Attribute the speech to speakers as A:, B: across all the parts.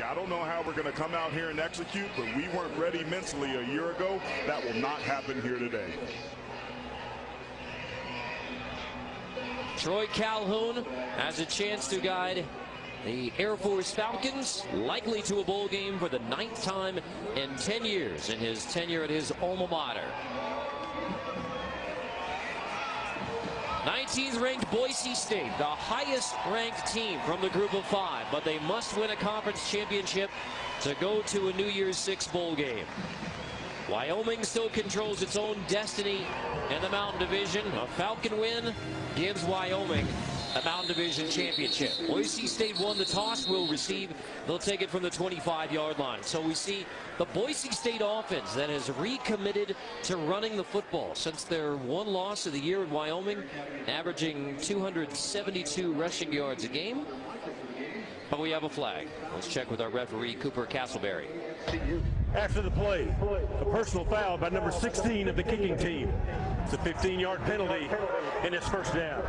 A: I don't know how we're going to come out here and execute, but we weren't ready mentally a year ago. That will not happen here today.
B: Troy Calhoun has a chance to guide the Air Force Falcons likely to a bowl game for the 9th time in 10 years in his tenure at his alma mater. 19th ranked Boise State, the highest ranked team from the group of 5, but they must win a conference championship to go to a New Year's Six bowl game. Wyoming still controls its own destiny in the Mountain Division. A Falcon win gives Wyoming a Mountain Division championship. Boise State won the toss, will receive. They'll take it from the 25-yard line. So we see the Boise State offense that has recommitted to running the football since their one loss of the year in Wyoming, averaging 272 rushing yards a game. But we have a flag. Let's check with our referee, Cooper Castleberry.
C: After the play, a personal foul by number 16 of the kicking team. It's a 15-yard penalty, and it's first down.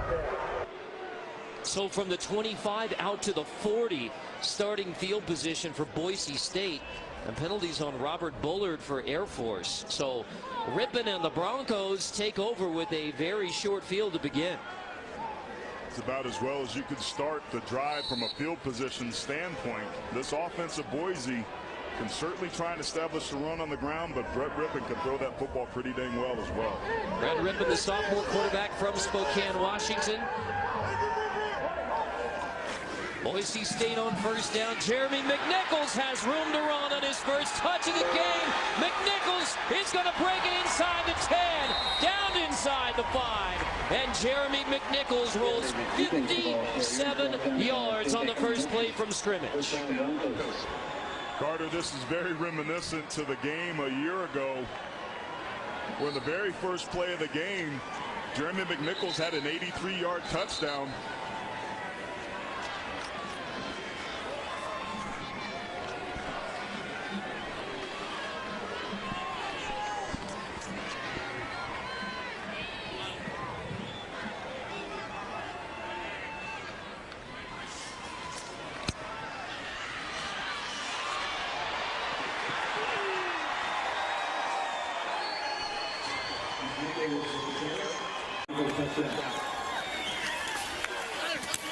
B: So from the 25 out to the 40, starting field position for Boise State, and penalties on Robert Bullard for Air Force. So Rippon and the Broncos take over with a very short field to begin.
A: It's about as well as you could start the drive from a field position standpoint. This offense of Boise can certainly try and establish the run on the ground, but Brett Rippon can throw that football pretty dang well as well.
B: Brett Rippon, the sophomore quarterback from Spokane, Washington. Boise State on first down. Jeremy McNichols has room to run on his first touch of the game. McNichols is going to break it inside the 10, down inside the 5, and Jeremy McNichols rolls 57 yards on the first play from scrimmage.
A: Carter, this is very reminiscent to the game a year ago, where the very first play of the game, Jeremy McNichols had an 83-yard touchdown.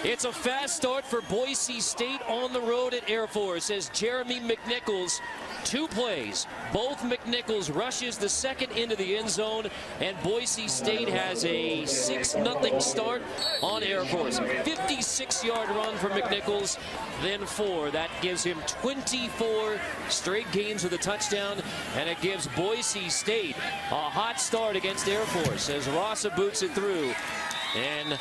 B: It's a fast start for Boise State on the road at Air Force as Jeremy McNichols, 2 plays. Both McNichols rushes the second into the end zone, and Boise State has a 6-0 start on Air Force. 56-yard run for McNichols, then 4. That gives him 24 straight games with a touchdown, and it gives Boise State a hot start against Air Force as Rossa boots it through. And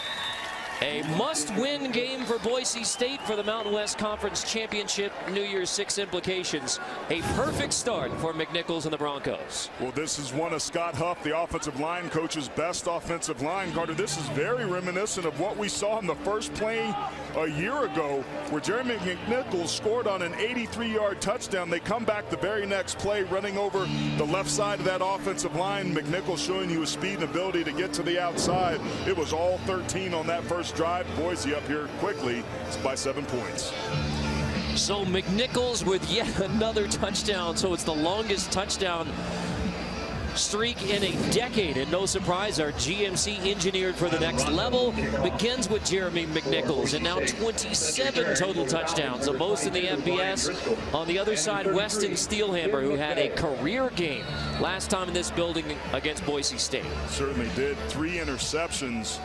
B: a must-win game for Boise State for the Mountain West Conference Championship, New Year's Six implications. A perfect start for McNichols and the Broncos.
A: Well, this is one of Scott Huff, the offensive line coach's best offensive line. Carter, this is very reminiscent of what we saw in the first play a year ago, where Jeremy McNichols scored on an 83-yard touchdown. They come back the very next play, running over the left side of that offensive line. McNichols showing you his speed and ability to get to the outside. It was all 13 on that first drive. Boise up here quickly by 7 points.
B: So McNichols with yet another touchdown. So it's the longest touchdown streak in a decade, and no surprise, our GMC engineered for the next level begins with Jeremy McNichols, and now 27 total touchdowns, the most in the FBS. On the other side, Weston Steelhammer, who had a career game last time in this building against Boise State.
A: Certainly did. 3 interceptions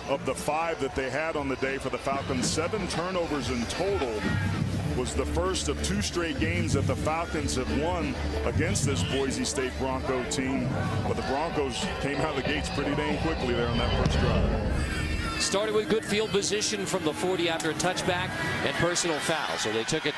A: of the 5 that they had on the day for the Falcons. 7 turnovers in total. Was the first of 2 straight games that the Falcons have won against this Boise State Bronco team. But the Broncos came out of the gates pretty dang quickly there on that first drive.
B: Started with good field position from the 40 after a touchback and personal foul. So they took it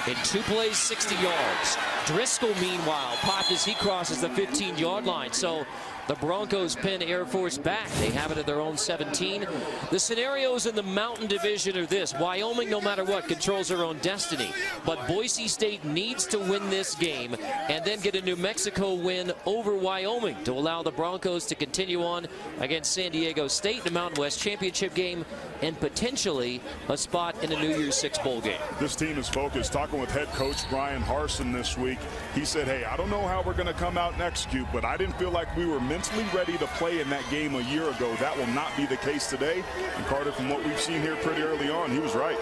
B: in 2 plays, 60 yards. Driscoll, meanwhile, popped as he crosses the 15-yard line. So The Broncos pin Air Force back. They have it at their own 17. The scenarios in the Mountain Division are this. Wyoming, no matter what, controls their own destiny. But Boise State needs to win this game and then get a New Mexico win over Wyoming to allow the Broncos to continue on against San Diego State in the Mountain West Championship game and potentially a spot in a New Year's Six bowl game.
A: This team is focused. Talking with head coach Brian Harsin this week, he said, hey, I don't know how we're going to come out and execute, but I didn't feel like we were mentally ready to play in that game a year ago. That will not be the case today. And Carter, from what we've seen here pretty early on, he was right.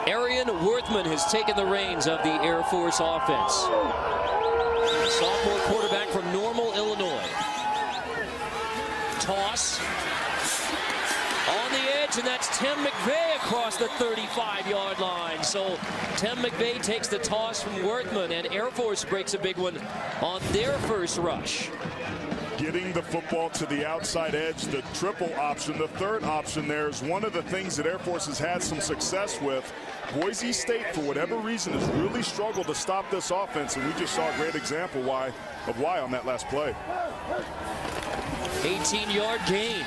B: Arian Worthman has taken the reins of the Air Force offense. Sophomore quarterback from Normal, Illinois. Toss on the edge, and that's Tim McVeigh across the 35-yard line. So Tim McVeigh takes the toss from Worthman, and Air Force breaks a big one on their first rush.
A: Getting the football to the outside edge, the triple option, the third option there is one of the things that Air Force has had some success with. Boise State, for whatever reason, has really struggled to stop this offense, and we just saw a great example of why on that last play.
B: 18-yard gain.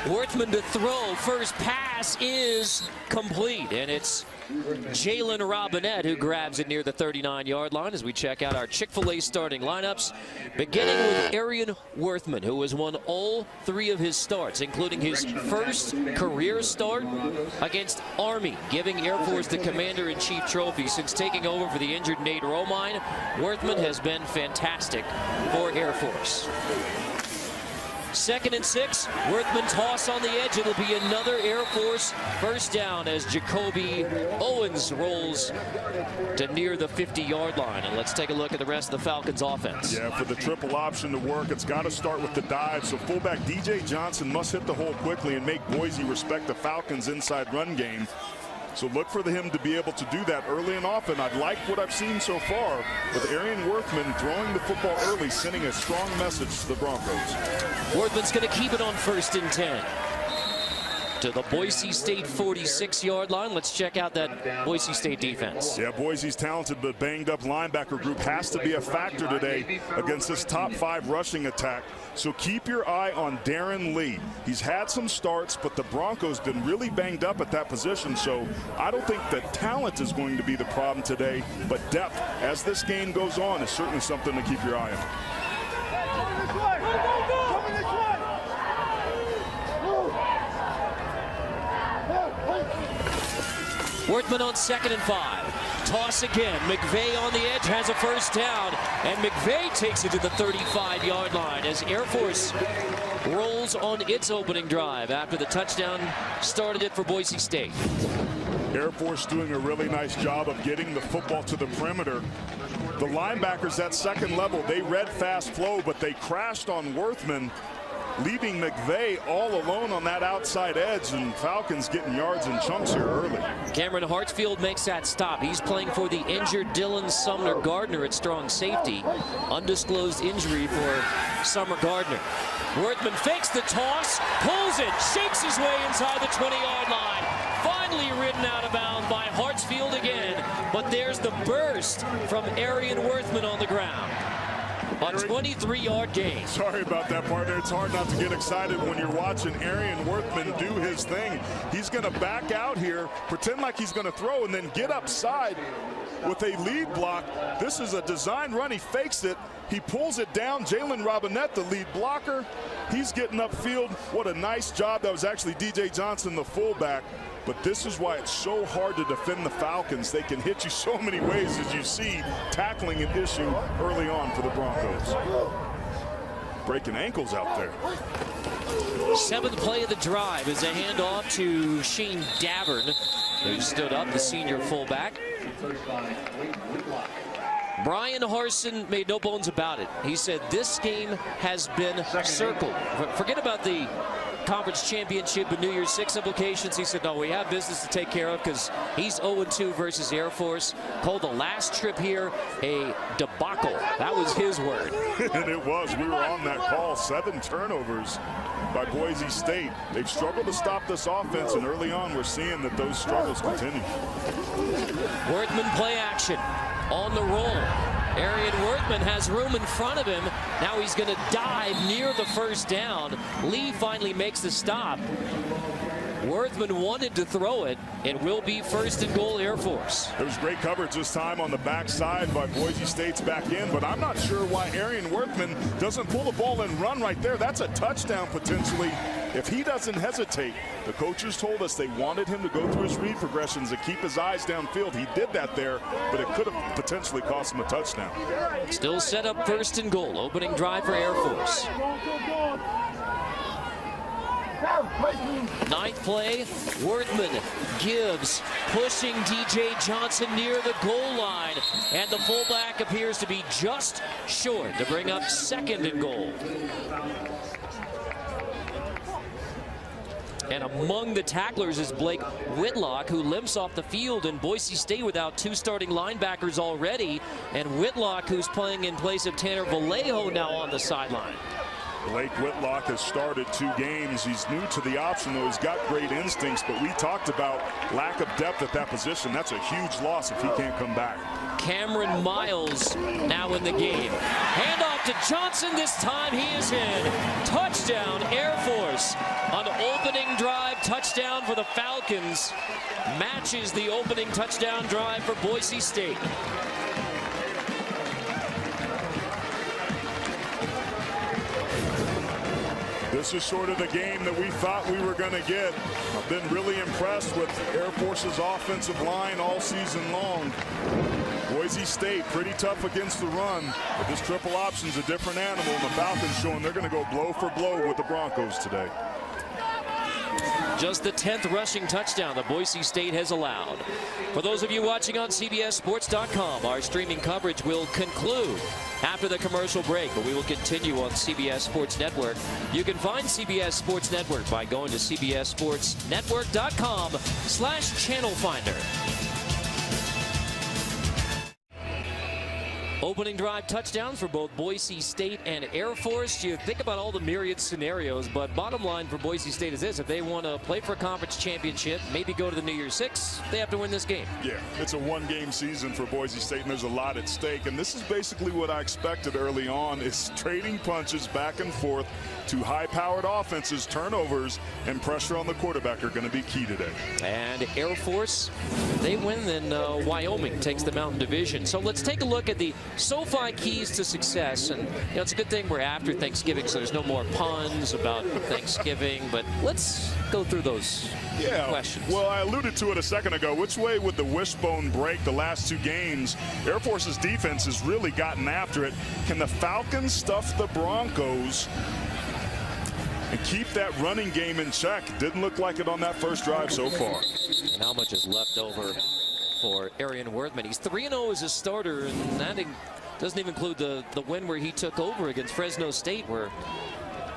B: Worthman to throw. First pass is complete, and it's Jalen Robinette who grabs it near the 39-yard line as we check out our Chick-fil-A starting lineups, beginning with Arian Worthman, who has won all 3 of his starts, including his first career start against Army, giving Air Force the Commander-in-Chief trophy since taking over for the injured Nate Romine. Worthman has been fantastic for Air Force. 2nd and 6. Worthman toss on the edge. It'll be another Air Force first down as Jacoby Owens rolls to near the 50-yard line. And let's take a look at the rest of the Falcons offense.
A: Yeah, for the triple option to work, it's got to start with the dive. So fullback DJ Johnson must hit the hole quickly and make Boise respect the Falcons' inside run game. So look for him to be able to do that early and often. I like what I've seen so far with Arian Worthman throwing the football early, sending a strong message to the Broncos.
B: Worthman's going to keep it on 1st and 10. To the Boise State 46-yard line. Let's check out that Boise State defense.
A: Yeah, Boise's talented but banged up linebacker group has to be a factor today against this top 5 rushing attack. So keep your eye on Darren Lee. He's had some starts, but the Broncos been really banged up at that position. So I don't think that talent is going to be the problem today, but depth as this game goes on is certainly something to keep your eye on.
B: Worthman on 2nd and 5. Toss again. McVeigh on the edge has a first down, and McVeigh takes it to the 35-yard line as Air Force rolls on its opening drive after the touchdown started it for Boise State.
A: Air Force doing a really nice job of getting the football to the perimeter. The linebackers at second level, they read fast flow, but they crashed on Worthman, leaving McVeigh all alone on that outside edge, and Falcons getting yards and chunks here early.
B: Cameron Hartsfield makes that stop. He's playing for the injured Dylan Sumner Gardner at strong safety. Undisclosed injury for Summer Gardner. Worthman fakes the toss, pulls it, shakes his way inside the 20-yard line. Finally ridden out of bounds by Hartsfield again, but there's the burst from Arian Worthman on the ground. A 23-yard gain.
A: Sorry about that, partner. It's hard not to get excited when you're watching Arian Worthman do his thing. He's going to back out here, pretend like he's going to throw, and then get upside with a lead block. This is a design run. He fakes it. He pulls it down. Jalen Robinette, the lead blocker, he's getting upfield. What a nice job. That was actually DJ Johnson, the fullback. But this is why it's so hard to defend the Falcons. They can hit you so many ways, as you see, tackling an issue early on for the Broncos. Breaking ankles out there.
B: 7th play of the drive is a handoff to Shane Davern, who stood up, the senior fullback. Brian Harsin made no bones about it. He said this game has been circled. Forget about the conference championship and New Year's Six implications. He said, no, we have business to take care of because he's 0-2 versus Air Force. Called the last trip here a debacle. That was his word.
A: And it was. We were on that call. 7 turnovers by Boise State. They've struggled to stop this offense, and early on we're seeing that those struggles continue.
B: Worthman play action on the roll. Arian Worthman has room in front of him Now he's going to dive near the first down. Lee finally makes the stop. Worthman wanted to throw it. It will be 1st and goal, Air Force.
A: There was great coverage this time on the backside by Boise State's back end, but I'm not sure why Arian Worthman doesn't pull the ball and run right there. That's a touchdown potentially if he doesn't hesitate. The coaches told us they wanted him to go through his read progressions and keep his eyes downfield. He did that there, but it could have potentially cost him a touchdown.
B: Still set up 1st and goal. Opening drive for Air Force. 9th play, Worthman gives, pushing DJ Johnson near the goal line, and the fullback appears to be just short to bring up 2nd and goal. And among the tacklers is Blake Whitlock, who limps off the field, in Boise State without 2 starting linebackers already, and Whitlock, who's playing in place of Tanner Vallejo, now on the sideline.
A: Blake Whitlock has started 2 games. He's new to the option, though. He's got great instincts, but we talked about lack of depth at that position. That's a huge loss if he can't come back.
B: Cameron Miles now in the game. Handoff to Johnson. This time he is in. Touchdown, Air Force. An opening drive touchdown for the Falcons. Matches the opening touchdown drive for Boise State.
A: This is sort of the game that we thought we were going to get. I've been really impressed with Air Force's offensive line all season long. Boise State pretty tough against the run, but this triple option's a different animal, and the Falcons showing they're going to go blow for blow with the Broncos today.
B: Just the 10th rushing touchdown that Boise State has allowed. For those of you watching on CBSSports.com, our streaming coverage will conclude after the commercial break, but we will continue on CBS Sports Network. You can find CBS Sports Network by going to CBSSportsNetwork.com/channel finder. Opening drive touchdowns for both Boise State and Air Force. You think about all the myriad scenarios, but bottom line for Boise State is this: if they want to play for a conference championship, maybe go to the New Year's Six, they have to win this game. Yeah,
A: it's a 1-game season for Boise State, and there's a lot at stake. And this is basically what I expected early on: is trading punches back and forth to high-powered offenses. Turnovers and pressure on the quarterback are going to be key today. And Air Force, they win, then Wyoming takes the Mountain Division. So let's take a look at the SoFi keys to success. And it's a good thing we're after Thanksgiving, so there's no more puns about Thanksgiving, but let's go through those questions. Well, I alluded to it a second ago. Which way would the wishbone break the last 2 games? Air Force's defense has really gotten after it. Can the Falcons stuff the Broncos and keep that running game in check? Didn't look like it on that first drive so far. And how much is left over for Arian Worthman? He's 3-0 as a starter, and that doesn't even include the win where he took over against Fresno State, where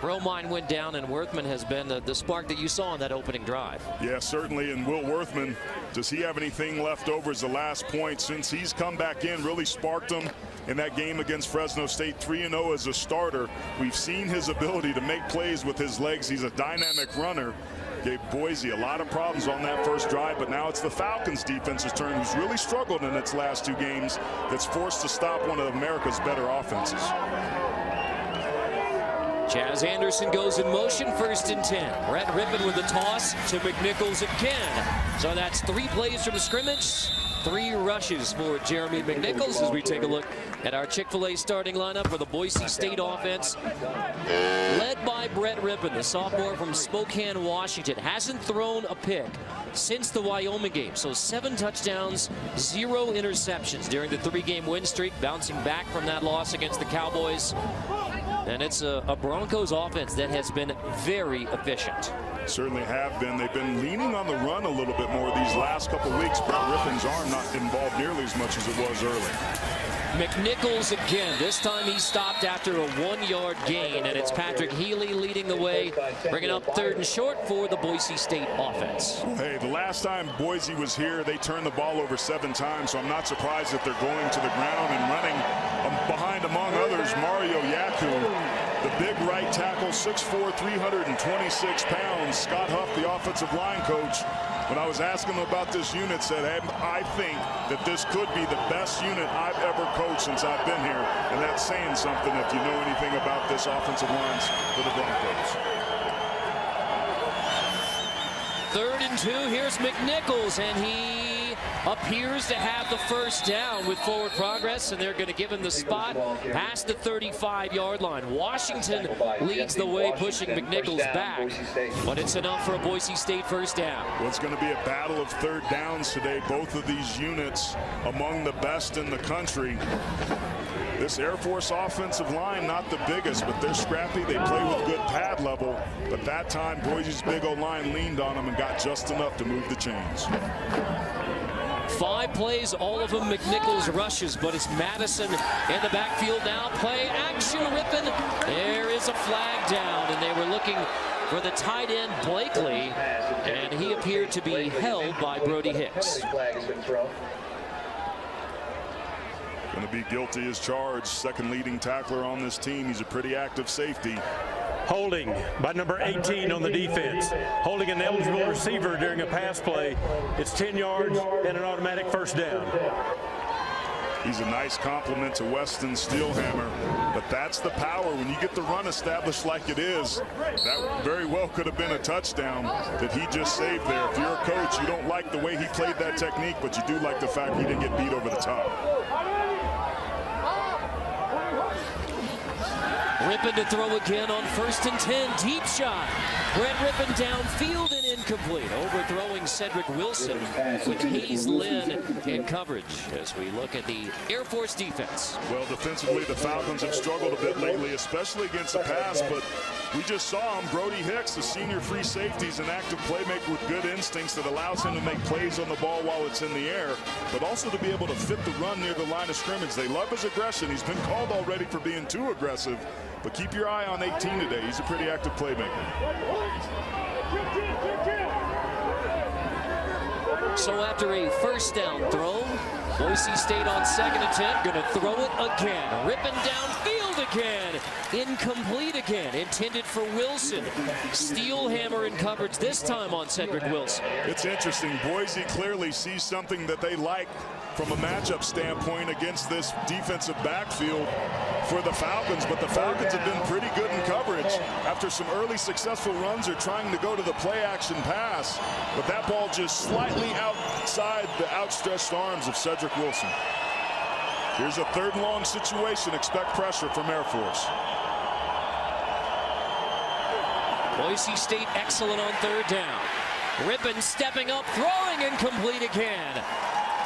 A: Romine went down, and Worthman has been the spark that you saw in that opening drive. Yeah, certainly. And Will Worthman, does he have anything left over as the last point since he's come back in, really sparked him in that game against Fresno State? 3-0 as a starter. We've seen his ability to make plays with his legs. He's a dynamic runner. Gave Boise a lot of problems on that first drive, but now it's the Falcons' defense's turn, who's really struggled in its last 2 games, that's forced to stop one of America's better offenses. Chaz Anderson goes in motion, 1st and 10. Brett Rippon with the toss to McNichols again. So that's 3 plays from scrimmage, 3 rushes for Jeremy McNichols, as we take a look at our Chick-fil-A starting lineup for the Boise State offense. Led by Brett Rippon, the sophomore from Spokane, Washington. Hasn't thrown a pick since the Wyoming game. So 7 touchdowns, 0 interceptions during the 3-game win streak, bouncing back from that loss against the Cowboys. And it's a Broncos offense that has been very efficient. Certainly have been. They've been leaning on the run a little bit more these last couple weeks. Brett Rippon's arm not involved nearly as much as it was early. McNichols again. This time he stopped after a 1-yard gain, and it's Patrick Healy leading the way, bringing up 3rd and short for the Boise State offense. Hey, the last time Boise was here, they turned the ball over 7 times, so I'm not surprised that they're going to the ground and running behind, among others, Mario Yaku. The big right tackle, 6'4", 326 pounds. Scott Huff, the offensive line coach, when I was asking him about this unit, said, hey, I think that this could be the best unit I've ever coached since I've been here. And that's saying something if you know anything about this offensive lines for the Broncos.
B: 3rd and 2. Here's McNichols, and he appears to have the first down with forward progress, and they're going to give him the spot past the 35-yard line. Washington leads the way, pushing McNichols back, but it's enough for a Boise State first down.
A: Well, it's going to be a battle of 3rd downs today. Both of these units among the best in the country. This Air Force offensive line, not the biggest, but they're scrappy. They play with good pad level. But that time, Boise's big O-line leaned on them and got just enough to move the chains.
B: 5 plays, all of them McNichols rushes, but it's Madison in the backfield now. Play action, Rippon. There is a flag down, and they were looking for the tight end, Blakely, and he appeared to be held by Brody Hicks.
A: Going to be guilty as charged. 2nd leading tackler on this team. He's a pretty active safety.
C: Holding by number 18 on the defense. Holding an eligible receiver during a pass play. It's 10 yards and an automatic first down.
A: He's a nice compliment to Weston Steelhammer, but that's the power when you get the run established like it is. That very well could have been a touchdown that he just saved there. If you're a coach, you don't like the way he played that technique, but you do like the fact he didn't get beat over the top.
B: Rippon to throw again on 1st and 10. Deep shot. Brett Rippon downfield and incomplete. Overthrowing Cedric Wilson with Hayes Lynn in coverage as we look at the Air Force defense.
A: Well, defensively, the Falcons have struggled a bit lately, especially against the pass, but we just saw him. Brody Hicks, the senior free safety, is an active playmaker with good instincts that allows him to make plays on the ball while it's in the air, but also to be able to fit the run near the line of scrimmage. They love his aggression. He's been called already for being too aggressive, but keep your eye on 18 today. He's a pretty active playmaker.
B: So after a first down throw, Boise State on 2nd attempt, going to throw it again. Rippon downfield again. Incomplete again. Intended for Wilson. Steelhammer in coverage this time on Cedric Wilson.
A: It's interesting. Boise clearly sees something that they like from a matchup standpoint against this defensive backfield for the Falcons, but the Falcons have been pretty good in coverage. After some early successful runs, they're trying to go to the play action pass, but that ball just slightly outside the outstretched arms of Cedric Wilson. Here's a 3rd and long situation. Expect pressure from Air Force.
B: Boise State excellent on 3rd down. Rippon stepping up, throwing incomplete again.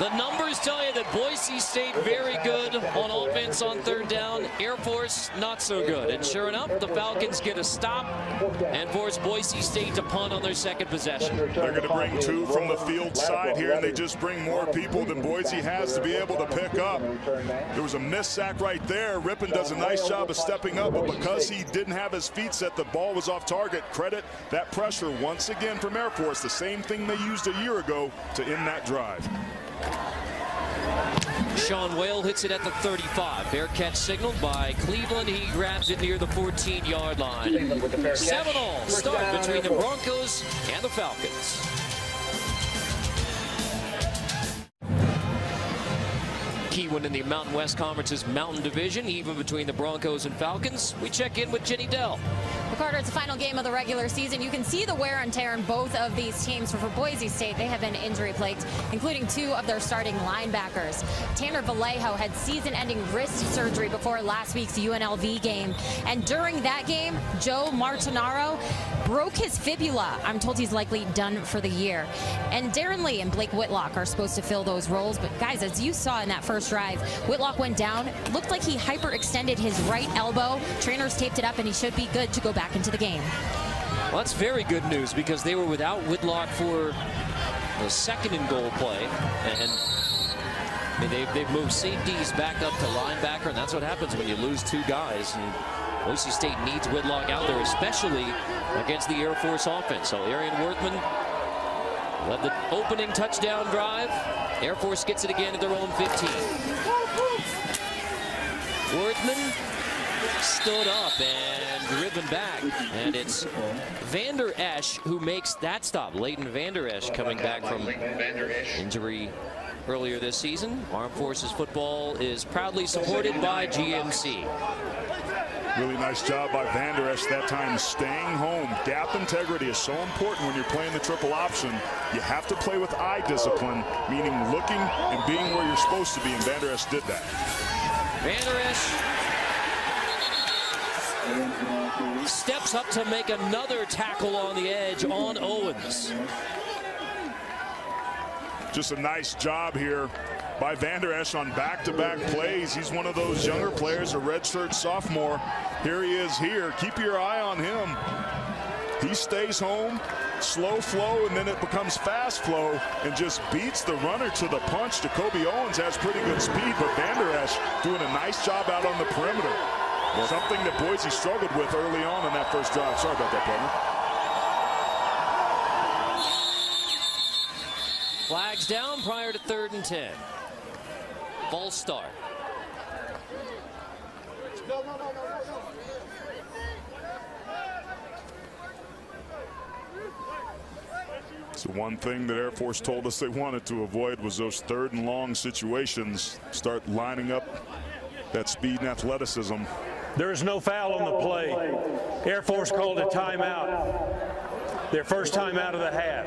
B: The numbers tell you that Boise State very good on offense on 3rd down. Air Force not so good. And sure enough, the Falcons get a stop and force Boise State to punt on their 2nd possession.
A: They're going to bring 2 from the field side here, and they just bring more people than Boise has to be able to pick up. There was a missed sack right there. Rippon does a nice job of stepping up, but because he didn't have his feet set, the ball was off target. Credit that pressure once again from Air Force, the same thing they used a year ago to end that drive.
B: Sean Whale hits it at the 35. Fair catch signaled by Cleveland. He grabs it near the 14-yard line. 7-all start between the Broncos and the Falcons. Key one in the Mountain West Conference's Mountain Division, even between the Broncos and Falcons. We check in with Jenny Dell.
D: Carter, it's the final game of the regular season. You can see the wear and tear in both of these teams. For Boise State, they have been injury-plagued, including 2 of their starting linebackers. Tanner Vallejo had season-ending wrist surgery before last week's UNLV game. And during that game, Joe Martinaro broke his fibula. I'm told he's likely done for the year. And Darren Lee and Blake Whitlock are supposed to fill those roles. But, guys, as you saw in that first drive, Whitlock went down. Looked like he hyperextended his right elbow. Trainers taped it up, and he should be good to go back into the game.
B: Well, that's very good news because they were without Whitlock for the 2nd and goal play, and they've moved safeties back up to linebacker, and that's what happens when you lose 2 guys. And Boise State needs Whitlock out there, especially against the Air Force offense. So Arian Worthman led the opening touchdown drive. Air Force gets it again at their own 15. Worthman stood up and driven back. And it's Vander Esch who makes that stop. Leighton Vander Esch coming back from injury earlier this season. Armed Forces football is proudly supported by GMC.
A: Really nice job by Vander Esch that time staying home. Gap integrity is so important when you're playing the triple option. You have to play with eye discipline, meaning looking and being where you're supposed to be, and Vander Esch did that.
B: Vander Esch steps up to make another tackle on the edge on Owens.
A: Just a nice job here by Vander Esch on back-to-back plays. He's one of those younger players, a redshirt sophomore. Here he is here. Keep your eye on him. He stays home, slow flow, and then it becomes fast flow and just beats the runner to the punch. Jacoby Owens has pretty good speed, but Vander Esch doing a nice job out on the perimeter. Something that Boise struggled with early on in that first drive. Sorry about that, partner.
B: Flags down prior to 3rd and 10. False start.
A: So one thing that Air Force told us they wanted to avoid was those 3rd and long situations. Start lining up that speed and athleticism.
C: There is no foul on the play. Air Force called a timeout. Their first timeout of the half.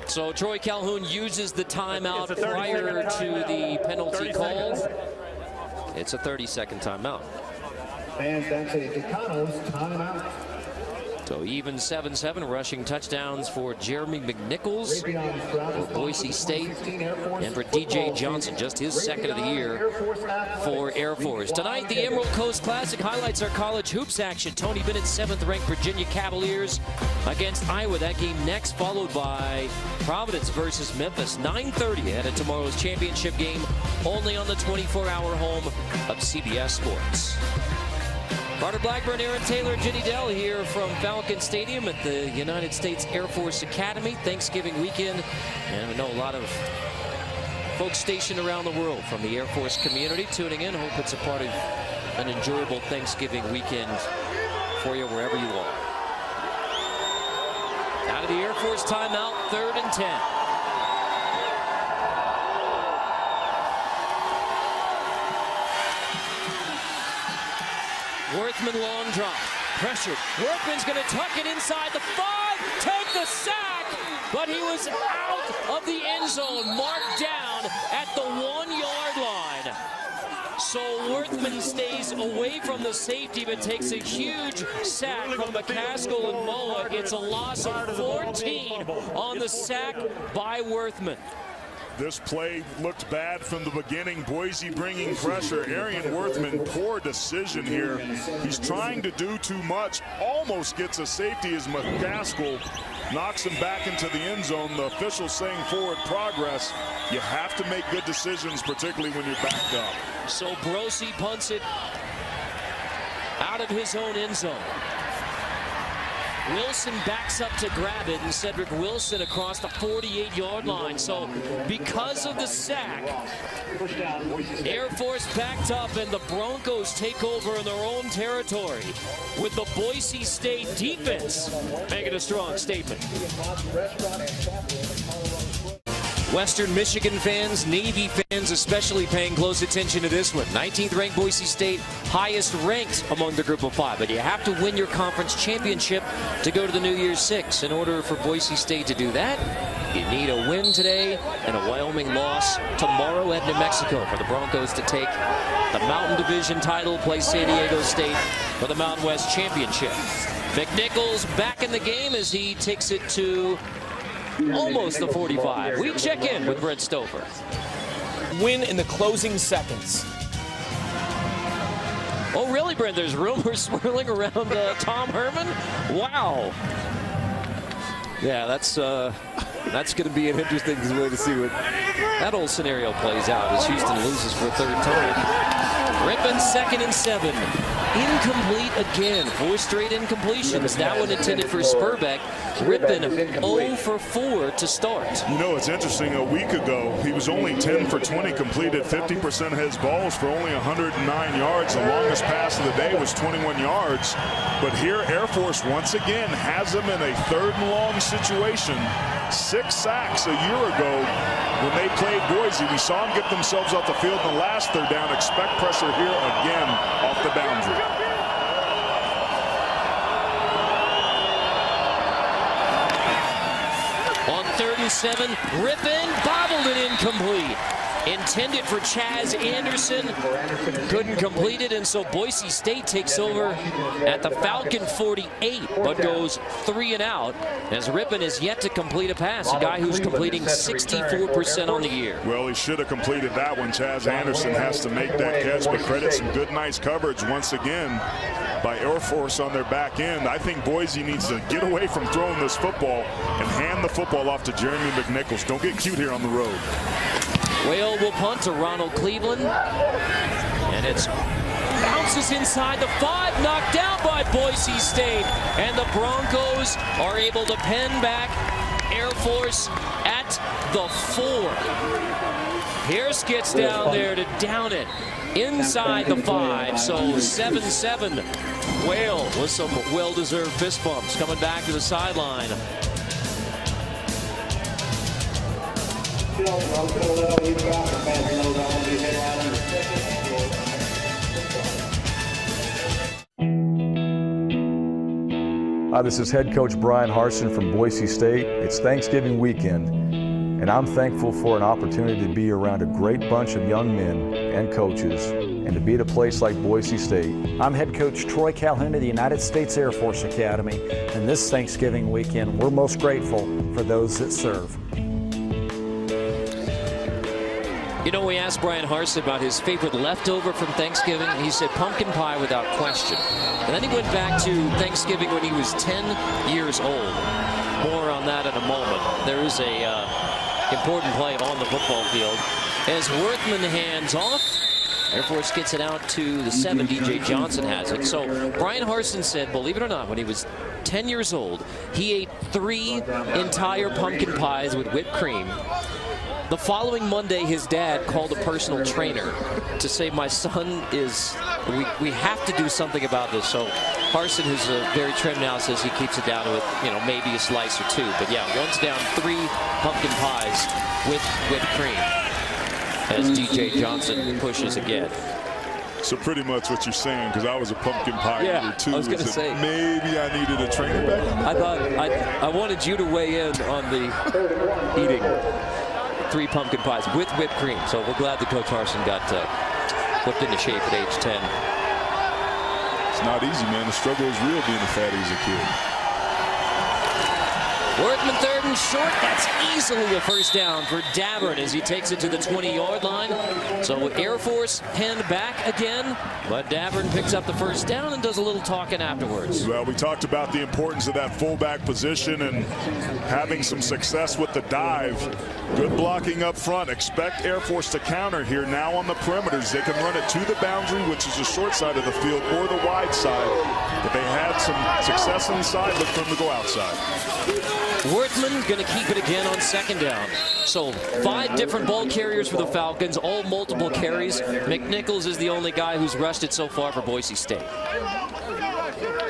B: So Troy Calhoun uses the timeout prior to the penalty call. It's a 30-second timeout.
E: Fans Dante Decano's timeout.
B: So even 7-7, rushing touchdowns for Jeremy McNichols for Boise State, and for DJ Johnson, just his 2nd of the year for Air Force. Tonight, the Emerald Coast Classic highlights our college hoops action. Tony Bennett's 7th-ranked Virginia Cavaliers against Iowa. That game next, followed by Providence versus Memphis. 9:30 ahead of tomorrow's championship game, only on the 24-hour home of CBS Sports. Carter Blackburn, Aaron Taylor, Jenny Dell here from Falcon Stadium at the United States Air Force Academy. Thanksgiving weekend, and we know a lot of folks stationed around the world from the Air Force community tuning in. Hope it's a part of an enjoyable Thanksgiving weekend for you wherever you are. Out of the Air Force timeout, 3rd and 10. Worthman long drop, pressured. Worthman's going to tuck it inside the 5, take the sack, but he was out of the end zone, marked down at the 1-yard line. So Worthman stays away from the safety, but takes a huge sack from McCaskill and Moa. It's a loss of 14 on the sack by Worthman.
A: This play looked bad from the beginning. Boise bringing pressure. Arian Worthman, poor decision here. He's trying to do too much. Almost gets a safety as McCaskill knocks him back into the end zone. The officials saying forward progress. You have to make good decisions, particularly when you're backed up.
B: So Brosi punts it out of his own end zone. Wilson backs up to grab it, and Cedric Wilson across the 48-yard line. So because of the sack, Air Force backed up, and the Broncos take over in their own territory with the Boise State defense making a strong statement. Western Michigan fans, Navy fans especially paying close attention to this one. 19th ranked Boise State, highest ranked among the group of 5. But you have to win your conference championship to go to the New Year's Six. In order for Boise State to do that, you need a win today and a Wyoming loss tomorrow at New Mexico for the Broncos to take the Mountain Division title, play San Diego State for the Mountain West Championship. McNichols back in the game as he takes it to almost the 45. We check in with Brett Stover.
F: Win in the closing seconds.
B: Oh, really, Brent? There's rumors swirling around Tom Herman? Wow. Yeah, that's going to be an interesting way to see what that whole scenario plays out as Houston loses for a 3rd time. Rippon 2nd and 7. incomplete again. 4 straight incompletions. That one intended for Spurbeck. Rippon 0 for 4 to start.
A: You know, it's interesting. A week ago, he was only 10 for 20 completed, 50% of his balls for only 109 yards. The longest pass of the day was 21 yards. But here, Air Force once again has him in a 3rd and long situation. 6 sacks a year ago when they played Boise. We saw them get themselves off the field in the last 3rd down. Expect pressure here again off the boundary.
B: On 37, Rippon bobbled it incomplete. Intended for Chaz Anderson, couldn't complete it, and so Boise State takes over at the Falcon 48, but goes 3 and out, as Rippon is yet to complete a pass, a guy who's completing 64% on the year.
A: Well, he should have completed that one. Chaz Anderson has to make that catch, but credit some good, nice coverage once again by Air Force on their back end. I think Boise needs to get away from throwing this football and hand the football off to Jeremy McNichols. Don't get cute here on the road.
B: Whale will punt to Ronald Cleveland, and it bounces inside the 5, knocked down by Boise State, and the Broncos are able to pen back Air Force at the 4. Pierce gets down there to down it inside the 5, so 7-7. Whale with some well-deserved fist bumps coming back to the sideline.
G: Hi, this is head coach Brian Harsin from Boise State. It's Thanksgiving weekend, and I'm thankful for an opportunity to be around a great bunch of young men and coaches, and to be at a place like Boise State.
H: I'm head coach Troy Calhoun of the United States Air Force Academy, and this Thanksgiving weekend, we're most grateful for those that serve.
B: You know, we asked Brian Harsin about his favorite leftover from Thanksgiving. He said pumpkin pie without question. And then he went back to Thanksgiving when he was 10 years old. More on that in a moment. There is a important play on the football field. As Worthman hands off, Air Force gets it out to the 7. DJ Johnson has it. So Brian Harsin said, believe it or not, when he was 10 years old, he ate 3 entire pumpkin pies with whipped cream. The following Monday, his dad called a personal trainer to say, my son is, we have to do something about this. So Harsin, who's very trim now, says he keeps it down with, you know, maybe a slice or 2. But yeah, runs down 3 pumpkin pies with whipped cream as DJ Johnson pushes again.
A: So pretty much what you're saying, because I was a pumpkin pie eater too.
B: I was going to say,
A: maybe I needed a trainer back then.
B: I thought I wanted you to weigh in on the eating 3 pumpkin pies with whipped cream. So we're glad that Coach Harsin got whipped into shape at age 10.
A: It's not easy, man. The struggle is real being a fatty as a kid.
B: Worthman 3rd and short. That's easily a first down for Davern as he takes it to the 20-yard line. So Air Force penned back again, but Davern picks up the first down and does a little talking afterwards.
A: Well, we talked about the importance of that fullback position and having some success with the dive. Good blocking up front. Expect Air Force to counter here now on the perimeters. They can run it to the boundary, which is the short side of the field, or the wide side. But they had some success inside. Look for them to go outside.
B: Worthman going to keep it again on 2nd down. So 5 different ball carriers for the Falcons, all multiple carries. McNichols is the only guy who's rushed it so far for Boise State.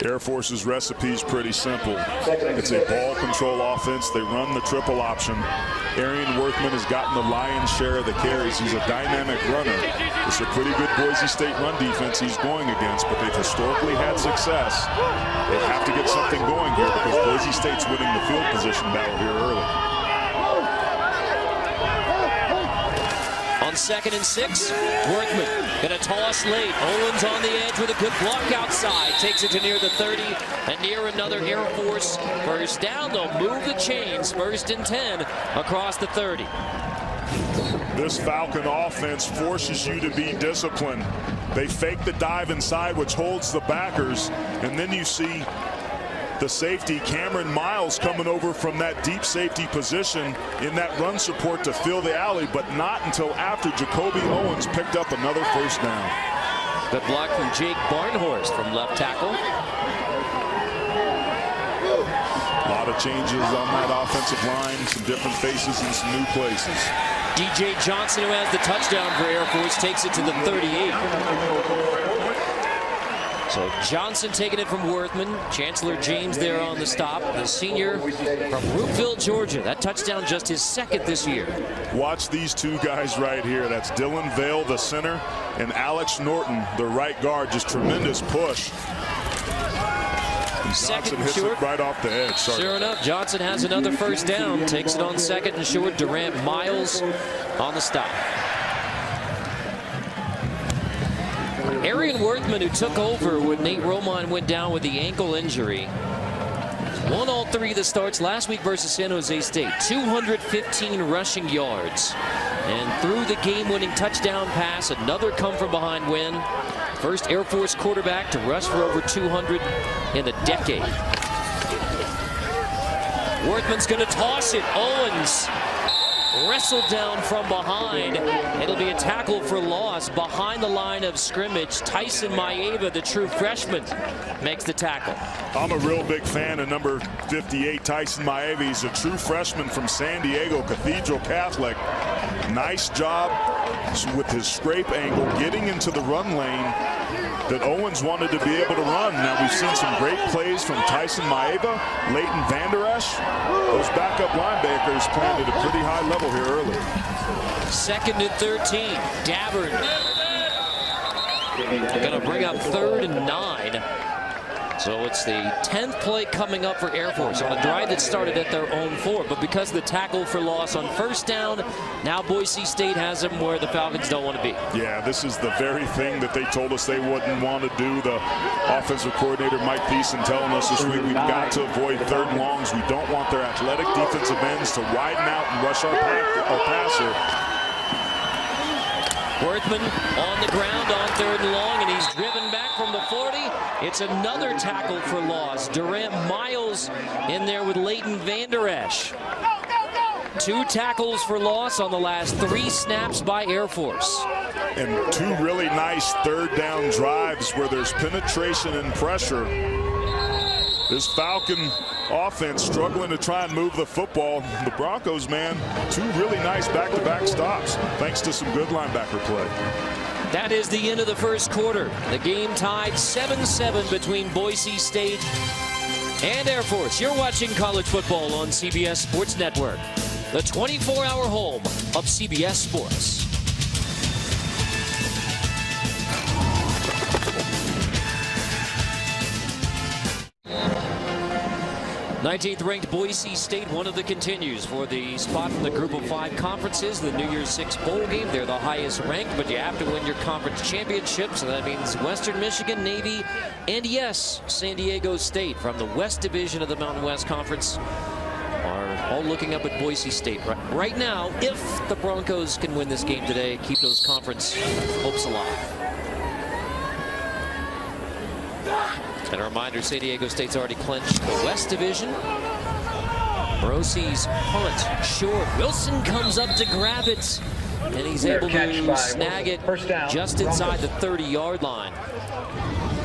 A: Air Force's recipe is pretty simple. It's a ball control offense. They run the triple option. Arian Worthman has gotten the lion's share of the carries. He's a dynamic runner. It's a pretty good Boise State run defense he's going against, but they've historically had success. They have to get something going here because Boise State's winning the field position battle here early.
B: On 2nd and 6, Worthman going to toss late. Owens on the edge with a good block outside. Takes it to near the 30 and near another Air Force first down. They'll move the chains. 1st and 10 across the 30.
A: This Falcon offense forces you to be disciplined. They fake the dive inside, which holds the backers, and then you see the safety, Cameron Miles, coming over from that deep safety position in that run support to fill the alley, but not until after Jacoby Owens picked up another first down.
B: Good block from Jake Barnhorst from left tackle.
A: A lot of changes on that offensive line, some different faces and some new places.
B: DJ Johnson, who has the touchdown for Air Force, takes it to the 38. So Johnson taking it from Worthman. Chancellor James there on the stop. The senior from Roopville, Georgia. That touchdown just his second this year.
A: Watch these two guys right here. That's Dylan Vale, the center, and Alex Norton, the right guard. Just tremendous push. Johnson hits it right off the edge.
B: Sure enough, Johnson has another first down. Takes it on second and short. Durant Miles on the stop. Arian Worthman, who took over when Nate Romine went down with the ankle injury, won all three of the starts last week versus San Jose State. 215 rushing yards. And threw the game-winning touchdown pass. Another come-from-behind win. First Air Force quarterback to rush for over 200 in a decade. Worthman's going to toss it. Owens wrestled down from behind. It'll be a tackle for loss behind the line of scrimmage. Tyson Maeva, the true freshman, makes the tackle.
A: I'm a real big fan of number 58, Tyson Maeva. He's a true freshman from San Diego Cathedral Catholic. Nice job with his scrape angle getting into the run lane that Owens wanted to be able to run. Now we've seen some great plays from Tyson Maeva, Leighton Vander Esch. Those backup linebackers playing at a pretty high level here early.
B: 2nd and 13. Dabbard going to bring up 3rd and 9. So it's the 10th play coming up for Air Force on a drive that started at their own 4. But because of the tackle for loss on first down, now Boise State has them where the Falcons don't want to be.
A: Yeah, this is the very thing that they told us they wouldn't want to do. The offensive coordinator, Mike Peason, telling us this week we've got to avoid 3rd and longs. We don't want their athletic defensive ends to widen out and rush our passer.
B: Worthman on the ground on 3rd and long, and he's driven back from the 40. It's another tackle for loss. Durant Miles in there with Leighton Vander Esch. 2 tackles for loss on the last 3 snaps by Air Force.
A: And 2 really nice 3rd down drives where there's penetration and pressure. This Falcon offense struggling to try and move the football. The Broncos, man, 2 really nice back-to-back stops thanks to some good linebacker play.
B: That is the end of the first quarter. The game tied 7-7 between Boise State and Air Force. You're watching college football on CBS Sports Network, the 24-hour home of CBS Sports. 19th ranked Boise State, one of the continues for the spot from the Group of 5 conferences, the New Year's 6 bowl game. They're the highest ranked, but you have to win your conference championship, so that means Western Michigan, Navy, and yes, San Diego State from the West Division of the Mountain West Conference are all looking up at Boise State right now. If the Broncos can win this game today, keep those conference hopes alive. And a reminder, San Diego State's already clinched the West Division. Brosy's punt short. Wilson comes up to grab it, and he's able to snag it just inside the 30-yard line.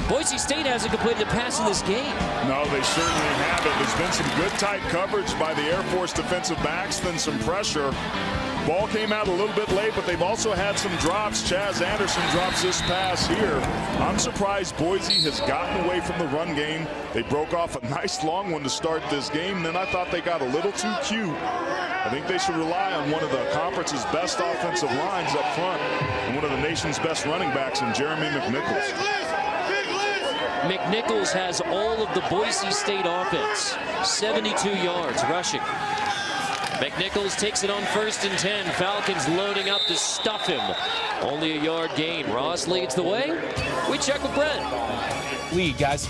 B: Boise State hasn't completed a pass in this game.
A: No, they certainly haven't. There's been some good tight coverage by the Air Force defensive backs, then some pressure. Ball came out a little bit late, but they've also had some drops. Chaz Anderson drops this pass here. I'm surprised Boise has gotten away from the run game. They broke off a nice long one to start this game. Then I thought they got a little too cute. I think they should rely on one of the conference's best offensive lines up front and one of the nation's best running backs in Jeremy McNichols.
B: McNichols has all of the Boise State offense. 72 yards rushing. McNichols takes it on 1st and 10. Falcons loading up to stuff him. Only a yard gain. Ross leads the way. We check with Brent.
F: Lead, guys.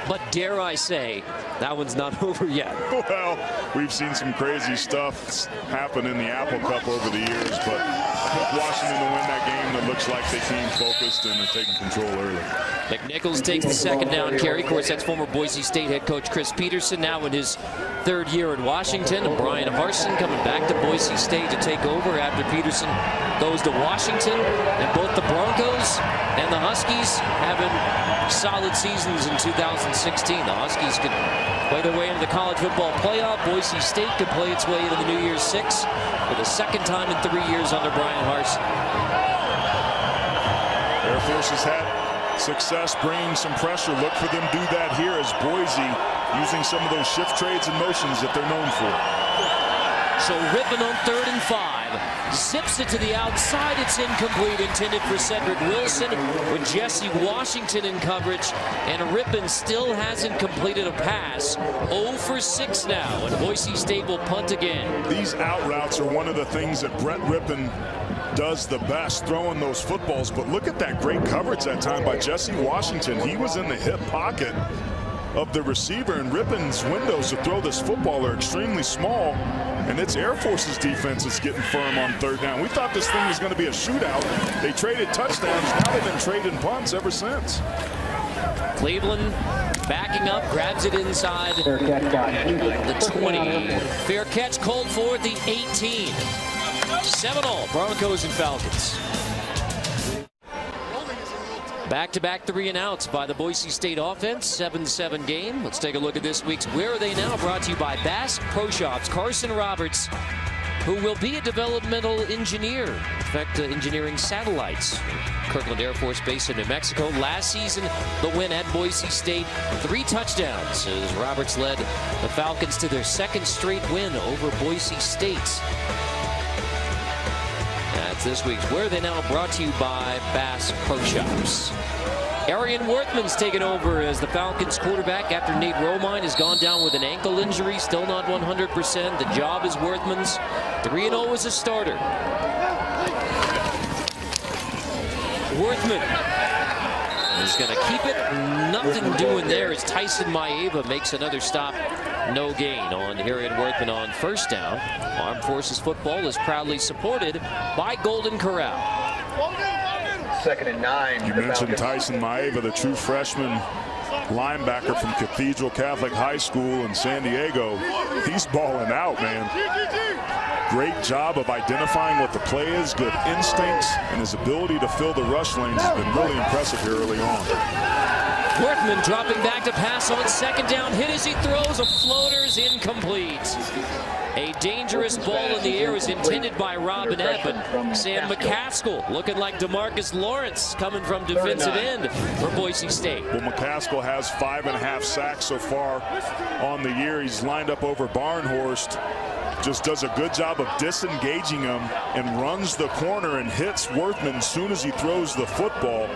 B: But dare I say, that one's not over yet.
A: Well, we've seen some crazy stuff happen in the Apple Cup over the years, but I think Washington to win that game, it looks like they seem focused and are taking control early.
B: McNichols takes the second down carry. Of course, that's former Boise State head coach Chris Peterson, now in his third year in Washington. And Brian Harsin coming back to Boise State to take over after Peterson goes to Washington. And both the Broncos and the Huskies having solid seasons in 2016. The Huskies could play their way into the college football playoff. Boise State could play its way into the New Year's Six for the second time in 3 years under Brian Harsin.
A: Air Force has had success bringing some pressure. Look for them do that here as Boise using some of those shift trades and motions that they're known for.
B: So Rippon on 3rd and 5. Zips it to the outside. It's incomplete. Intended for Cedric Wilson with Jesse Washington in coverage. And Rippon still hasn't completed a pass. 0 for 6 now. And Boise State will punt again.
A: These out routes are one of the things that Brett Rippon does the best, throwing those footballs. But look at that great coverage that time by Jesse Washington. He was in the hip pocket of the receiver, and Rippon's windows to throw this football are extremely small, and it's Air Force's defense that's getting firm on 3rd down. We thought this thing was going to be a shootout. They traded touchdowns. Now they've been trading punts ever since.
B: Cleveland backing up, grabs it inside the 20. Fair catch called for at the 18. 7-all, Broncos and Falcons. Back-to-back 3 and outs by the Boise State offense, 7-7 game. Let's take a look at this week's Where Are They Now, brought to you by Bass Pro Shops. Carson Roberts, who will be a developmental engineer, in fact, engineering satellites. Kirkland Air Force Base in New Mexico. Last season, the win at Boise State, 3 touchdowns as Roberts led the Falcons to their second straight win over Boise State. That's this week's Where Are They Now, brought to you by Bass Pro Shops. Arian Worthman's taken over as the Falcons quarterback after Nate Romine has gone down with an ankle injury, still not 100%. The job is Worthman's. 3-0 as a starter. Worthman is going to keep it. Nothing doing there as Tyson Maeva makes another stop. No gain on Arian Worthman on 1st down. Armed Forces football is proudly supported by Golden Corral.
E: 2nd and 9.
A: You mentioned Tyson Maeva, the true freshman linebacker from Cathedral Catholic High School in San Diego. He's balling out, man. Great job of identifying what the play is, good instincts, and his ability to fill the rush lanes has been really impressive here early on.
B: Worthman dropping back to pass on 2nd down. Hit as he throws. A floater's incomplete. A dangerous ball in the air was intended by Robinette, but Sam McCaskill looking like DeMarcus Lawrence coming from defensive end for Boise State.
A: Well, McCaskill has 5.5 sacks so far on the year. He's lined up over Barnhorst. Just does a good job of disengaging him and runs the corner and hits Worthman as soon as he throws the football.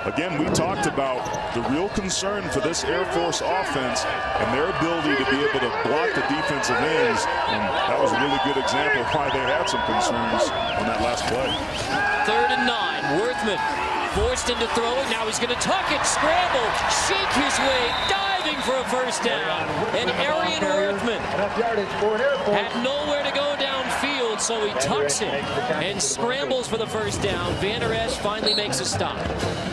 A: Again, we talked about the real concern for this Air Force offense and their ability to be able to block the defensive ends. And that was a really good example of why they had some concerns on that last play.
B: 3rd and 9. Worthman forced into throwing. Now he's going to tuck it, scramble, shake his way, diving for a 1st down. And Arian Worthman had nowhere to go downfield, so he tucks it and scrambles for the 1st down. Van Der Esch finally makes a stop.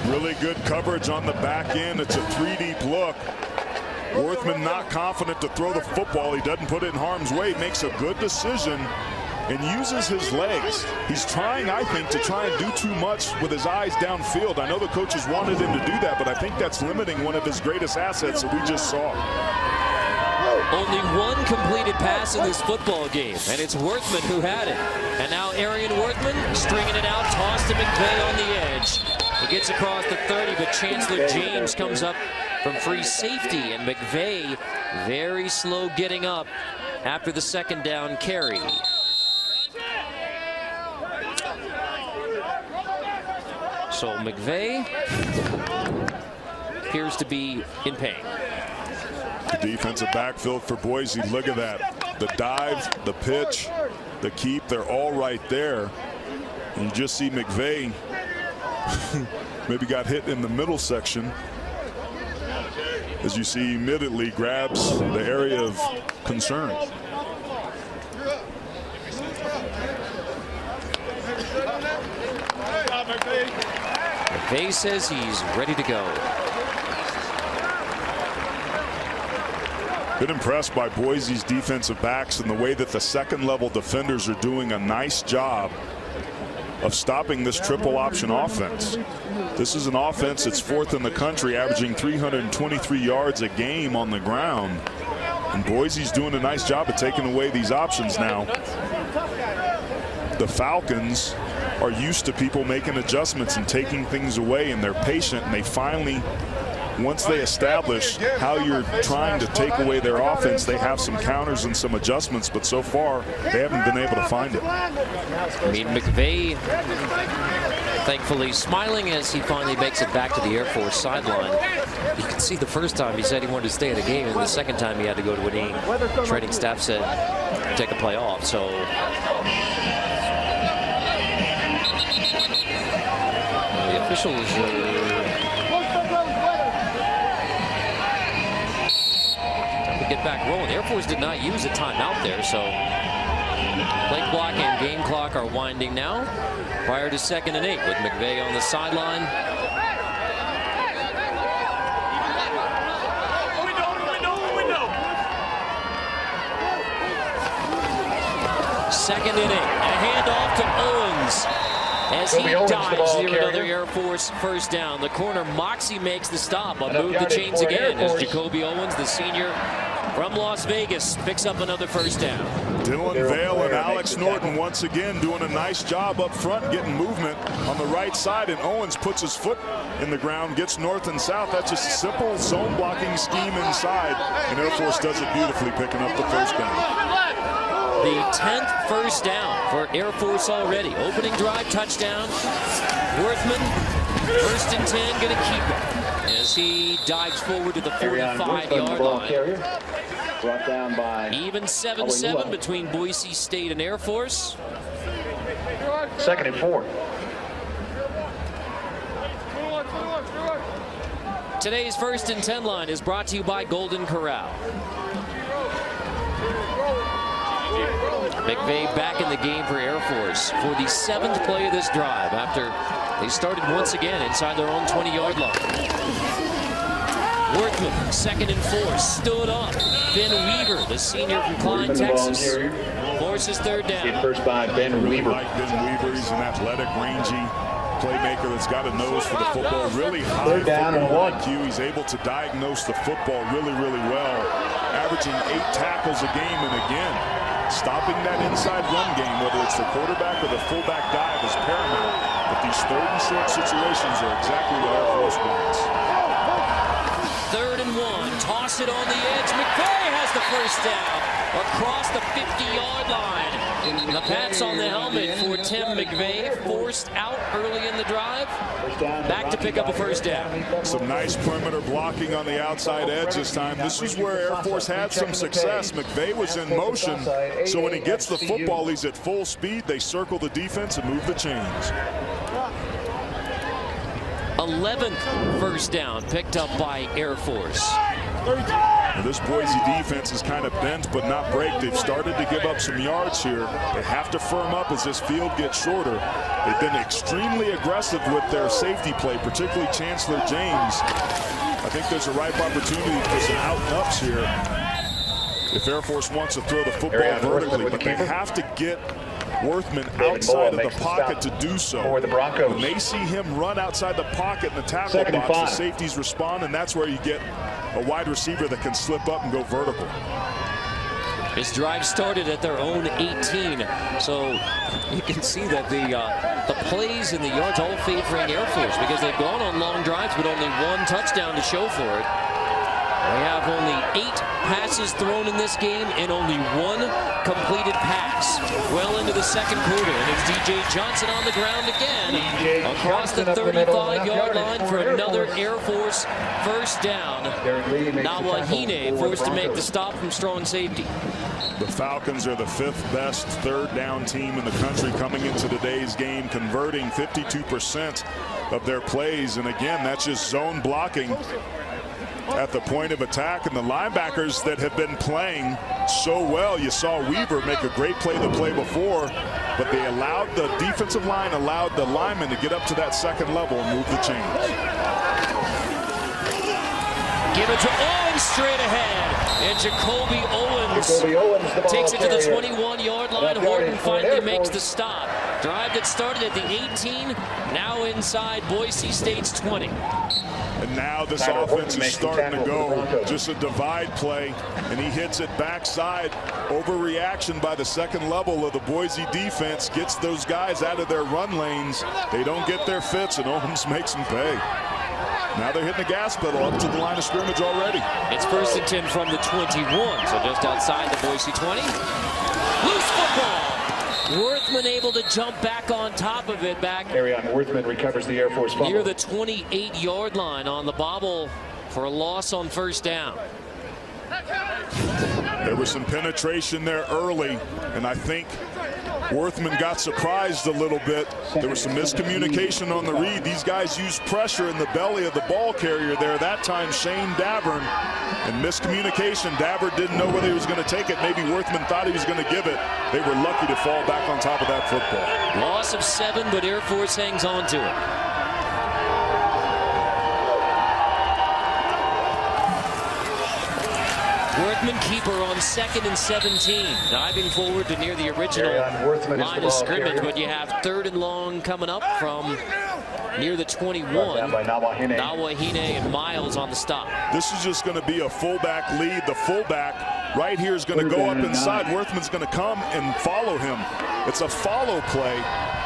A: Really good coverage on the back end. It's a 3-deep look. Worthman not confident to throw the football. He doesn't put it in harm's way. Makes a good decision and uses his legs. He's trying, I think, to try and do too much with his eyes downfield. I know the coaches wanted him to do that, but I think that's limiting one of his greatest assets that we just saw.
B: Only 1 completed pass in this football game, and it's Worthman who had it. And now Arian Worthman stringing it out, tossed to McVay on the edge. He gets across the 30, but Chancellor James comes up from free safety, and McVay very slow getting up after the 2nd down carry. So McVay appears to be in pain.
A: The defensive backfield for Boise, look at that. The dive, the pitch, the keep, they're all right there. And you just see McVay maybe got hit in the middle section. As you see, immediately grabs the area of concern.
B: McVay says he's ready to go.
A: Been impressed by Boise's defensive backs and the way that the second-level defenders are doing a nice job of stopping this triple option offense. This is an offense that's fourth in the country, averaging 323 yards a game on the ground. And Boise's doing a nice job of taking away these options now. The Falcons are used to people making adjustments and taking things away, and they're patient, and they finally, once they establish how you're trying to take away their offense, they have some counters and some adjustments, but so far they haven't been able to find it.
B: I mean, McVay thankfully smiling as he finally makes it back to the Air Force sideline. You can see the first time he said he wanted to stay in the game, and the second time he had to go to a game. Training staff said take a play off. So the officials get back rolling. Air Force did not use a timeout there, so play clock and game clock are winding now prior to 2nd and 8 with McVay on the sideline. Second and 8. A handoff to Owens as he dives near another Air Force first down. The corner Moxie makes the stop. I'll move the chains again as Jacoby Owens, the senior from Las Vegas, picks up another first down.
A: Dylan Vale and Alex Norton once again doing a nice job up front, getting movement on the right side, and Owens puts his foot in the ground, gets north and south. That's just a simple zone blocking scheme inside, and Air Force does it beautifully, picking up the first down.
B: The 10th first down for Air Force already. Opening drive, touchdown. Worthman, 1st and 10, going to keep it as he dives forward to the 45-yard line.
E: Brought down by
B: even 7-7 between Boise State and Air Force.
E: 2nd and 4.
B: Today's 1st and 10 line is brought to you by Golden Corral. McVay back in the game for Air Force for the 7th play of this drive after they started once again inside their own 20-yard line. Worthman, 2nd and 4, stood up. Ben Weaver, the senior from Klein, Texas, forces 3rd down.
E: First by Ben Weaver.
A: Like Ben Weaver, he's an athletic, rangy playmaker that's got a nose for the football. Really high football IQ. He's able to diagnose the football really, really well. Averaging 8 tackles a game, and again, stopping that inside run game, whether it's the quarterback or the fullback dive, is paramount. But these 3rd and short situations are exactly what Air Force wants.
B: 3rd and 1, toss it on the edge. McVay has the first down across the 50-yard line. The pats on the helmet for Tim McVay, forced out early in the drive. Back to pick up a first down.
A: Some nice perimeter blocking on the outside edge this time. This is where Air Force had some success. McVay was in motion, so when he gets the football, he's at full speed. They circle the defense and move the chains.
B: 11th first down picked up by Air Force.
A: Now this Boise defense is kind of bent but not break. They've started to give up some yards here. They have to firm up as this field gets shorter. They've been extremely aggressive with their safety play, particularly Chancellor James. I think there's a ripe opportunity for some out and ups here if Air Force wants to throw the football vertically, but they have to get Worthman outside of the pocket to do so.
E: For the Broncos.
A: When they see him run outside the pocket in the tackle box, the safeties respond, and that's where you get a wide receiver that can slip up and go vertical.
B: This drive started at their own 18, so you can see that the plays and the yards all favoring Air Force because they've gone on long drives with only 1 touchdown to show for it. They have only 8 passes thrown in this game and only 1 completed pass. Well into the 2nd quarter, and it's DJ Johnson on the ground again across the 35-yard line for another Air Force first down. Nawahine forced to make the stop from strong safety.
A: The Falcons are the 5th best 3rd down team in the country coming into today's game, converting 52% of their plays, and again, that's just zone blocking at the point of attack, and the linebackers that have been playing so well. You saw Weaver make a great play the play before, but they allowed the defensive line, allowed the linemen to get up to that second level and move the chains.
B: Give it to Owens straight ahead. And Jacoby Owens takes it to the 21-yard line. Horton finally makes the stop. Drive that started at the 18, now inside Boise State's 20.
A: And now this offense is starting to go. Just a divide play, and he hits it backside. Overreaction by the second level of the Boise defense gets those guys out of their run lanes. They don't get their fits, and Owens makes them pay. Now they're hitting the gas pedal up to the line of scrimmage already.
B: It's 1st and 10 from the 21, so just outside the Boise 20. Loose football. Worthman able to jump back on top of it. Back
E: Worthman recovers the Air Force fumble.
B: Near the 28-yard line on the bobble for a loss on 1st down.
A: There was some penetration there early, and I think Worthman got surprised a little bit. There was some miscommunication on the read. These guys used pressure in the belly of the ball carrier there. That time, Shane Davern, and miscommunication. Davern didn't know whether he was going to take it. Maybe Worthman thought he was going to give it. They were lucky to fall back on top of that football.
B: Loss of 7, but Air Force hangs on to it. Worthman keeper on 2nd and 17, diving forward to near the original line of scrimmage, but you have 3rd and long coming up from near the 21. Nawahine and Miles on the stop.
A: This is just going to be a fullback lead. The fullback right here is going to go up inside. Worthman's going to come and follow him. It's a follow play,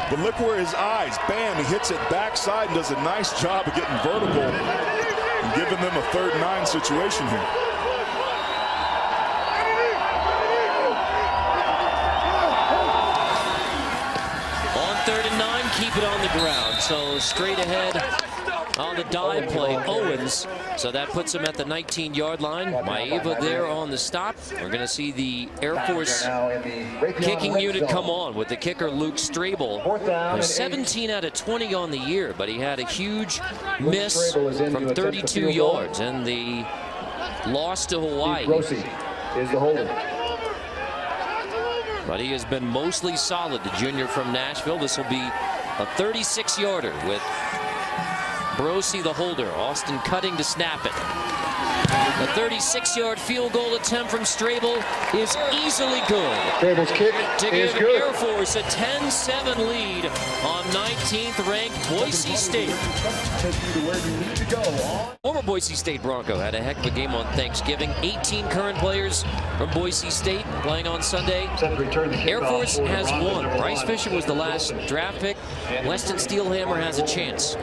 A: but look where his eyes, bam, he hits it backside and does a nice job of getting vertical and giving them a 3rd and 9 situation here.
B: Keep it on the ground, so straight ahead on the dive play, Owens. So that puts him at the 19-yard line. Maeva there on the stop. We're going to see the Air Force kicking unit come on with the kicker Luke Strable, who's 17 out of 20 on the year, but he had a huge miss from 32 yards, and the loss to Hawaii.
E: Is the holder.
B: But he has been mostly solid, the junior from Nashville. This will be a 36-yarder with Brosi the holder. Austin cutting to snap it. A 36-yard field goal attempt from Strable is easily good.
E: Strable's kick
B: to
E: is
B: give
E: good.
B: Air Force a 10-7 lead on 19th-ranked Boise State. Former Boise State Bronco had a heck of a game on Thanksgiving. 18 current players from Boise State playing on Sunday. Air Force has won. Bryce Fisher was the last draft pick. Weston Steelhammer has a chance,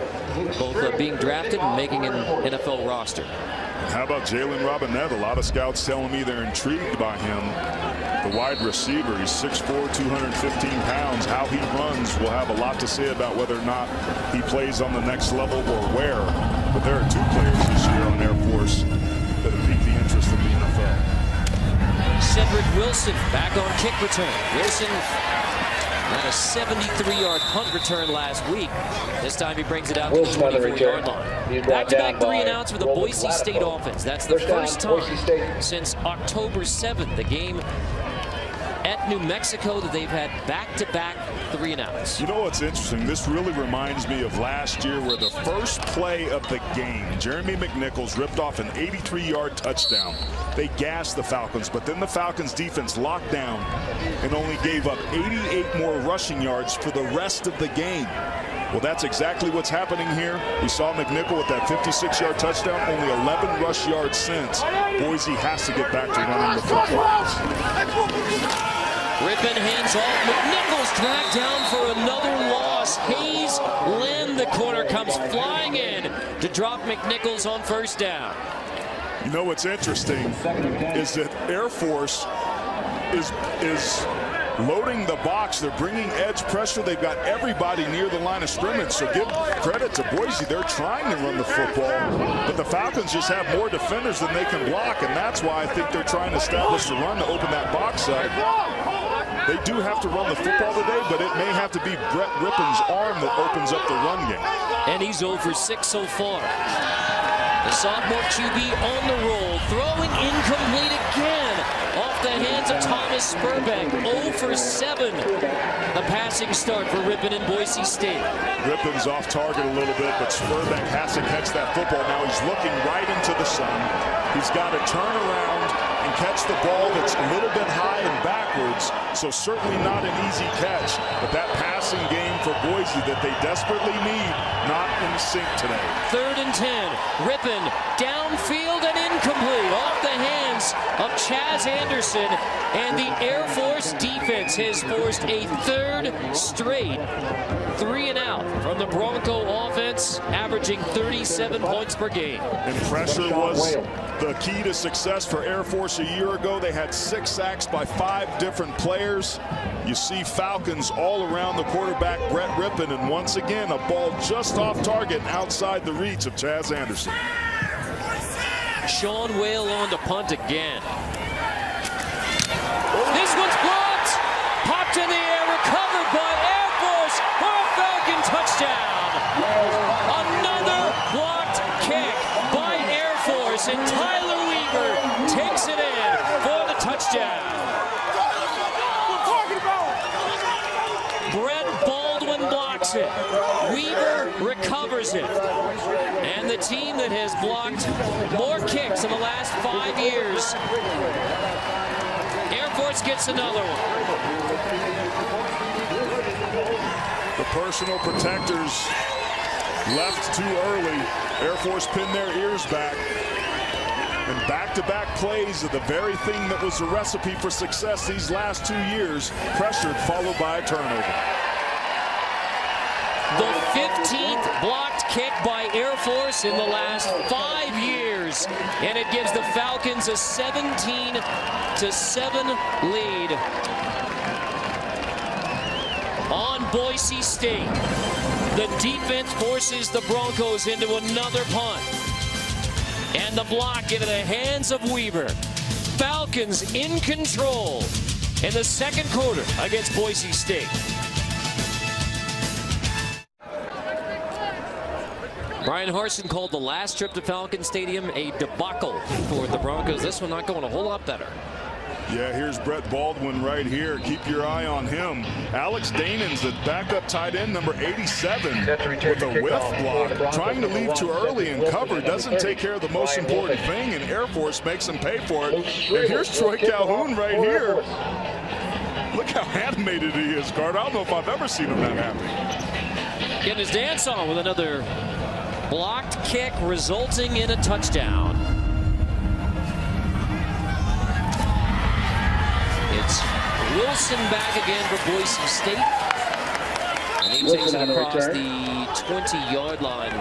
B: both being drafted and making an NFL roster.
A: How about Jalen Robinette? A lot of scouts telling me they're intrigued by him. The wide receiver, he's 6'4", 215 pounds. How he runs will have a lot to say about whether or not he plays on the next level or where. But there are 2 players this year on Air Force that have piqued the interest of the NFL.
B: Cedric Wilson back on kick return. Wilson had a 73-yard punt return last week. This time he brings it out to the 24-yard line. Back-to-back 3-and-outs for the Boise State offense. That's the first time since October 7th, the game at New Mexico, that they've had back-to-back 3-and-outs.
A: You know what's interesting? This really reminds me of last year, where the first play of the game, Jeremy McNichols ripped off an 83-yard touchdown. They gassed the Falcons, but then the Falcons defense locked down and only gave up 88 more rushing yards for the rest of the game. Well, that's exactly what's happening here. We saw McNichol with that 56-yard touchdown, only 11 rush yards since. Boise has to get back to running the football.
B: Rippon hands off. McNichols dragged down for another loss. Hayes Lynn, the corner, comes flying in to drop McNichols on 1st down.
A: You know what's interesting is that Air Force is loading the box. They're bringing edge pressure. They've got everybody near the line of scrimmage. So give credit to Boise. They're trying to run the football, but the Falcons just have more defenders than they can block, and that's why I think they're trying to establish the run to open that box up. They do have to run the football today, but it may have to be Brett Rippon's arm that opens up the run game.
B: And he's 0 for 6 so far. The sophomore QB on the roll, throwing incomplete again. Off the hands of Thomas Spurbeck. 0 for 7. The passing start for Ripon and Boise State.
A: Ripon's off target a little bit, but Spurbeck has to catch that football. Now he's looking right into the sun. He's got to turn around and catch the ball that's a little bit high and backwards, so certainly not an easy catch. But that passing game for Boise that they desperately need, not in sync today.
B: 3rd and 10. Ripon downfield and incomplete. Off the hands of Chaz Anderson, and the Air Force defense has forced a 3rd straight 3-and-out from the Bronco offense, averaging 37 points per game.
A: And pressure was the key to success for Air Force a year ago. They had 6 sacks by 5 different players. You see Falcons all around the quarterback, Brett Ripon, and once again, a ball just off target outside the reach of Chaz Anderson.
B: Sean Whale on to punt again. This one's blocked. Popped in the air, recovered by Air Force for a Falcon touchdown. Another blocked kick by Air Force, and Tyler Weaver takes it in for the touchdown. Brett Baldwin blocks it. Weaver recovers it. And the team that has blocked more kicks in the last 5 years, Air Force gets another one.
A: The personal protectors left too early. Air Force pinned their ears back. And back-to-back plays of the very thing that was the recipe for success these last 2 years, pressured, followed by a turnover.
B: The 15th blocked kick by Air Force in the last 5 years, and it gives the Falcons a 17-7 lead on Boise State. The defense forces the Broncos into another punt, and the block into the hands of Weaver. Falcons in control in the second quarter against Boise State. Brian Harsin called the last trip to Falcon Stadium a debacle for the Broncos. This one not going a whole lot better.
A: Yeah, here's Brett Baldwin right here. Keep your eye on him. Alex Danin's the backup tight end, number 87, with a whiff block. Trying to leave too early and cover doesn't take care of the most important thing, and Air Force makes him pay for it. And here's Troy Calhoun right here. Look how animated he is, Carter. I don't know if I've ever seen him that happy.
B: Getting his dance on with another blocked kick, resulting in a touchdown. It's Wilson back again for Boise State. And he takes it across the 20-yard line.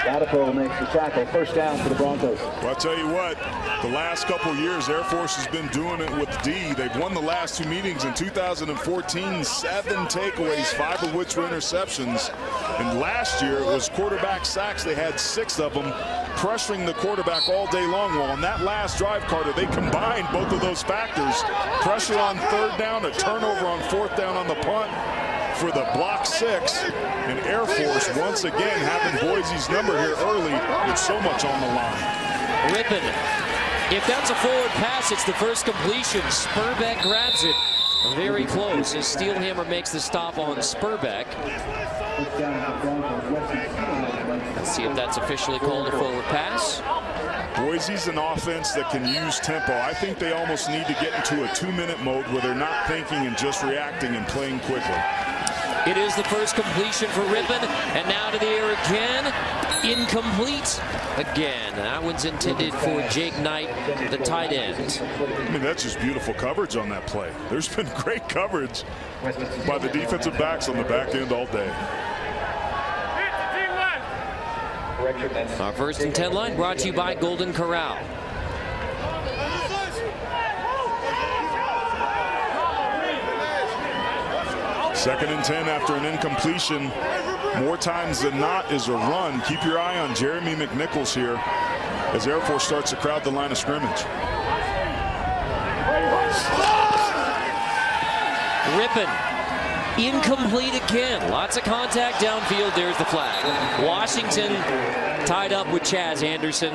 E: Gatapole makes the tackle. First down for the Broncos.
A: Well, I'll tell you what, the last couple of years, Air Force has been doing it with D. They've won the last 2 meetings in 2014, 7 takeaways, 5 of which were interceptions. And last year, it was quarterback sacks. They had 6 of them, pressuring the quarterback all day long. Well, on that last drive, Carter, they combined both of those factors. Pressure on 3rd down, a turnover on 4th down on the punt for the block 6. And Air Force once again having Boise's number here early with so much on the line.
B: Ripon, if that's a forward pass, it's the first completion. Spurbeck grabs it very close as Steelhammer makes the stop on Spurbeck. Let's see if that's officially called a forward pass.
A: Boise's an offense that can use tempo. I think they almost need to get into a 2-minute mode where they're not thinking and just reacting and playing quickly.
B: It is the first completion for Ripon, and now to the air again. Incomplete again. That one's intended for Jake Knight, the tight end.
A: I mean, that's just beautiful coverage on that play. There's been great coverage by the defensive backs on the back end all day.
B: Our 1st and 10 line brought to you by Golden Corral.
A: Second and 10 after an incompletion. More times than not is a run. Keep your eye on Jeremy McNichols here as Air Force starts to crowd the line of scrimmage.
B: Ripon incomplete again. Lots of contact downfield. There's the flag. Washington tied up with Chaz Anderson.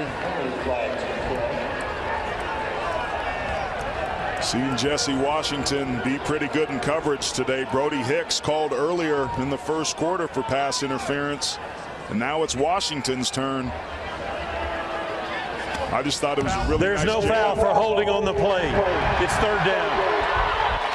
A: Seen Jesse Washington be pretty good in coverage today. Brody Hicks called earlier in the first quarter for pass interference, and now it's Washington's turn. I just thought it was a really
C: There's
A: nice
C: no
A: jam.
C: foul for holding on the play. It's third down.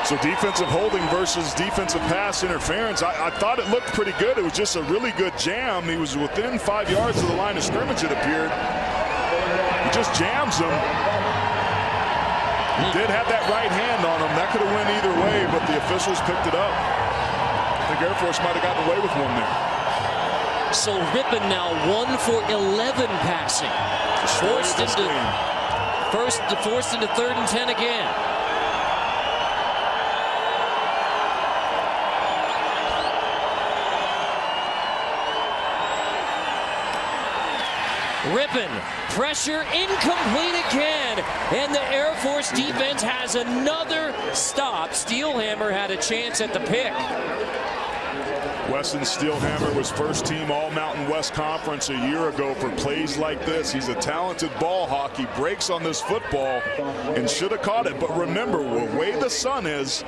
A: So defensive holding versus defensive pass interference. I thought it looked pretty good. It was just a really good jam. He was within 5 yards of the line of scrimmage, it appeared. He just jams him. He did have that right hand on him. That could have went either way, but the officials picked it up. I think Air Force might have gotten away with one there.
B: So Rippon now 1 for 11 passing. Forced into 3rd and 10 again. Rippon, pressure incomplete again, and the Air Force defense has another stop. Steelhammer had a chance at the pick.
A: Weston Steelhammer was first team All-Mountain West Conference a year ago for plays like this. He's a talented ball hawk. He breaks on this football and should have caught it. But remember, the way the sun is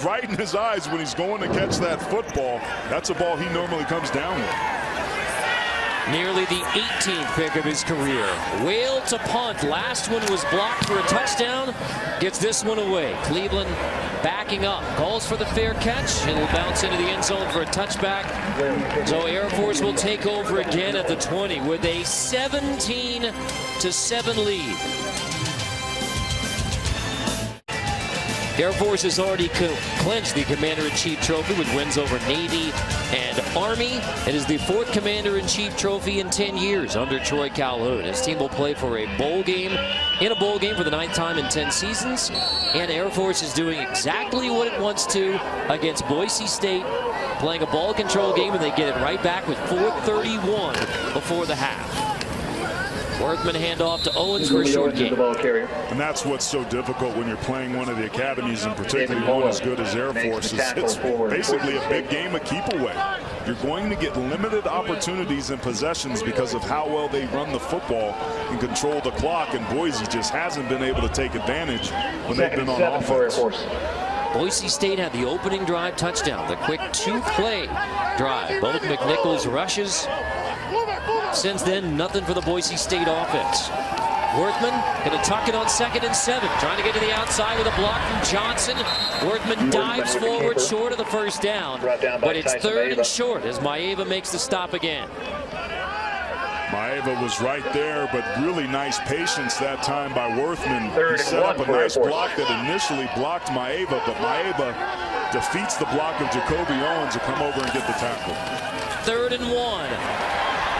A: right in his eyes when he's going to catch that football. That's a ball he normally comes down with.
B: Nearly the 18th pick of his career. Whale to punt. Last one was blocked for a touchdown. Gets this one away. Cleveland backing up. Calls for the fair catch. It'll bounce into the end zone for a touchback. So Air Force will take over again at the 20 with a 17-7 lead. Air Force has already clinched the Commander-in-Chief Trophy with wins over Navy and Army. It is the 4th Commander-in-Chief Trophy in 10 years under Troy Calhoun. His team will play for a bowl game, for the 9th time in 10 seasons. And Air Force is doing exactly what it wants to against Boise State, playing a ball control game, and they get it right back with 4:31 before the half. Worthman handoff to Owens for a short game.
A: And that's what's so difficult when you're playing one of the academies, and particularly one as good as Air Force. It's basically a big game of keep away. You're going to get limited opportunities and possessions because of how well they run the football and control the clock, and Boise just hasn't been able to take advantage when they've been on offense.
B: Boise State had the opening drive touchdown, the quick 2-play drive. Both McNichols rushes. Since then, nothing for the Boise State offense. Worthman going to tuck it on 2nd and 7, trying to get to the outside with a block from Johnson. Worthman dives forward short of the first down, but it's 3rd and short as Maeva makes the stop again.
A: Maeva was right there, but really nice patience that time by Worthman. He set up a nice block that initially blocked Maeva, but Maeva defeats the block of Jacoby Owens to come over and get the tackle.
B: 3rd and 1.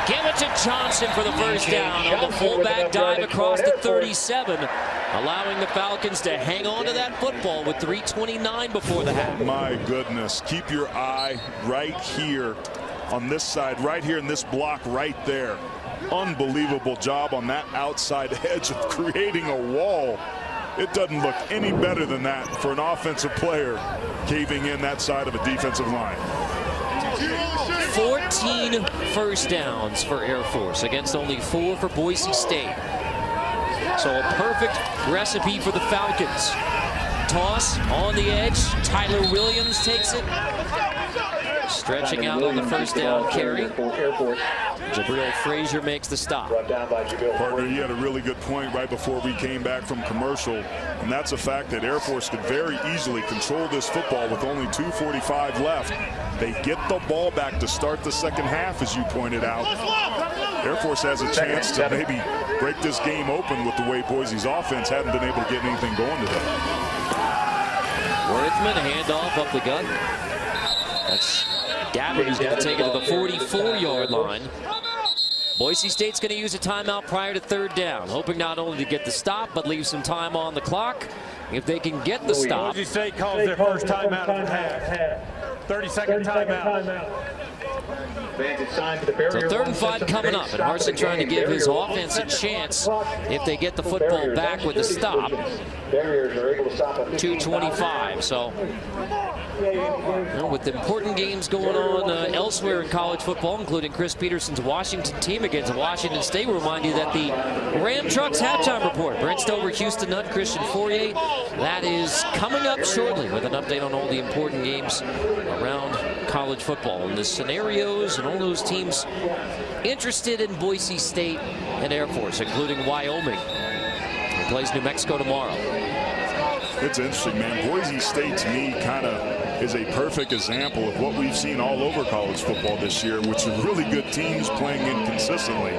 B: Give it to Johnson for the first down on the fullback dive across the 37, allowing the Falcons to hang on to that football with 3:29 before the half.
A: My goodness, keep your eye right here on this side, right here in this block right there. Unbelievable job on that outside edge of creating a wall. It doesn't look any better than that for an offensive player caving in that side of a defensive line.
B: 14 first downs for Air Force against only 4 for Boise State. So a perfect recipe for the Falcons. Toss on the edge. Tyler Williams takes it. Stretching out on the first down carry. Jabril Frazier makes the stop.
A: Partner, you had a really good point right before we came back from commercial, and that's a fact that Air Force could very easily control this football with only 2:45 left. They get the ball back to start the second half, as you pointed out. Air Force has a chance to maybe break this game open with the way Boise's offense hadn't been able to get anything going today.
B: Worthman, handoff up the gut. That's Gabbard who's going to take it to the 44-yard line. Boise State's going to use a timeout prior to 3rd down, hoping not only to get the stop, but leave some time on the clock. If they can get the stop.
C: Boise State calls their first timeout of the half. 30-second timeout.
B: So 3rd and 5 coming up, and Harsin trying to give his offense a chance if they get the football back with the stop.
E: Barriers are able to stop at
B: 2:25. So, with important games going on elsewhere in college football, including Chris Peterson's Washington team against Washington State, we'll remind you that the Ram Trucks halftime report, Brent Stover, Houston Nutt, Christian Fourier, that is coming up shortly with an update on all the important games around college football and the scenarios and all those teams interested in Boise State and Air Force, including Wyoming, who plays New Mexico tomorrow.
A: It's interesting, man. Boise State, to me, kind of is a perfect example of what we've seen all over college football this year, which is really good teams playing inconsistently.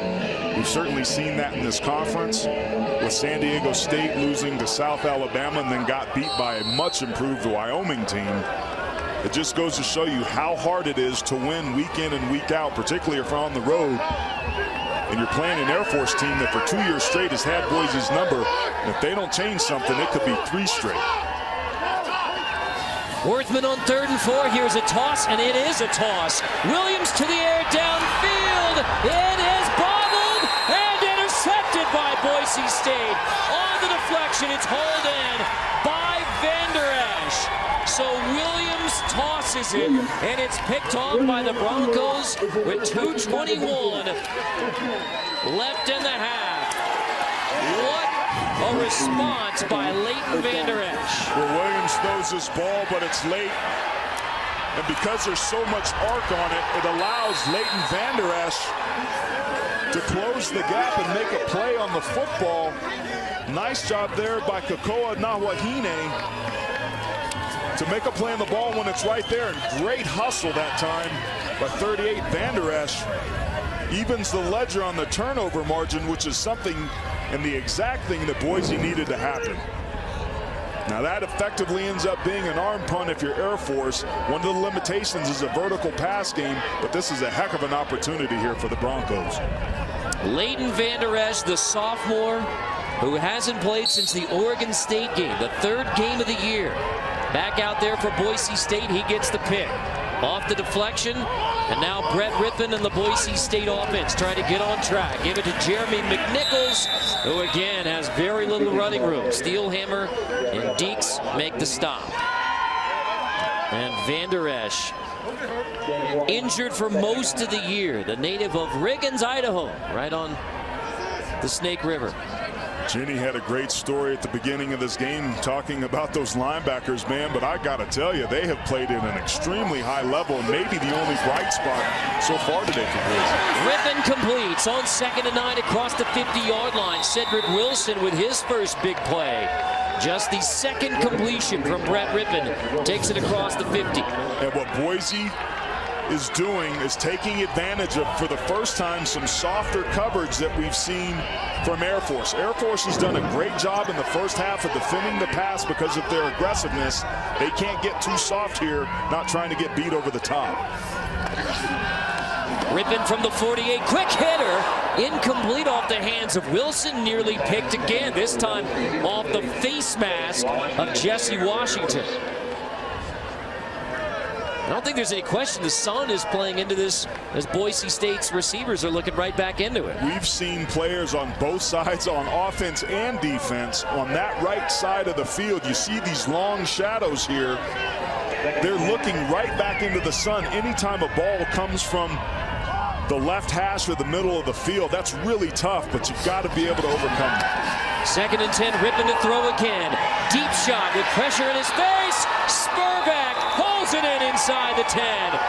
A: We've certainly seen that in this conference, with San Diego State losing to South Alabama and then got beat by a much improved Wyoming team. It just goes to show you how hard it is to win week in and week out, particularly if you're on the road and you're playing an Air Force team that for 2 years straight has had Boise's number. And if they don't change something, it could be 3 straight.
B: Worthman on 3rd and 4. Here's a toss, and it is a toss. Williams to the air downfield. It is bobbled and intercepted by Boise State. On the deflection, it's hauled in by Vander Esch. So Williams tosses it, and it's picked off by the Broncos with 2:21 left in the half. What a response by Leighton Vander Esch.
A: Well, Williams throws this ball, but it's late. And because there's so much arc on it, it allows Leighton Vander Esch to close the gap and make a play on the football. Nice job there by Kakoa Nawahine to make a play on the ball when it's right there, and great hustle that time by 38 Vander Esch. Evens the ledger on the turnover margin, which is something and the exact thing that Boise needed to happen. Now that effectively ends up being an arm punt if you're Air Force. One of the limitations is a vertical pass game, but this is a heck of an opportunity here for the Broncos.
B: Leighton Vander Esch, the sophomore who hasn't played since the Oregon State game, the 3rd game of the year. Back out there for Boise State, he gets the pick. Off the deflection, and now Brett Rippon and the Boise State offense trying to get on track. Give it to Jeremy McNichols, who again has very little running room. Steelhammer and Deeks make the stop. And Vander Esch, injured for most of the year, the native of Riggins, Idaho, right on the Snake River.
A: Jenny had a great story at the beginning of this game talking about those linebackers, man, but I got to tell you, they have played at an extremely high level, and maybe the only bright spot so far today for Boise.
B: Rippon completes on 2nd and 9 across the 50-yard line. Cedric Wilson with his first big play. Just the 2nd completion from Brett Rippon takes it across the 50.
A: And what Boise is doing is taking advantage of, for the first time, some softer coverage that we've seen from Air Force. Air Force has done a great job in the first half of defending the pass because of their aggressiveness. They can't get too soft here, not trying to get beat over the top.
B: Rippon from the 48, quick hitter, incomplete off the hands of Wilson, nearly picked again, this time off the face mask of Jesse Washington. I don't think there's any question the sun is playing into this as Boise State's receivers are looking right back into it.
A: We've seen players on both sides, on offense and defense, on that right side of the field. You see these long shadows here. They're looking right back into the sun anytime a ball comes from the left hash or the middle of the field. That's really tough, but you've got to be able to overcome it.
B: 2nd and 10, Rippon to throw again. Deep shot with pressure in his face. Spurback pulls it in inside the 10.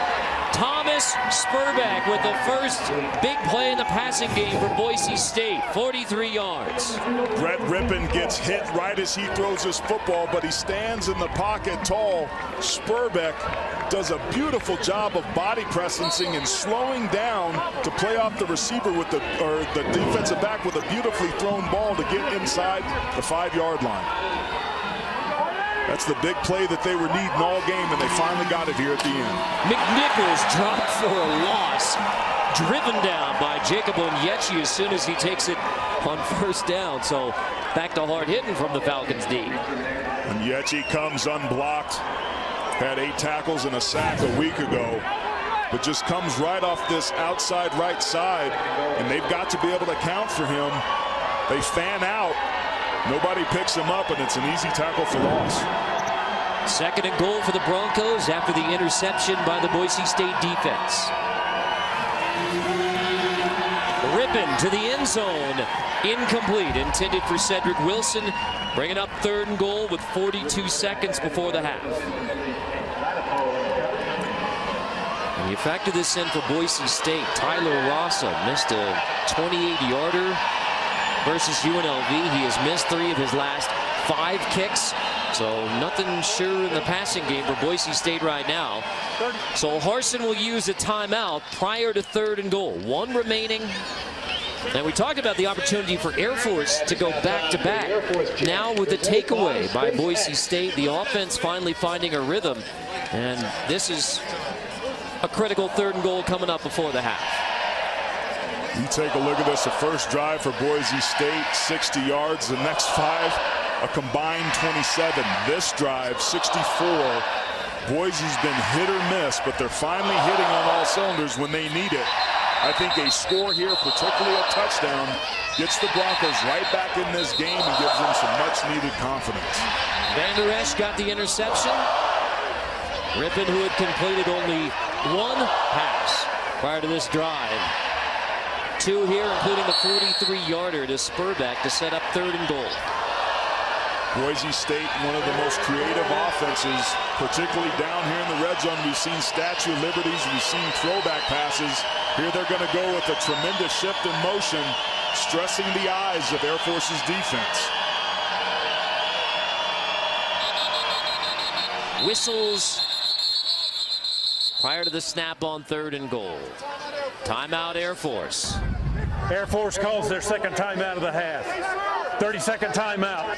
B: Thomas Spurback with the first big play in the passing game for Boise State, 43 yards.
A: Brett Rippon gets hit right as he throws his football, but he stands in the pocket tall. Spurback does a beautiful job of body presencing and slowing down to play off the receiver with the defensive back with a beautifully thrown ball to get inside the 5-yard line. That's the big play that they were needing all game, and they finally got it here at the end.
B: McNichols dropped for a loss. Driven down by Jacob Onyechi as soon as he takes it on 1st down. So back to hard hitting from the Falcons D.
A: Onyechi comes unblocked. Had 8 tackles and a sack a week ago, but just comes right off this outside right side, and they've got to be able to count for him. They fan out, Nobody picks him up, and it's an easy tackle for loss.
B: 2nd and goal for the Broncos after the interception by the Boise State defense. Rippin to the end zone. Incomplete. Intended for Cedric Wilson. Bringing up 3rd and goal with 42 seconds before the half. And you factor this in for Boise State. Tyler Rossa missed a 28-yarder versus UNLV. He has missed 3 of his last 5 kicks. So nothing sure in the passing game for Boise State right now. So Harsin will use a timeout prior to 3rd and goal. 1 remaining. And we talked about the opportunity for Air Force to go back-to-back. Now with the takeaway by Boise State, the offense finally finding a rhythm. And this is a critical 3rd and goal coming up before the half.
A: You take a look at this, the first drive for Boise State, 60 yards. The next 5, a combined 27. This drive, 64. Boise's been hit or miss, but they're finally hitting on all cylinders when they need it. I think a score here, particularly a touchdown, gets the Broncos right back in this game and gives them some much-needed confidence.
B: Van Der Esch got the interception. Rippin, who had completed only 1 pass prior to this drive. 2 here, including the 43-yarder to Spurbeck to set up 3rd and goal.
A: Boise State, one of the most creative offenses, particularly down here in the red zone. We've seen Statue of Liberties, we've seen throwback passes. Here they're going to go with a tremendous shift in motion, stressing the eyes of Air Force's defense.
B: Whistles prior to the snap on 3rd and goal. Timeout, Air Force.
C: Air Force calls their 2nd timeout of the half. 30-second timeout.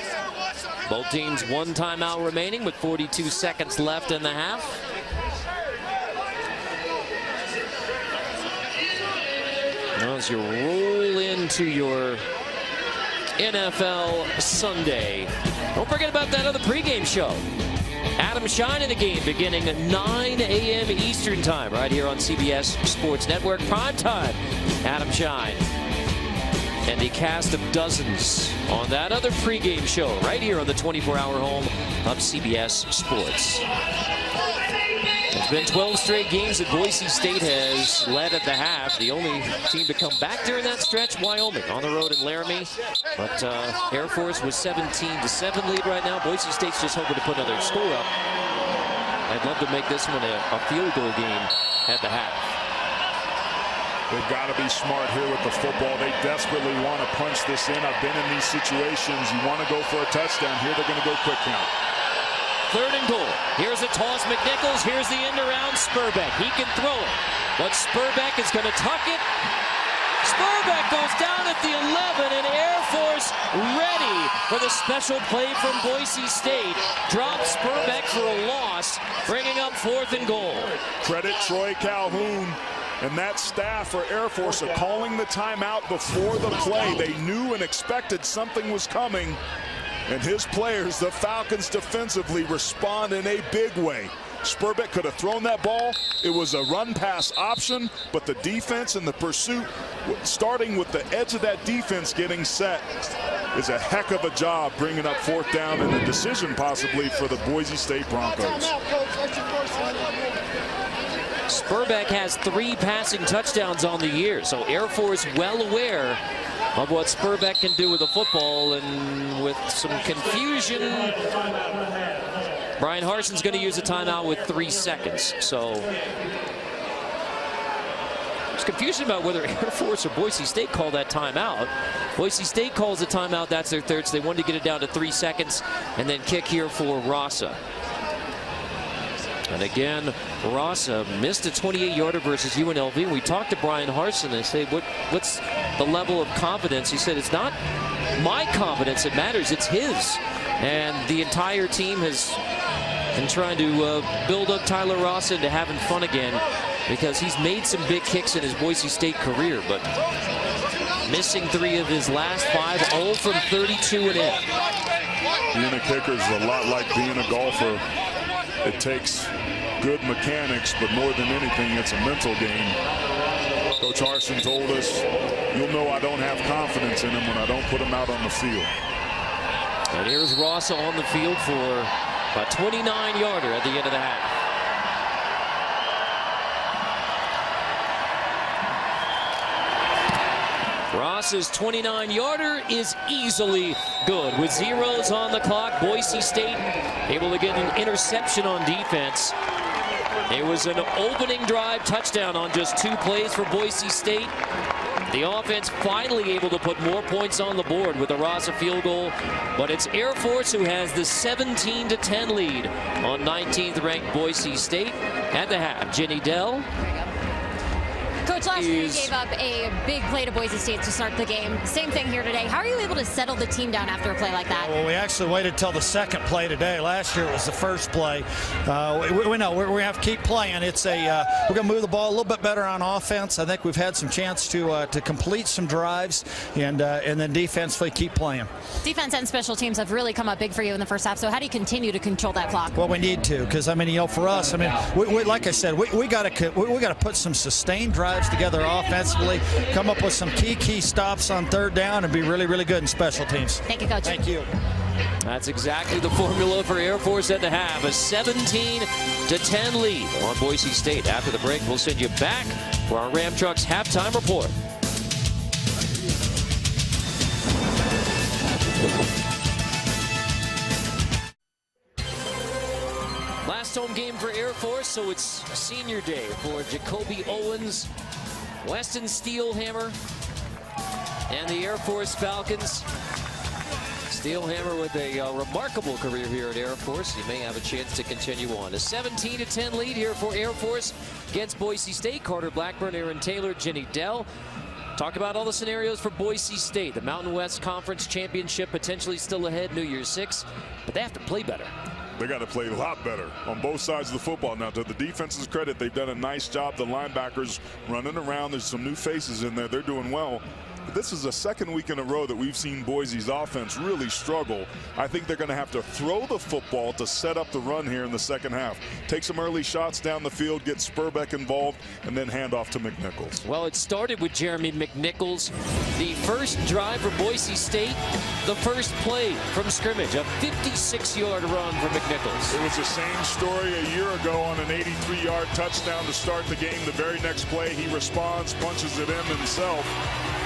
B: Both teams 1 timeout remaining with 42 seconds left in the half. Now as you roll into your NFL Sunday, don't forget about that other pregame show. Adam Shine in the game beginning at 9 a.m. Eastern time right here on CBS Sports Network. Prime time, Adam Shine. And a cast of dozens on that other pregame show right here on the 24-hour home of CBS Sports. It's been 12 straight games that Boise State has led at the half. The only team to come back during that stretch, Wyoming, on the road in Laramie. But Air Force was 17-7 lead right now. Boise State's just hoping to put another score up. I'd love to make this one a field goal game at the half.
A: They've got to be smart here with the football. They desperately want to punch this in. I've been in these situations. You want to go for a touchdown. Here they're going to go quick count.
B: 3rd and goal. Here's a toss. McNichols. Here's the end around Spurbeck. He can throw it. But Spurbeck is going to tuck it. Spurbeck goes down at the 11, and Air Force ready for the special play from Boise State. Drops Spurbeck for a loss, bringing up 4th and goal.
A: Credit Troy Calhoun and that staff for Air Force are calling the timeout before the play. They knew and expected something was coming, and his players, the Falcons defensively, respond in a big way. Spurbeck could have thrown that ball. It was a run-pass option, but the defense and the pursuit, starting with the edge of that defense getting set, is a heck of a job bringing up 4th down and a decision possibly for the Boise State Broncos.
B: Spurbeck has 3 passing touchdowns on the year, so Air Force well aware of what Spurbeck can do with the football, and with some confusion, Brian Harsin's going to use a timeout with 3 seconds. So there's confusion about whether Air Force or Boise State call that timeout. Boise State calls a timeout. That's their 3rd, so they wanted to get it down to 3 seconds, and then kick here for Rossa. And again, Rossa missed a 28-yarder versus UNLV. We talked to Brian Harsin and say, what's the level of confidence? He said, it's not my confidence that matters, it's his. And the entire team has been trying to build up Tyler Rossa into having fun again, because he's made some big kicks in his Boise State career, but missing 3 of his last 5, all from 32 and in.
A: Being a kicker is a lot like being a golfer. It takes good mechanics, but more than anything, it's a mental game. Coach Harsin told us, you'll know I don't have confidence in him when I don't put him out on the field.
B: And here's Rossa on the field for a 29-yarder at the end of the half. Ross's 29-yarder is easily good. With zeros on the clock, Boise State able to get an interception on defense. It was an opening drive touchdown on just 2 plays for Boise State. The offense finally able to put more points on the board with the Rossa field goal, but it's Air Force who has the 17-10 lead on 19th ranked Boise State at the half. Jenny Dell.
D: Coach, last year you gave up a big play to Boise State to start the game. Same thing here today. How are you able to settle the team down after a play like that?
H: Well, we actually waited till the second play today. Last year it was the first play. We know we're going to have to keep playing. It's we're going to move the ball a little bit better on offense. I think we've had some chance to complete some drives and then defensively keep playing.
D: Defense and special teams have really come up big for you in the first half. So how do you continue to control that clock?
H: Well, we need to, because I mean, you know, for us, I mean, we like I said, we got to put some sustained drives together offensively, come up with some key stops on third down, and be really, really good in special teams.
D: Thank you, Coach.
H: Thank you.
B: That's exactly the formula for Air Force at the half. A 17-10 lead on Boise State. After the break, we'll send you back for our Ram Trucks halftime report. Last home game for Air Force, so it's senior day for Jacoby Owens, Weston Steelhammer, and the Air Force Falcons. Steelhammer with a remarkable career here at Air Force. He may have a chance to continue on. A 17-10 lead here for Air Force against Boise State. Carter Blackburn, Aaron Taylor, Jenny Dell. Talk about all the scenarios for Boise State. The Mountain West Conference Championship potentially still ahead, New Year's 6, but they have to play better.
A: They got to play a lot better on both sides of the football. Now, to the defense's credit, they've done a nice job. The linebackers running around. There's some new faces in there. They're doing well. But this is the second week in a row that we've seen Boise's offense really struggle. I think they're going to have to throw the football to set up the run here in the second half. Take some early shots down the field, get Spurbeck involved, and then hand off to McNichols.
B: Well, it started with Jeremy McNichols. The first drive for Boise State, the first play from scrimmage, a 56-yard run for McNichols.
A: It was the same story a year ago on an 83-yard touchdown to start the game. The very next play, he responds, punches it in himself.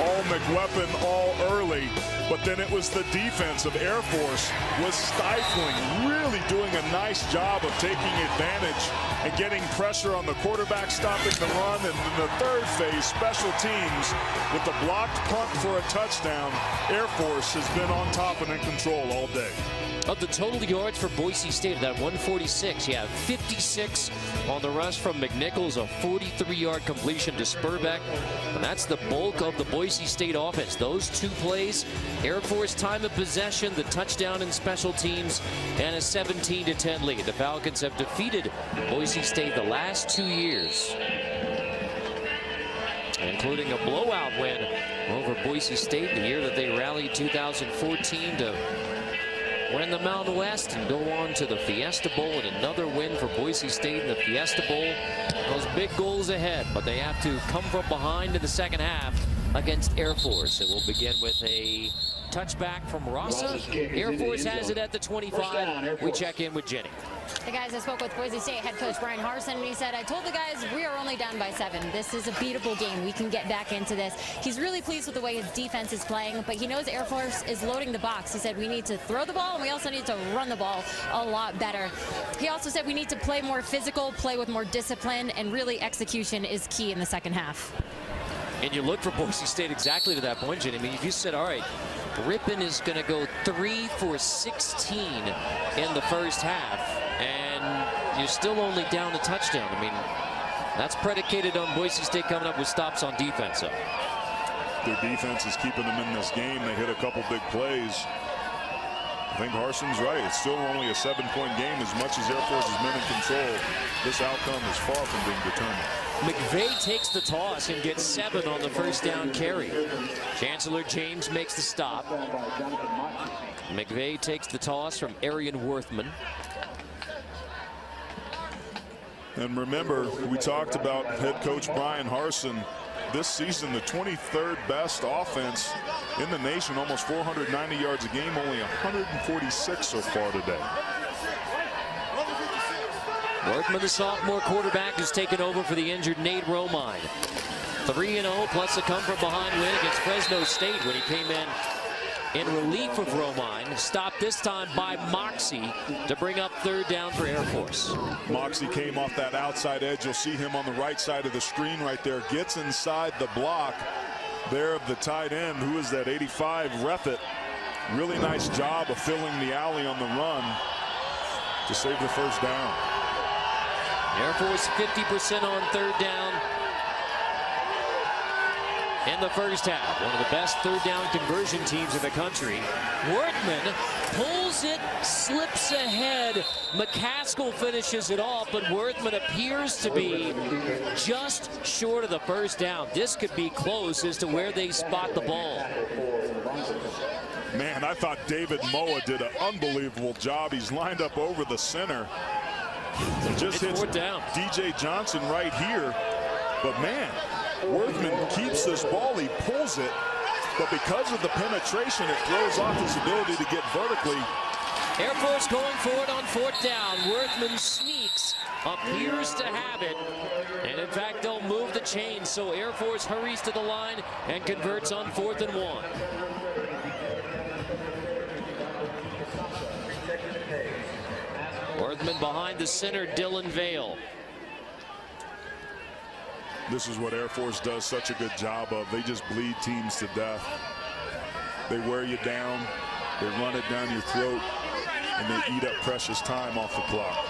A: All McWeapon, all early, but then it was the defense of Air Force was stifling, really doing a nice job of taking advantage and getting pressure on the quarterback, stopping the run, and in the third phase, special teams with the blocked punt for a touchdown. Air Force has been on top and in control all day.
B: Of the total yards for Boise State, that 146, you have 56 on the rush from McNichols, a 43-yard completion to Spurbeck. And that's the bulk of the Boise State offense. Those 2 plays, Air Force time of possession, the touchdown in special teams, and a 17-10 lead. The Falcons have defeated Boise State the last 2 years, including a blowout win over Boise State the year that they rallied 2014 to win the Mountain West and go on to the Fiesta Bowl, and another win for Boise State in the Fiesta Bowl. Those big goals ahead, but they have to come from behind in the second half against Air Force. It will begin with a touchback from Rossa. Air Force has it at the 25. We check in with Jenny.
D: The guys, I spoke with Boise State head coach Brian Harsin, and he said, I told the guys we are only down by 7. This is a beatable game. We can get back into this. He's really pleased with the way his defense is playing, but he knows Air Force is loading the box. He said we need to throw the ball, and we also need to run the ball a lot better. He also said we need to play more physical, play with more discipline, and really execution is key in the second half.
B: And you look for Boise State exactly to that point, Jenny. I mean, if you said, all right, Rippon is going to go 3 for 16 in the first half, and you're still only down a touchdown. I mean, that's predicated on Boise State coming up with stops on defense. So
A: their defense is keeping them in this game. They hit a couple big plays. I think Harsin's right. It's still only a 7-point game. As much as Air Force has been in control, this outcome is far from being determined.
B: McVeigh takes the toss and gets 7 on the first down carry. Chancellor James makes the stop. McVeigh takes the toss from Arian Worthman.
A: And remember, we talked about head coach Brian Harsin. this season, the 23rd best offense in the nation, almost 490 yards a game, only 146 so far today.
B: Workman, the sophomore quarterback, has taken over for the injured Nate Romine. 3-0 plus a come from behind win against Fresno State when he came in relief of Romine. Stopped this time by Moxie to bring up 3rd down for Air Force.
A: Moxie came off that outside edge. You'll see him on the right side of the screen right there. Gets inside the block there of the tight end. Who is that? 85, Reffitt. Really nice job of filling the alley on the run to save the 1st down.
B: Air Force 50% on 3rd down in the 1st half. One of the best 3rd down conversion teams in the country. Workman pulls it, slips ahead. McCaskill finishes it off, but Workman appears to be just short of the 1st down. This could be close as to where they spot the ball.
A: Man, I thought David Moa did an unbelievable job. He's lined up over the center. He just hits
B: down.
A: DJ Johnson right here. But man, Workman keeps this ball. He pulls it. But because of the penetration, it throws off his ability to get vertically.
B: Air Force going for it on 4th down. Workman sneaks, appears to have it. And in fact, they'll move the chains. So Air Force hurries to the line and converts on 4th and 1. Workman behind the center, Dylan Vale.
A: This is what Air Force does such a good job of. They just bleed teams to death. They wear you down, they run it down your throat, and they eat up precious time off the clock.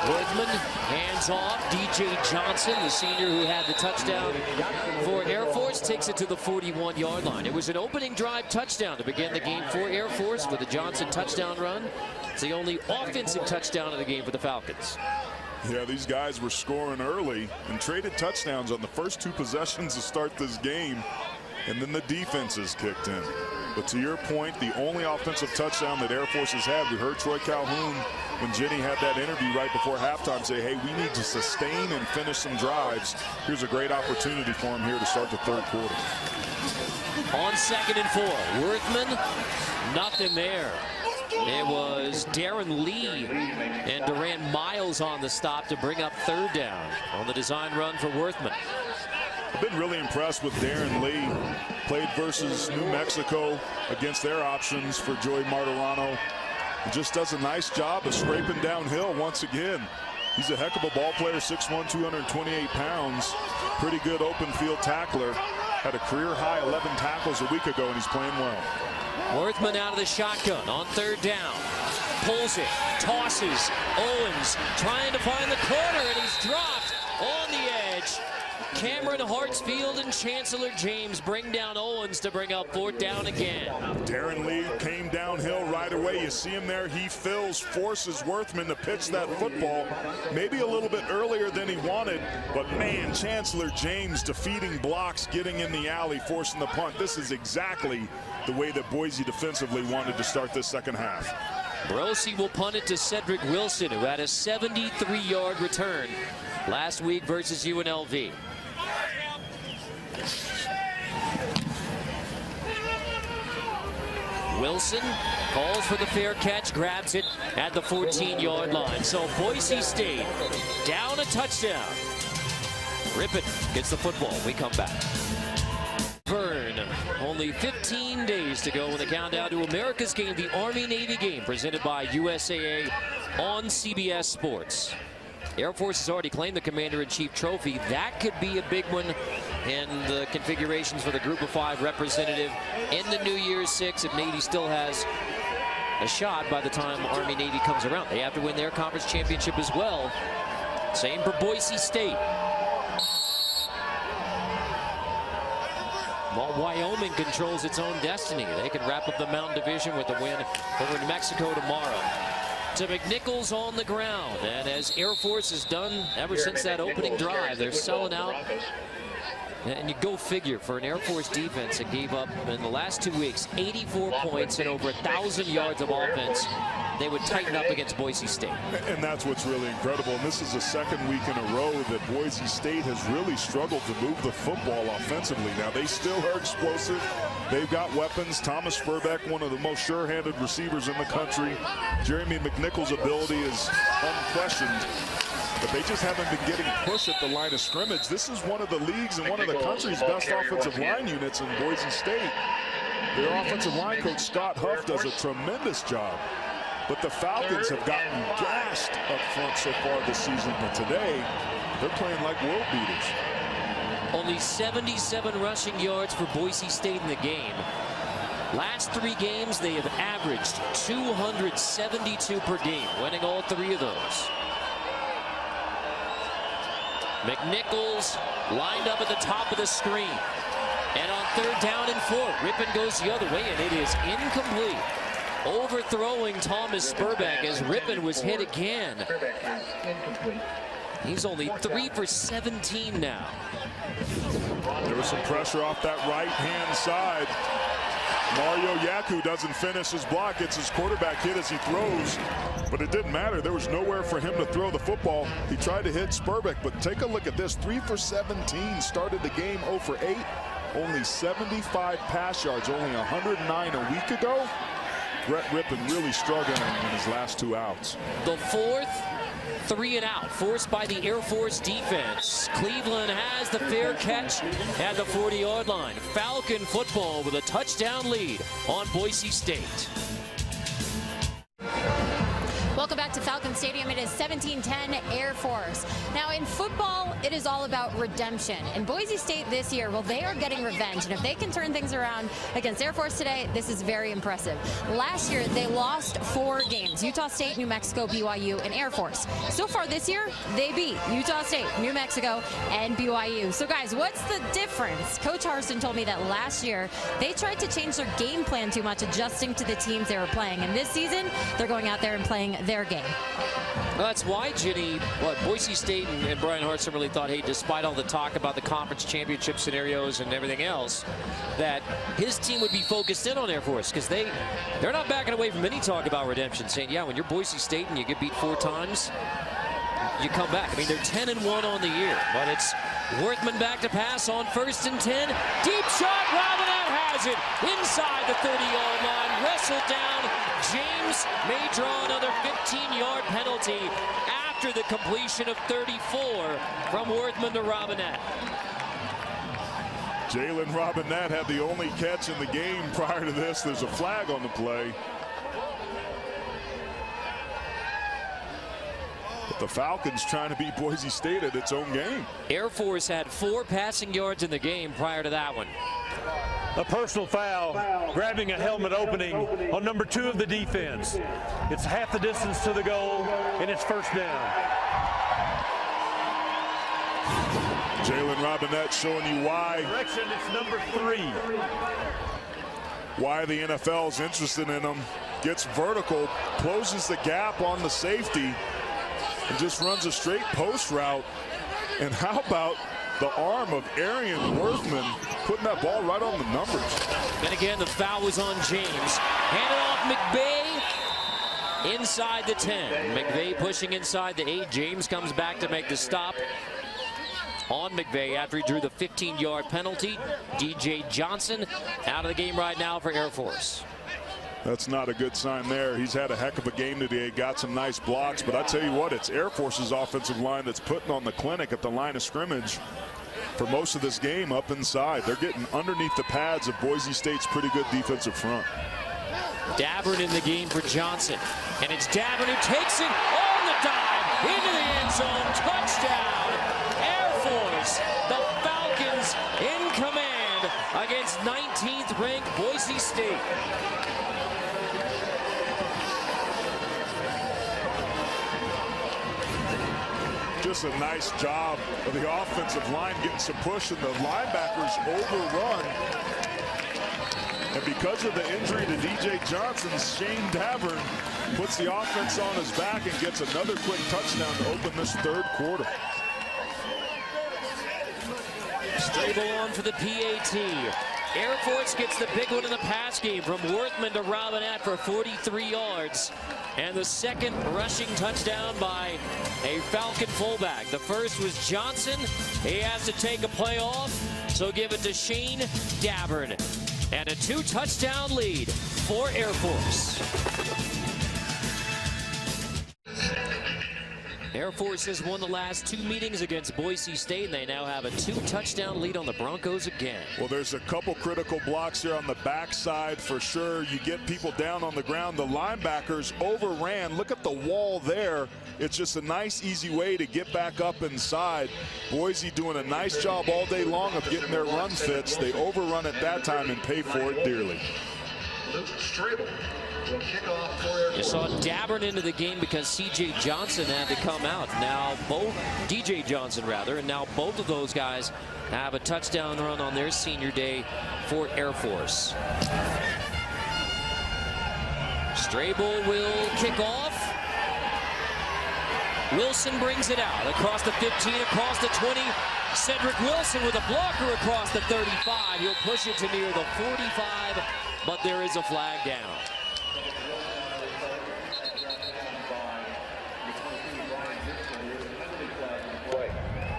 B: Workman hands off. DJ Johnson, the senior who had the touchdown for Air Force, takes it to the 41-yard line. It was an opening drive touchdown to begin the game for Air Force with a Johnson touchdown run. It's the only offensive touchdown of the game for the Falcons.
A: Yeah, these guys were scoring early and traded touchdowns on the first 2 possessions to start this game, and then the defenses kicked in. But to your point, the only offensive touchdown that Air Force has had, we heard Troy Calhoun when Jenny had that interview right before halftime say, hey, we need to sustain and finish some drives. Here's a great opportunity for him here to start the 3rd quarter.
B: On 2nd and 4, Workman, nothing there. It was Darren Lee and Durant Miles on the stop to bring up 3rd down on the design run for Workman.
A: I've been really impressed with Darren Lee. Played versus New Mexico against their options for Joey Martirano. He just does a nice job of scraping downhill once again. He's a heck of a ball player, 6'1", 228 pounds. Pretty good open field tackler. Had a career high 11 tackles a week ago, and he's playing well.
B: Workman out of the shotgun on 3rd down. Pulls it, tosses. Owens trying to find the corner, and he's dropped on the edge. Cameron Hartsfield and Chancellor James bring down Owens to bring up 4th down again.
A: Darren Lee came downhill right away. You see him there. He forces Workman to pitch that football maybe a little bit earlier than he wanted. But man, Chancellor James defeating blocks, getting in the alley, forcing the punt. This is exactly the way that Boise defensively wanted to start this 2nd half.
B: Brosi will punt it to Cedric Wilson, who had a 73-yard return last week versus UNLV. Wilson calls for the fair catch, grabs it at the 14-yard line. So Boise State down a touchdown. Rippett gets the football. We come back. Vern, only 15 days to go in the countdown to America's game, the Army-Navy game presented by USAA on CBS Sports. Air Force has already claimed the Commander-in-Chief trophy. That could be a big one in the configurations for the Group of 5 representative in the New Year's 6. If Navy still has a shot by the time Army-Navy comes around. They have to win their conference championship as well. Same for Boise State. While Wyoming controls its own destiny, they can wrap up the Mountain Division with a win over New Mexico tomorrow. To McNichols on the ground, and as Air Force has done ever since that opening drive, they're selling out And you go figure, for an Air Force defense that gave up in the last 2 weeks 84 points and over 1,000 yards of offense, they would tighten up against Boise State.
A: And that's what's really incredible. And this is the second week in a row that Boise State has really struggled to move the football offensively. Now, they still are explosive. They've got weapons. Thomas Spurbeck, one of the most sure-handed receivers in the country. Jeremy McNichols' ability is unquestioned. But they just haven't been getting push at the line of scrimmage. This is one of the league's and one of the country's best offensive line units in Boise State. Their offensive line coach, Scott Huff, does a tremendous job. But the Falcons have gotten gashed up front so far this season. But today, they're playing like world beaters.
B: Only 77 rushing yards for Boise State in the game. Last 3 games, they have averaged 272 per game, winning all 3 of those. McNichols lined up at the top of the screen. And on 3rd down and 4, Rippon goes the other way, and it is incomplete. Overthrowing Thomas Spurbeck as Rippon was hit again. He's only 3 for 17 now.
A: There was some pressure off that right-hand side. Mario Yaku doesn't finish his block, gets his quarterback hit as he throws, but it didn't matter. There was nowhere for him to throw the football. He tried to hit Spurbeck, but take a look at this. 3 for 17, started the game 0 for 8, only 75 pass yards, only 109 a week ago. Brett Rippon really struggling in his last 2 outs.
B: The 4th 3 and out forced by the Air Force defense. Cleveland has the fair catch at the 40-yard line. Falcon football with a touchdown lead on Boise State.
D: Welcome back to Falcon Stadium. It is 17-10 Air Force. Now in football, it is all about redemption. And Boise State this year, well, they are getting revenge. And if they can turn things around against Air Force today, this is very impressive. Last year, they lost 4 games. Utah State, New Mexico, BYU, and Air Force. So far this year, they beat Utah State, New Mexico, and BYU. So guys, what's the difference? Coach Harston told me that last year, they tried to change their game plan too much, adjusting to the teams they were playing. And this season, they're going out there and playing their game.
B: Well, that's why, Ginny, Boise State and Brian Hartson really thought, hey, despite all the talk about the conference championship scenarios and everything else, that his team would be focused in on Air Force, because they're not backing away from any talk about redemption, saying, yeah, when you're Boise State and you get beat 4 times, you come back. I mean, they're 10-1 on the year, but it's Worthman back to pass on 1st and 10. Deep shot, Robinette has it inside the 30-yard line, wrestled down. James may draw another 15-yard penalty after the completion of 34 from Worthman to Robinette.
A: Jalen Robinette had the only catch in the game prior to this. There's a flag on the play. But the Falcons trying to beat Boise State at its own game.
B: Air Force had 4 passing yards in the game prior to that one.
C: A personal foul, grabbing a helmet opening on number 2 of the defense. It's half the distance to the goal, and it's 1st down.
A: Jalen Robinette showing you why.
C: Correction, it's number 3.
A: Why the NFL is interested in him. Gets vertical, closes the gap on the safety, and just runs a straight post route. And how about the arm of Arian Worthman putting that ball right on the numbers.
B: And again, the foul was on James. Handed off McVay inside the 10. McVay pushing inside the 8. James comes back to make the stop on McVay after he drew the 15-yard penalty. DJ Johnson out of the game right now for Air Force.
A: That's not a good sign there. He's had a heck of a game today. Got some nice blocks, but I tell you what, it's Air Force's offensive line that's putting on the clinic at the line of scrimmage for most of this game up inside. They're getting underneath the pads of Boise State's pretty good defensive front.
B: Davern in the game for Johnson. And it's Davern who takes it on the dive into the end zone. Touchdown, Air Force. The Falcons in command against 19th ranked Boise State.
A: Just a nice job of the offensive line getting some push, and the linebackers overrun. And because of the injury to DJ Johnson, Shane Davern puts the offense on his back and gets another quick touchdown to open this third quarter.
B: Strable on for the PAT. Air Force gets the big one in the pass game from Worthman to Robinette for 43 yards. And the second rushing touchdown by a Falcon fullback. The first was Johnson. He has to take a play off, so give it to Shane Davern. And a 2-touchdown lead for Air Force. Air Force has won the last 2 meetings against Boise State, and they now have a 2-touchdown lead on the Broncos again.
A: Well, there's a couple critical blocks here on the backside for sure. You get people down on the ground. The linebackers overran. Look at the wall there. It's just a nice, easy way to get back up inside. Boise doing a nice job all day long of getting their run fits. They overrun at that time and pay for it dearly.
B: You saw Davern into the game because C.J. Johnson had to come out. Now D.J. Johnson rather, and now both of those guys have a touchdown run on their senior day for Air Force. Strable will kick off. Wilson brings it out across the 15, across the 20. Cedric Wilson with a blocker across the 35. He'll push it to near the 45, but there is a flag down.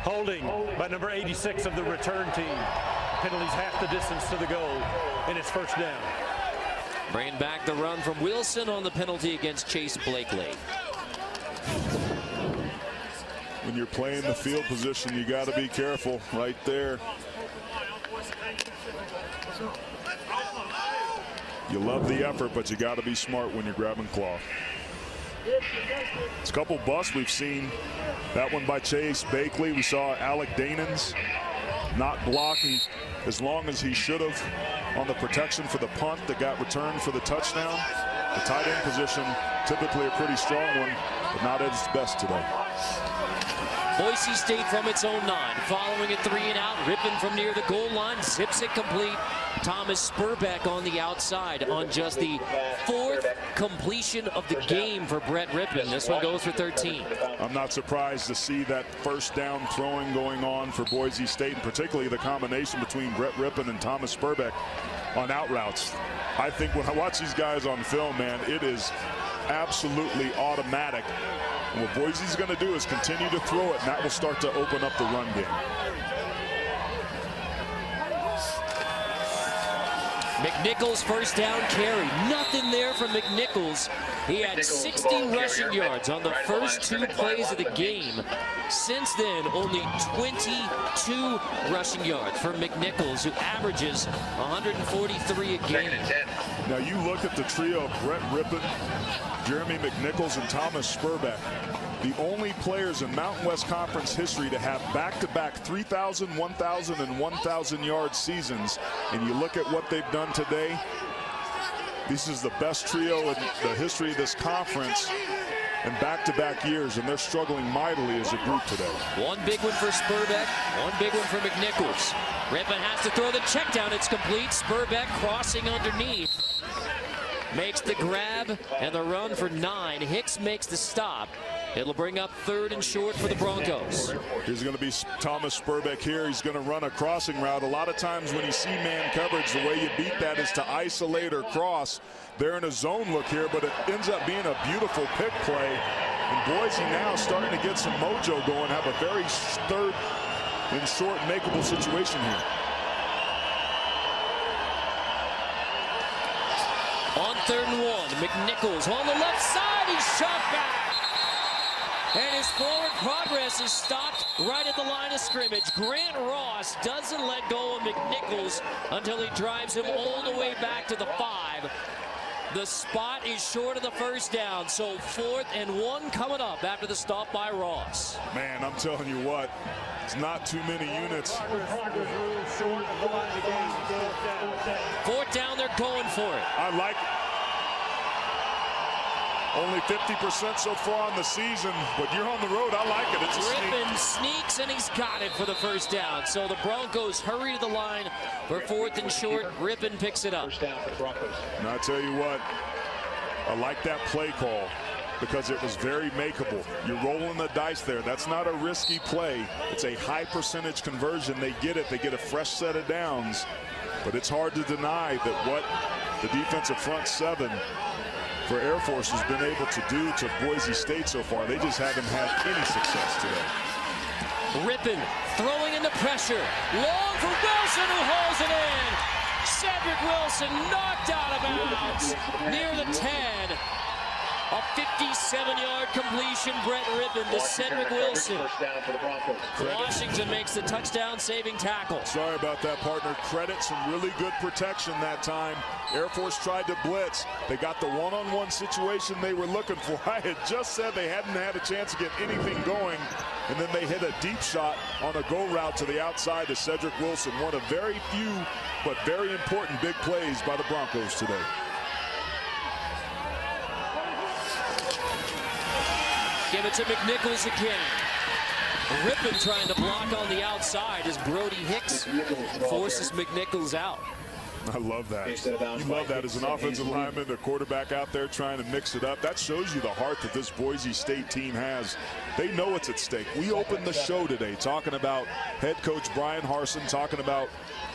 C: Holding by number 86 of the return team. Penalties half the distance to the goal, and it's first down.
B: Bringing back the run from Wilson on the penalty against Chase Blakely.
A: When you're playing the field position, you got to be careful right there. You love the effort, but you got to be smart when you're grabbing cloth. It's a couple busts we've seen. That one by Chase Blakely. We saw Alec Danens not blocking as long as he should have on the protection for the punt that got returned for the touchdown. The tight end position, typically a pretty strong one, but not at its best today.
B: Boise State from its own 9, following a 3 and out. Rippon from near the goal line, zips it complete. Thomas Spurbeck on the outside on just the 4th completion of the game for Brett Rippon. This one goes for 13.
A: I'm not surprised to see that first down throwing going on for Boise State, and particularly the combination between Brett Rippon and Thomas Spurbeck on out routes. I think when I watch these guys on film, man, it is absolutely automatic. And what Boise's going to do is continue to throw it, and that will start to open up the run game.
B: McNichols first down carry. Nothing there from McNichols. He had 16 rushing yards on the first 2 plays of the game. Since then, only 22 rushing yards for McNichols, who averages 143 a game.
A: Now you look at the trio of Brett Rippon, Jeremy McNichols, and Thomas Spurbeck. The only players in Mountain West Conference history to have back-to-back 3,000, 1,000, and 1,000 yard seasons. And you look at what they've done today. This is the best trio in the history of this conference in back-to-back years, and they're struggling mightily as a group today.
B: One big one for Spurbeck, one big one for McNichols. Rippon has to throw the check down. It's complete. Spurbeck crossing underneath. Makes the grab and the run for 9. Hicks makes the stop. It'll bring up 3rd and short for the Broncos.
A: Here's going to be Thomas Spurbeck here. He's going to run a crossing route. A lot of times when you see man coverage, the way you beat that is to isolate or cross. They're in a zone look here, but it ends up being a beautiful pick play. And Boise now starting to get some mojo going, have a very 3rd and short makeable situation here.
B: On 3rd and 1, McNichols on the left side. He's shot back. And his forward progress is stopped right at the line of scrimmage. Grant Ross doesn't let go of McNichols until he drives him all the way back to the 5. The spot is short of the first down, so 4th and 1 coming up after the stop by Ross.
A: Man, I'm telling you what, it's not too many units.
B: 4th down, they're going for it.
A: I like it. Only 50% so far on the season, but you're on the road. I like it. It's a
B: Rippon sneaks, and he's got it for the first down. So the Broncos hurry to the line for 4th and short. Rippon picks it up.
A: And I tell you what, I like that play call. because it was very makeable. You're rolling the dice there. That's not a risky play. It's a high percentage conversion. They get it. They get a fresh set of downs. But it's hard to deny that what the defensive front seven for Air Force has been able to do to Boise State so far. They just haven't had any success today.
B: Rippon throwing in the pressure. Long for Wilson, who hauls it in. Cedric Wilson knocked out of bounds near the 10. A 57-yard completion, Brett Rippon to Cedric Wilson. Washington makes the touchdown-saving tackle.
A: Sorry about that, partner. Credit, some really good protection that time. Air Force tried to blitz. They got the one-on-one situation they were looking for. I had just said they hadn't had a chance to get anything going, and then they hit a deep shot on a go route to the outside to Cedric Wilson. One of very few but very important big plays by the Broncos today.
B: Give it to McNichols again. Rippon trying to block on the outside as Brody Hicks forces McNichols out.
A: I love that. You love that as an offensive lineman, the quarterback out there trying to mix it up. That shows you the heart that this Boise State team has. They know what's at stake. We opened the show today talking about head coach Brian Harsin, talking about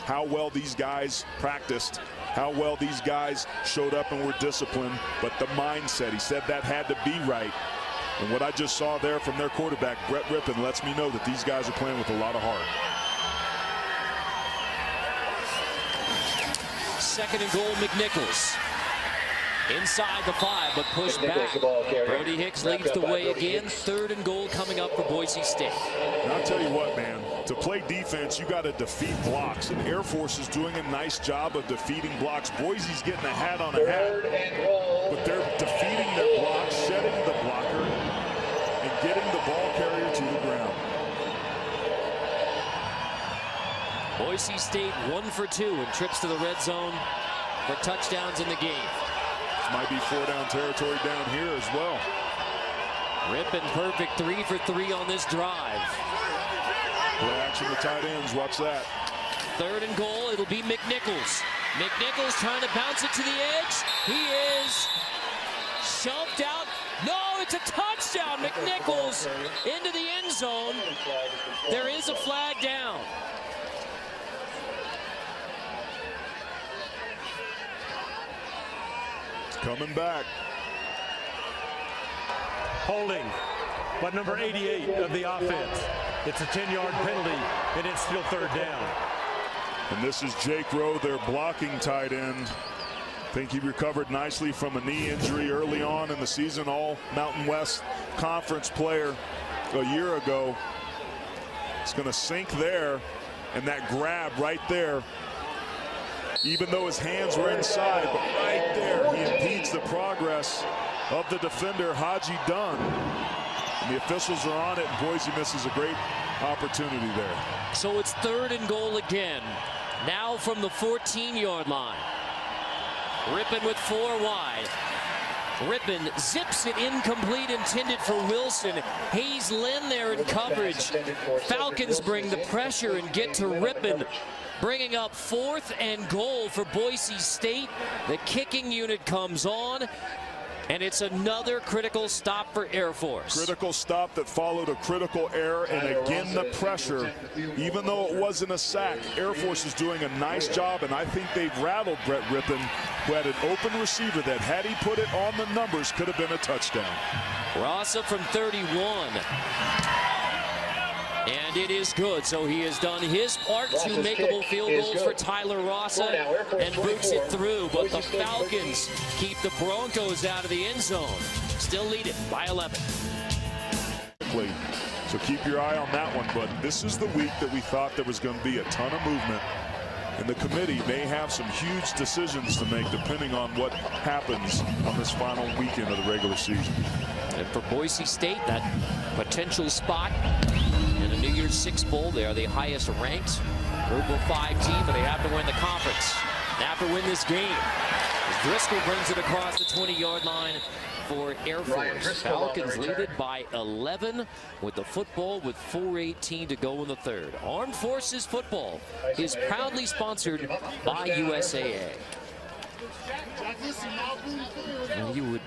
A: how well these guys practiced, how well these guys showed up and were disciplined, but the mindset, he said that had to be right. And what I just saw there from their quarterback, Brett Rippon, lets me know that these guys are playing with a lot of heart.
B: Second and goal, McNichols. Inside the 5, but pushed back. Brody Hicks leads the way again. Third and goal coming up for Boise State.
A: And I'll tell you what, man. To play defense, you got to defeat blocks. And Air Force is doing a nice job of defeating blocks. Boise's getting a hat on a hat. But they're defeating their blocks, shedding the blocker, and getting the ball carrier to the ground.
B: Boise State 1 for 2 and trips to the red zone for touchdowns in the game.
A: This might be 4-down territory down here as well.
B: Rippon perfect 3 for 3 on this drive.
A: Play action with tight ends. Watch that.
B: Third and goal. It'll be McNichols. McNichols trying to bounce it to the edge. He is shoved out. No, it's a touchdown. McNichols into the end zone. There is a flag down.
A: Coming back.
C: Holding by number 88 of the offense. It's a 10-yard penalty, and it's still third down.
A: And this is Jake Rowe, their blocking tight end. I think he recovered nicely from a knee injury early on in the season. All Mountain West Conference player a year ago. It's going to sink there, and that grab right there, even though his hands were inside, but right there, he impedes the progress of the defender, Haji Dunn. And the officials are on it, and Boise misses a great opportunity there.
B: So it's third and goal again. Now from the 14-yard line. Rippon with 4 wide. Rippon zips it incomplete, intended for Wilson. Hayes Lynn there in coverage. Falcons bring the pressure and get to Rippon, bringing up 4th and goal for Boise State. The kicking unit comes on, and it's another critical stop for Air Force.
A: Critical stop that followed a critical error, and again the pressure. Even though it wasn't a sack, Air Force is doing a nice job, and I think they've rattled Brett Rippon, who had an open receiver that, had he put it on the numbers, could have been a touchdown.
B: Rasa from 31. And it is good. So he has done his part. 2 makeable field goals for Tyler Rasa and boots it through. But the Falcons keep the Broncos out of the end zone. Still lead it by 11.
A: So keep your eye on that one. But this is the week that we thought there was going to be a ton of movement. And the committee may have some huge decisions to make depending on what happens on this final weekend of the regular season.
B: And for Boise State, that potential spot in the New Year's Six Bowl, they are the highest ranked Group of 5 team, but they have to win the conference. They have to win this game. As Driscoll brings it across the 20-yard line for Air Force. Falcons lead it by 11 with the football with 4:18 to go in the third. Armed Forces football is proudly sponsored by USAA. And you would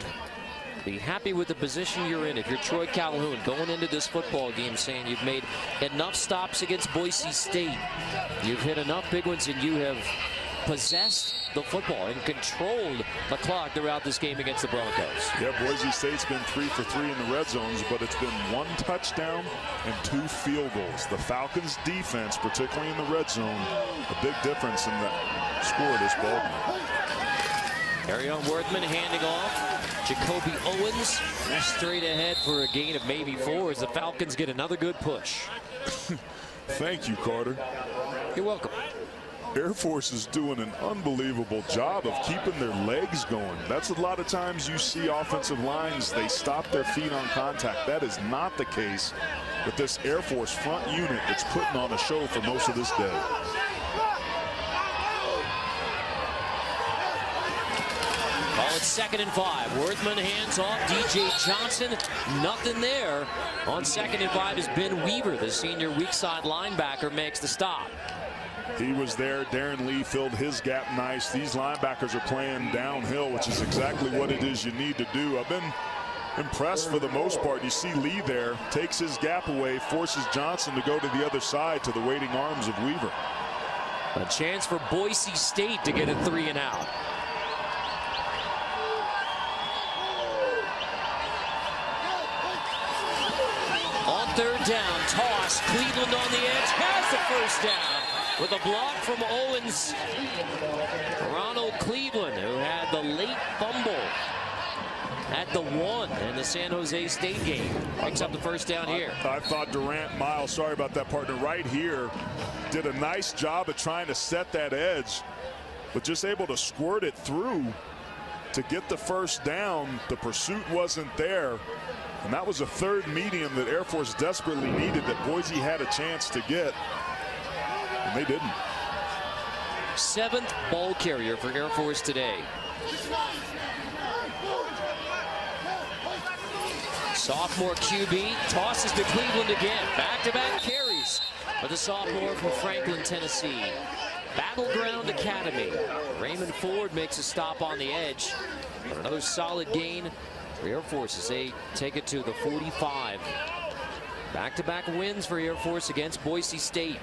B: Be happy with the position you're in. If you're Troy Calhoun going into this football game saying you've made enough stops against Boise State, you've hit enough big ones, and you have possessed the football and controlled the clock throughout this game against the Broncos.
A: Yeah, Boise State's been 3 for 3 in the red zones, but it's been 1 touchdown and 2 field goals. The Falcons' defense, particularly in the red zone, a big difference in the score of this ball game.
B: Arion Worthman handing off. Jacoby Owens straight ahead for a gain of maybe 4 as the Falcons get another good push.
A: Thank you, Carter.
B: You're welcome.
A: Air Force is doing an unbelievable job of keeping their legs going. That's a lot of times you see offensive lines, they stop their feet on contact. That is not the case with this Air Force front unit that's putting on a show for most of this day.
B: Call it 2nd and 5. Worthman hands off. DJ Johnson, nothing there. On 2nd and 5 is Ben Weaver, the senior weak side linebacker, makes the stop.
A: He was there. Darren Lee filled his gap nice. These linebackers are playing downhill, which is exactly what it is you need to do. I've been impressed for the most part. You see Lee there, takes his gap away, forces Johnson to go to the other side to the waiting arms of Weaver.
B: A chance for Boise State to get a 3 and out. On 3rd down, toss. Cleveland on the edge, has the 1st down with a block from Owens. Ronald Cleveland, who had the late fumble at the 1 in the San Jose State game, picks up the 1st down here.
A: I thought Durant Miles, sorry about that, partner, right here did a nice job of trying to set that edge, but just able to squirt it through to get the 1st down. The pursuit wasn't there. And that was a 3rd medium that Air Force desperately needed, that Boise had a chance to get, and they didn't.
B: 7th ball carrier for Air Force today. Sophomore QB tosses to Cleveland again. Back-to-back carries for the sophomore from Franklin, Tennessee. Battleground Academy. Raymond Ford makes a stop on the edge. But another solid gain for Air Force as they take it to the 45. Back-to-back wins for Air Force against Boise State.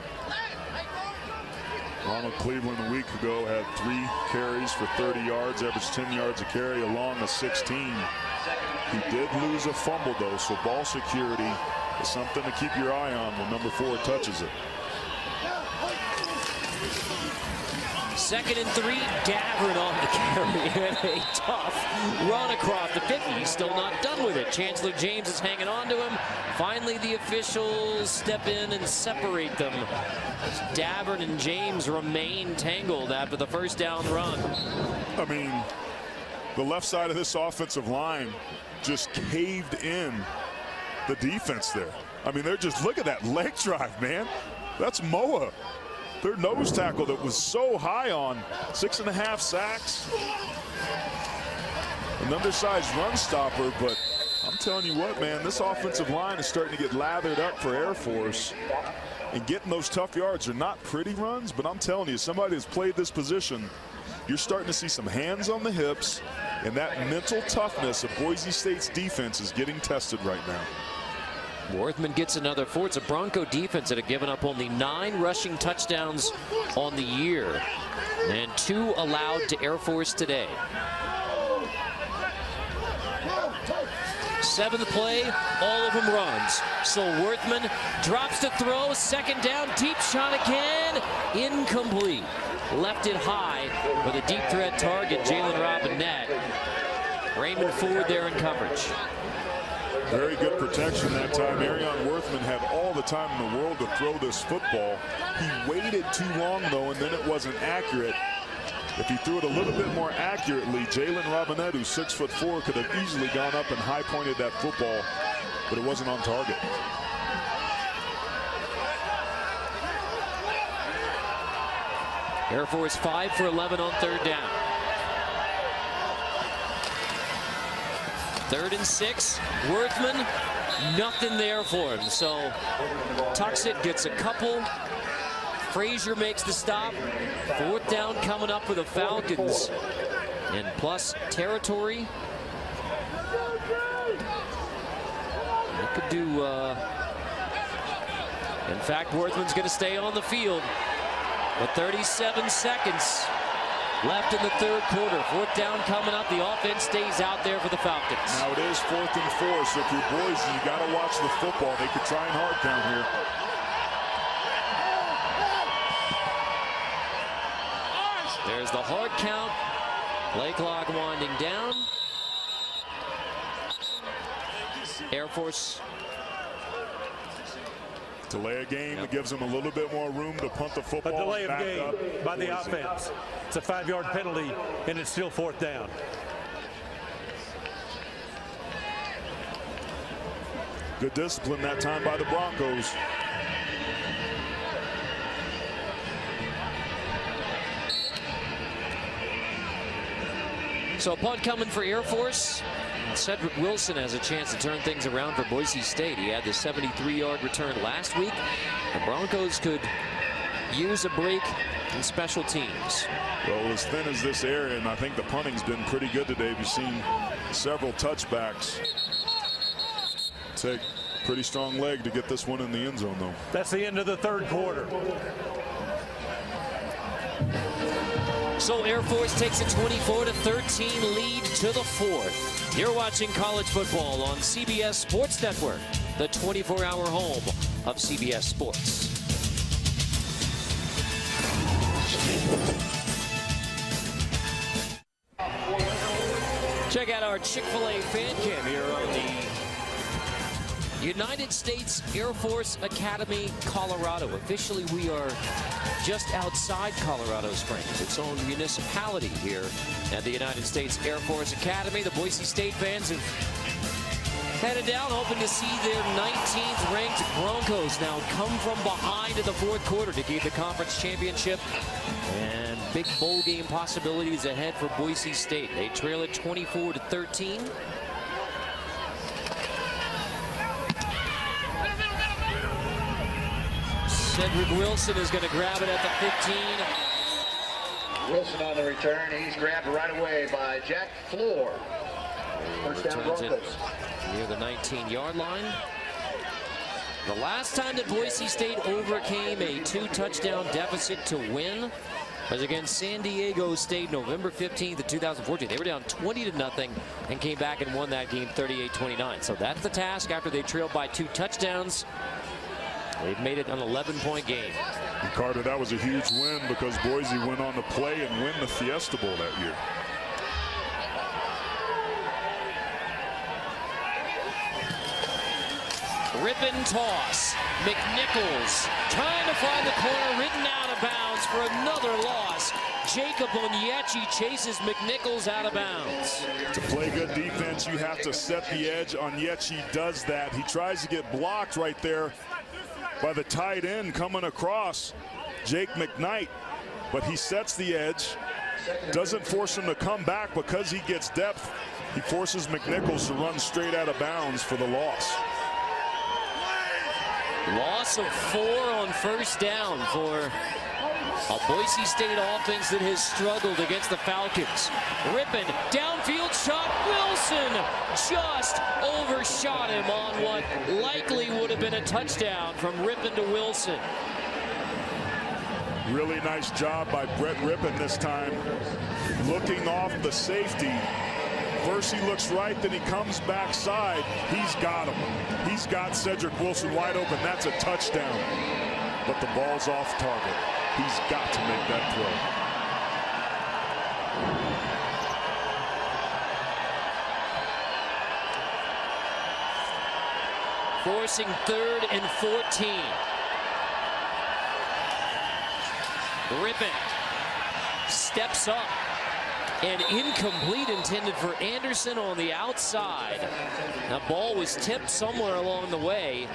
A: Ronald Cleveland a week ago had 3 carries for 30 yards, averaged 10 yards a carry along the 16. He did lose a fumble though, so ball security is something to keep your eye on when number 4 touches it.
B: 2nd and 3, Davern on the carry and a tough run across the 50. He's still not done with it. Chancellor James is hanging on to him. Finally, the officials step in and separate them. Davern and James remain tangled after the 1st down run.
A: I mean, the left side of this offensive line just caved in the defense there. I mean, they're just, look at that leg drive, man. That's Moa. Their nose tackle that was so high on, 6.5 sacks. An undersized run stopper, but I'm telling you what, man, this offensive line is starting to get lathered up for Air Force. And getting those tough yards are not pretty runs, but I'm telling you, somebody that's played this position, you're starting to see some hands on the hips, and that mental toughness of Boise State's defense is getting tested right now.
B: Worthman gets another 4. It's a Bronco defense that had given up only 9 rushing touchdowns on the year, and 2 allowed to Air Force today. 7th play, all of them runs. So Worthman drops to throw, 2nd down, deep shot again, incomplete. Left it high with a deep threat target, Jalen Robinette. Raymond Ford there in coverage.
A: Very good protection that time. Arion Worthman had all the time in the world to throw this football. He waited too long, though, and then it wasn't accurate. If he threw it a little bit more accurately, Jalen Robinette, who's 6'4", could have easily gone up and high-pointed that football, but it wasn't on target.
B: Air Force 5 for 11 on 3rd down. 3rd and 6. Worthman, nothing there for him. So tucks it, gets a couple. Frazier makes the stop. 4th down coming up for the Falcons. And plus territory. in fact, Worthman's going to stay on the field. But 37 seconds left in the third quarter. Fourth down coming up. The offense stays out there for the Falcons.
A: Now it is 4th and 4, so if you're Boise, you got to watch the football. They could try and hard count here.
B: There's the hard count. Play clock winding down. Air Force.
A: Delay a game. It gives them a little bit more room to punt the football.
C: A delay of game by the offense. It's a 5-yard penalty, and it's still 4th down.
A: Good discipline that time by the Broncos.
B: So a punt coming for Air Force. Cedric Wilson has a chance to turn things around for Boise State. He had the 73-yard return last week. The Broncos could use a break in special teams.
A: Well, as thin as this area, and I think the punting's been pretty good today. We've seen several touchbacks. Take a pretty strong leg to get this one in the end zone, though.
C: That's the end of the third quarter.
B: So Air Force takes a 24-13 lead to the fourth. You're watching college football on CBS Sports Network, the 24-hour home of CBS Sports. Check out our Chick-fil-A fan cam here on the United States Air Force Academy, Colorado. Officially, we are just outside Colorado Springs, its own municipality here at the United States Air Force Academy. The Boise State fans have headed down, hoping to see their 19th ranked Broncos now come from behind in the fourth quarter to keep the conference championship. And big bowl game possibilities ahead for Boise State. They trail it 24-13. Cedric Wilson is going to grab it at the 15.
E: Wilson on the return. He's grabbed right away by Jack Floor. First down Broncos.
B: Near the 19-yard line. The last time that Boise State overcame a 2-touchdown deficit to win was against San Diego State, November 15th of 2014. They were down 20-0 and came back and won that game 38-29. So that's the task after they trailed by 2 touchdowns. They've made it an 11-point game.
A: And Carter, that was a huge win because Boise went on to play and win the Fiesta Bowl that year.
B: Rip and toss. McNichols trying to find the corner, written out of bounds for another loss. Jacob Onyechi chases McNichols out of bounds.
A: To play good defense, you have to set the edge. Onyechi does that. He tries to get blocked right there by the tight end coming across, Jake McKnight, but he sets the edge, doesn't force him to come back because he gets depth. He forces McNichols to run straight out of bounds for the loss.
B: Loss of 4 on first down for a Boise State offense that has struggled against the Falcons. Rippon, downfield shot, Wilson just overshot him on what likely would have been a touchdown from Rippon to Wilson.
A: Really nice job by Brett Rippon this time, looking off the safety. First he looks right, then he comes backside. He's got him. He's got Cedric Wilson wide open. That's a touchdown. But the ball's off target. He's got to make that
B: throw. Forcing 3rd and 14. Rippon steps up. And incomplete, intended for Anderson on the outside. That ball was tipped somewhere along the way.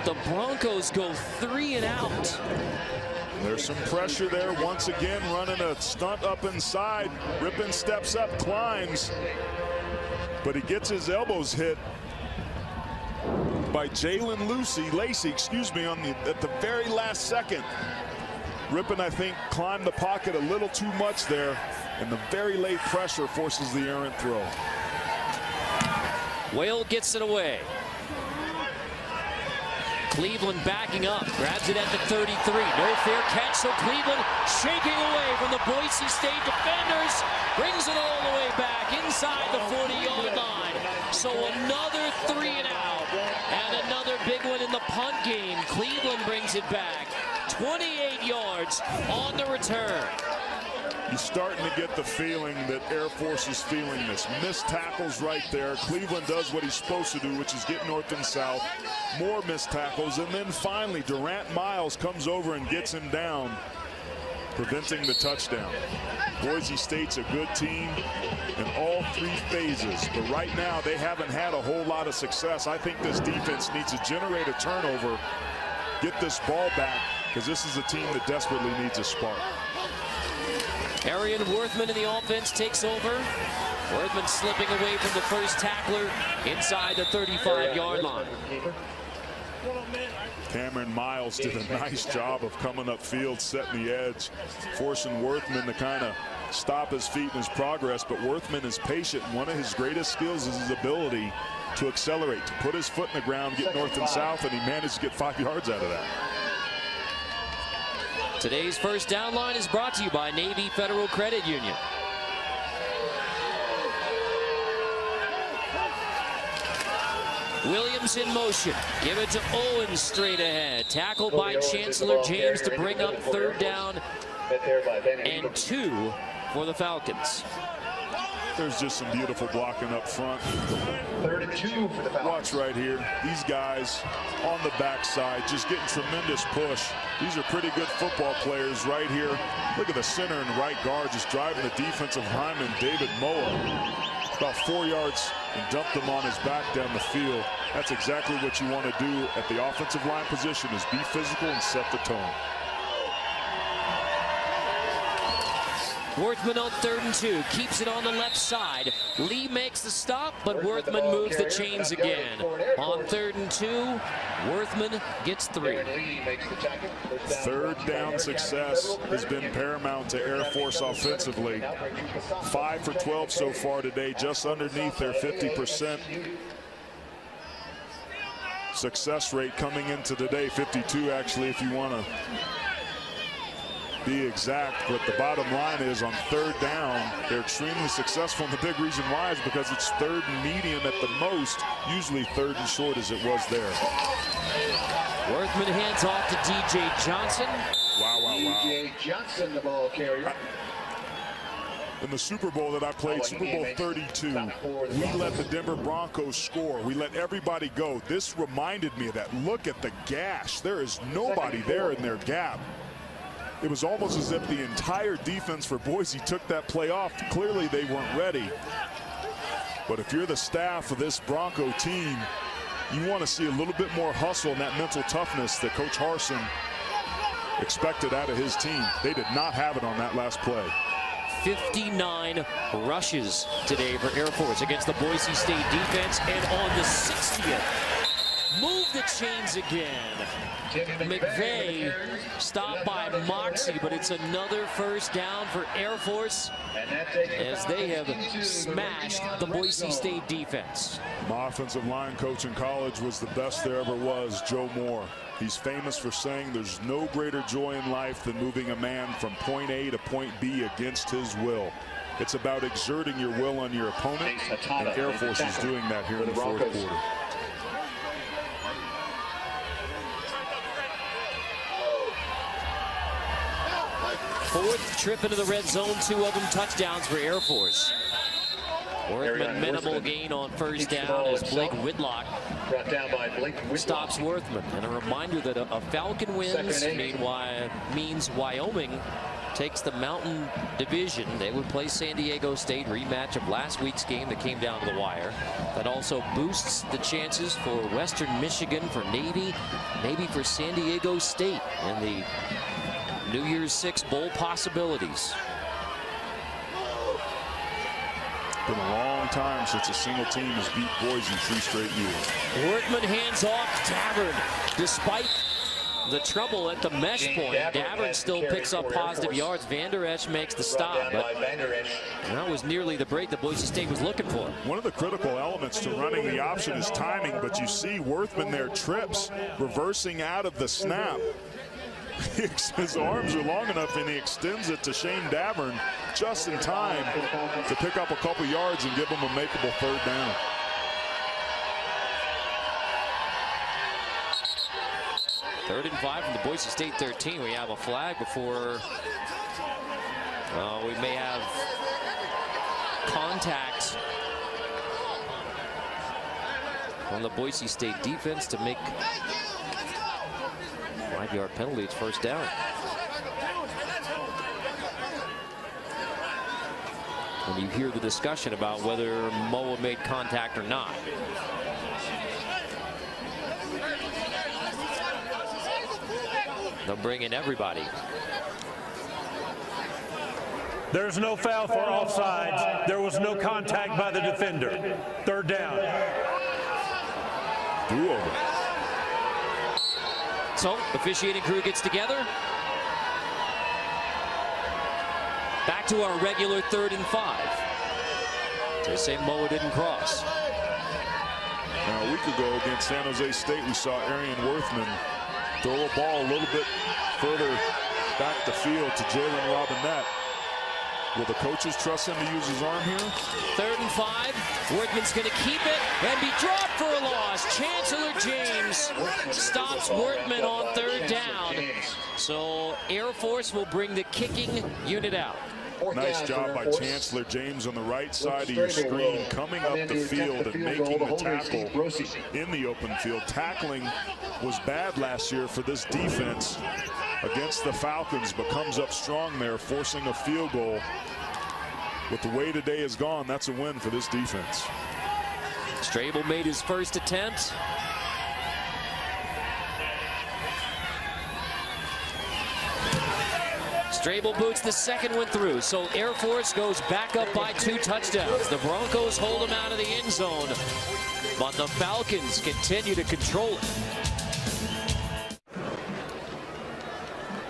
B: The Broncos go 3 and out.
A: There's some pressure there. Once again, running a stunt up inside. Rippon steps up, climbs, but he gets his elbows hit by Jalen Lacey, at the very last second. Rippon, I think, climbed the pocket a little too much there, and the very late pressure forces the errant throw.
B: Whale gets it away. Cleveland backing up, grabs it at the 33. No fair catch, so Cleveland shaking away from the Boise State defenders. Brings it all the way back inside the 40-yard line. So another 3 and out. And another big one in the punt game. Cleveland brings it back. 28 yards on the return.
A: You're starting to get the feeling that Air Force is feeling this. Missed tackles right there. Cleveland does what he's supposed to do, which is get north and south. More missed tackles. And then finally, Durant Miles comes over and gets him down, preventing the touchdown. Boise State's a good team in all 3 phases. But right now, they haven't had a whole lot of success. I think this defense needs to generate a turnover, get this ball back, because this is a team that desperately needs a spark.
B: Arian Worthman in the offense takes over. Worthman slipping away from the first tackler inside the 35-yard line.
A: Cameron Miles did a nice job of coming upfield, setting the edge, forcing Worthman to kind of stop his feet in his progress. But Worthman is patient. One of his greatest skills is his ability to accelerate, to put his foot in the ground, get north and south, and he managed to get 5 yards out of that.
B: Today's first down line is brought to you by Navy Federal Credit Union. Williams in motion. Give it to Owens straight ahead. Tackled by Chancellor James to bring up 3rd down and 2 for the Falcons.
A: There's just some beautiful blocking up front.
E: 3rd and 2 for the Falcons.
A: Watch right here. These guys on the backside just getting tremendous push. These are pretty good football players right here. Look at the center and right guard just driving the defensive lineman, David Moa, about 4 yards and dumped him on his back down the field. That's exactly what you want to do at the offensive line position, is be physical and set the tone.
B: Worthman on 3rd and 2, keeps it on the left side. Lee makes the stop, but Worthman moves the chains again. On 3rd and 2, Worthman gets 3.
A: 3rd down success has been paramount to Air Force offensively. 5 for 12 so far today, just underneath their 50% success rate coming into today. 52 actually, if you want to be exact, but the bottom line is on 3rd down, they're extremely successful, and the big reason why is because it's 3rd and medium at the most, usually 3rd and short as it was there.
B: Worthman hands off to DJ Johnson.
A: Wow.
E: DJ Johnson, the ball carrier.
A: In the Super Bowl that I played, Super Bowl 32, we let the Denver Broncos score. We let everybody go. This reminded me of that. Look at the gash. There is nobody there in their gap. It was almost as if the entire defense for Boise took that play off. Clearly they weren't ready. But if you're the staff of this Bronco team, you want to see a little bit more hustle and that mental toughness that Coach Harsin expected out of his team. They did not have it on that last play.
B: 59 rushes today for Air Force against the Boise State defense, and on the 60th, move the chains again. McVay stopped by Moxie, but it's another first down for Air Force as they have smashed the Boise State defense.
A: My offensive line coach in college was the best there ever was, Joe Moore. He's famous for saying there's no greater joy in life than moving a man from point A to point B against his will. It's about exerting your will on your opponent, and Air Force is doing that here in the 4th quarter.
B: Fourth trip into the red zone, 2 of them touchdowns for Air Force. Worthman minimal gain on first down as Blake Whitlock stops Worthman. And a reminder that a Falcon wins means Wyoming takes the Mountain Division. They would play San Diego State, rematch of last week's game that came down to the wire. That also boosts the chances for Western Michigan, for Navy, maybe for San Diego State in the New Year's 6 bowl possibilities.
A: Been a long time since a single team has beat Boise 3 straight years.
B: Worthman hands off Tavern. Despite the trouble at the mesh point. Davern still picks up positive yards. Van Der Esch makes the stop, but that was nearly the break that Boise State was looking for.
A: One of the critical elements to running the option is timing, but you see Worthman there trips, reversing out of the snap. His arms are long enough, and he extends it to Shane Davern just in time to pick up a couple yards and give him a makeable third down.
B: Third and 5 from the Boise State 13. We have a flag before we may have contact on the Boise State defense to make 5-yard penalty. It's first down. And you hear the discussion about whether Moa made contact or not. They'll bring in everybody.
C: There's no foul for offsides. There was no contact by the defender. Third down.
A: Do-over.
B: So, officiating crew gets together. Back to our regular 3rd and 5. They say Moa didn't cross.
A: Now, a week ago against San Jose State, we saw Arian Worthman throw a ball a little bit further back the field to Jalen Robinette. Will the coaches trust him to use his arm here?
B: 3rd and 5. Worthman's going to keep it and be dropped for a loss. Chancellor James stops Worthman on 3rd down. So Air Force will bring the kicking unit out.
A: Nice job by Chancellor James on the right side of your screen, coming up the field and making the tackle in the open field. Tackling was bad last year for this defense against the Falcons, but comes up strong there, forcing a field goal. With the way today is gone, that's a win for this defense.
B: Strable made his first attempt. Strable boots the second one through, so Air Force goes back up by 2 touchdowns. The Broncos hold them out of the end zone, but the Falcons continue to control it.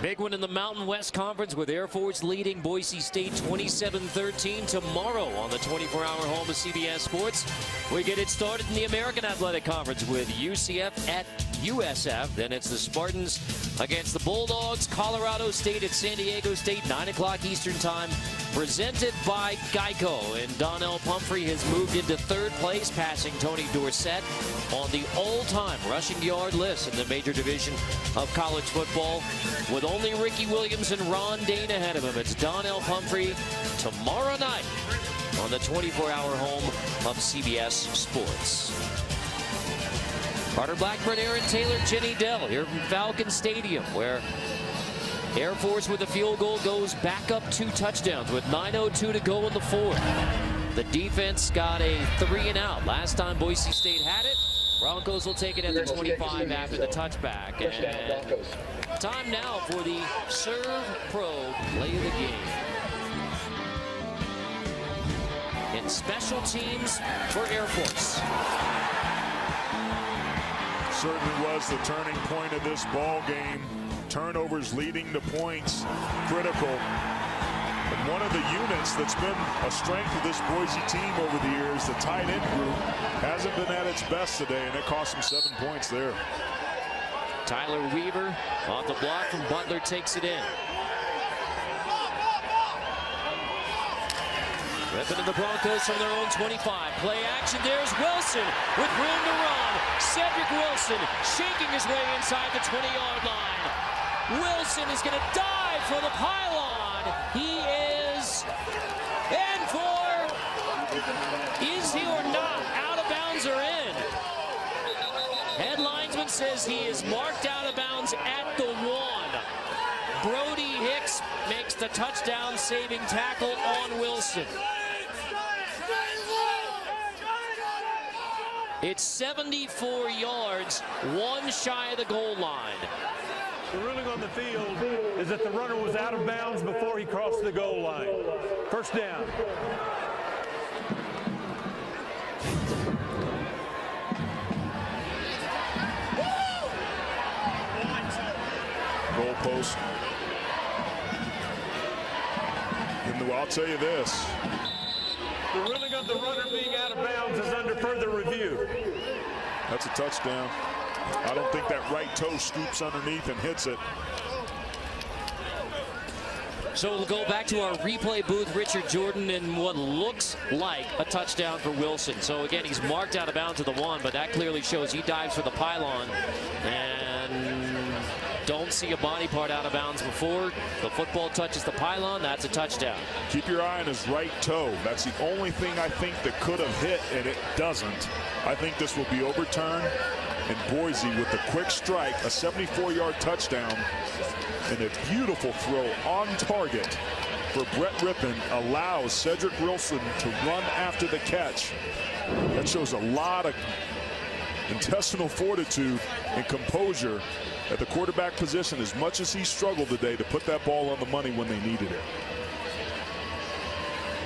B: Big one in the Mountain West Conference with Air Force leading Boise State 27-13 tomorrow on the 24-hour home of CBS Sports. We get it started in the American Athletic Conference with UCF at USF. Then it's the Spartans against the Bulldogs. Colorado State at San Diego State, 9 o'clock Eastern Time. Presented by Geico. And Donnell Pumphrey has moved into 3rd place, passing Tony Dorsett on the all-time rushing yard list in the major division of college football. With only Ricky Williams and Ron Dane ahead of him, it's Donnell Pumphrey tomorrow night on the 24-hour home of CBS Sports. Carter Blackburn, Aaron Taylor, Jenny Dell here from Falcon Stadium, where Air Force with a field goal goes back up 2 touchdowns with 9:02 to go in the 4th. The defense got a 3-and-out. Last time Boise State had it, Broncos will take it at the 25 after the touchback. And time now for the Serve Pro play of the game. In special teams for Air Force.
A: Certainly was the turning point of this ball game. Turnovers leading to points, critical. And one of the units that's been a strength of this Boise team over the years, the tight end group, hasn't been at its best today, and it cost them 7 points there.
B: Tyler Weaver off the block from Butler takes it in. Ripping to the Broncos from their own 25. Play action. There's Wilson with room to run. Cedric Wilson shaking his way inside the 20-yard line. Wilson is going to dive for the pylon. He is in for, is he or not, out of bounds or in? Head linesman says he is marked out of bounds at the 1. Brody Hicks makes the touchdown saving tackle on Wilson. It's 74 yards, 1 shy of the goal line.
C: The ruling on the field is that the runner was out of bounds before he crossed the goal line. First down.
A: I'll tell you this.
C: The ruling of the runner being out of bounds is under further review.
A: That's a touchdown. I don't think that right toe scoops underneath and hits it.
B: So we'll go back to our replay booth, Richard Jordan, and what looks like a touchdown for Wilson. So again, he's marked out of bounds to the 1, but that clearly shows he dives for the pylon. And don't see a body part out of bounds before the football touches the pylon. That's a touchdown.
A: Keep your eye on his right toe. That's the only thing I think that could have hit, and it doesn't. I think this will be overturned. And Boise, with the quick strike, a 74-yard touchdown, and a beautiful throw on target for Brett Rippon allows Cedric Wilson to run after the catch. That shows a lot of intestinal fortitude and composure at the quarterback position, as much as he struggled today to put that ball on the money when they needed it.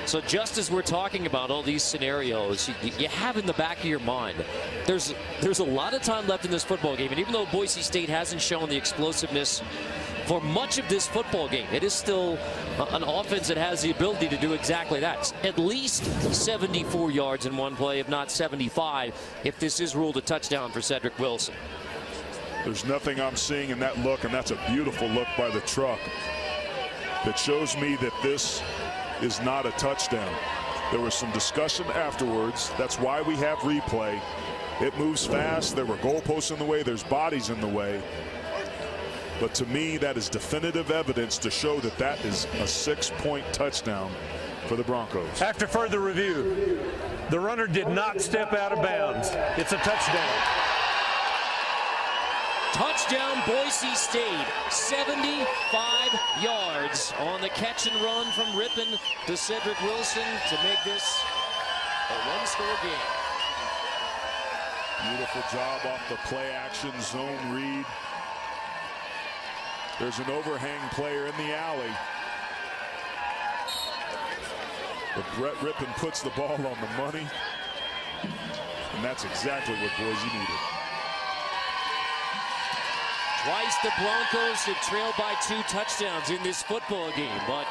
B: So just as we're talking about all these scenarios, you have in the back of your mind, there's a lot of time left in this football game. And even though Boise State hasn't shown the explosiveness for much of this football game, it is still an offense that has the ability to do exactly that. At least 74 yards in one play, if not 75, if this is ruled a touchdown for Cedric Wilson.
A: There's nothing I'm seeing in that look, and that's a beautiful look by the truck that shows me that this is not a touchdown. There was some discussion afterwards. That's why we have replay. It moves fast. There were goalposts in the way. There's bodies in the way. But to me, that is definitive evidence to show that that is a 6-point touchdown for the Broncos.
C: After further review, the runner did not step out of bounds. It's a touchdown.
B: Touchdown, Boise State. 75 yards on the catch and run from Rippon to Cedric Wilson to make this a one-score game.
A: Beautiful job off the play action zone read. There's an overhang player in the alley. But Brett Rippon puts the ball on the money. And that's exactly what Boise needed.
B: Twice the Broncos have trailed by 2 touchdowns in this football game, but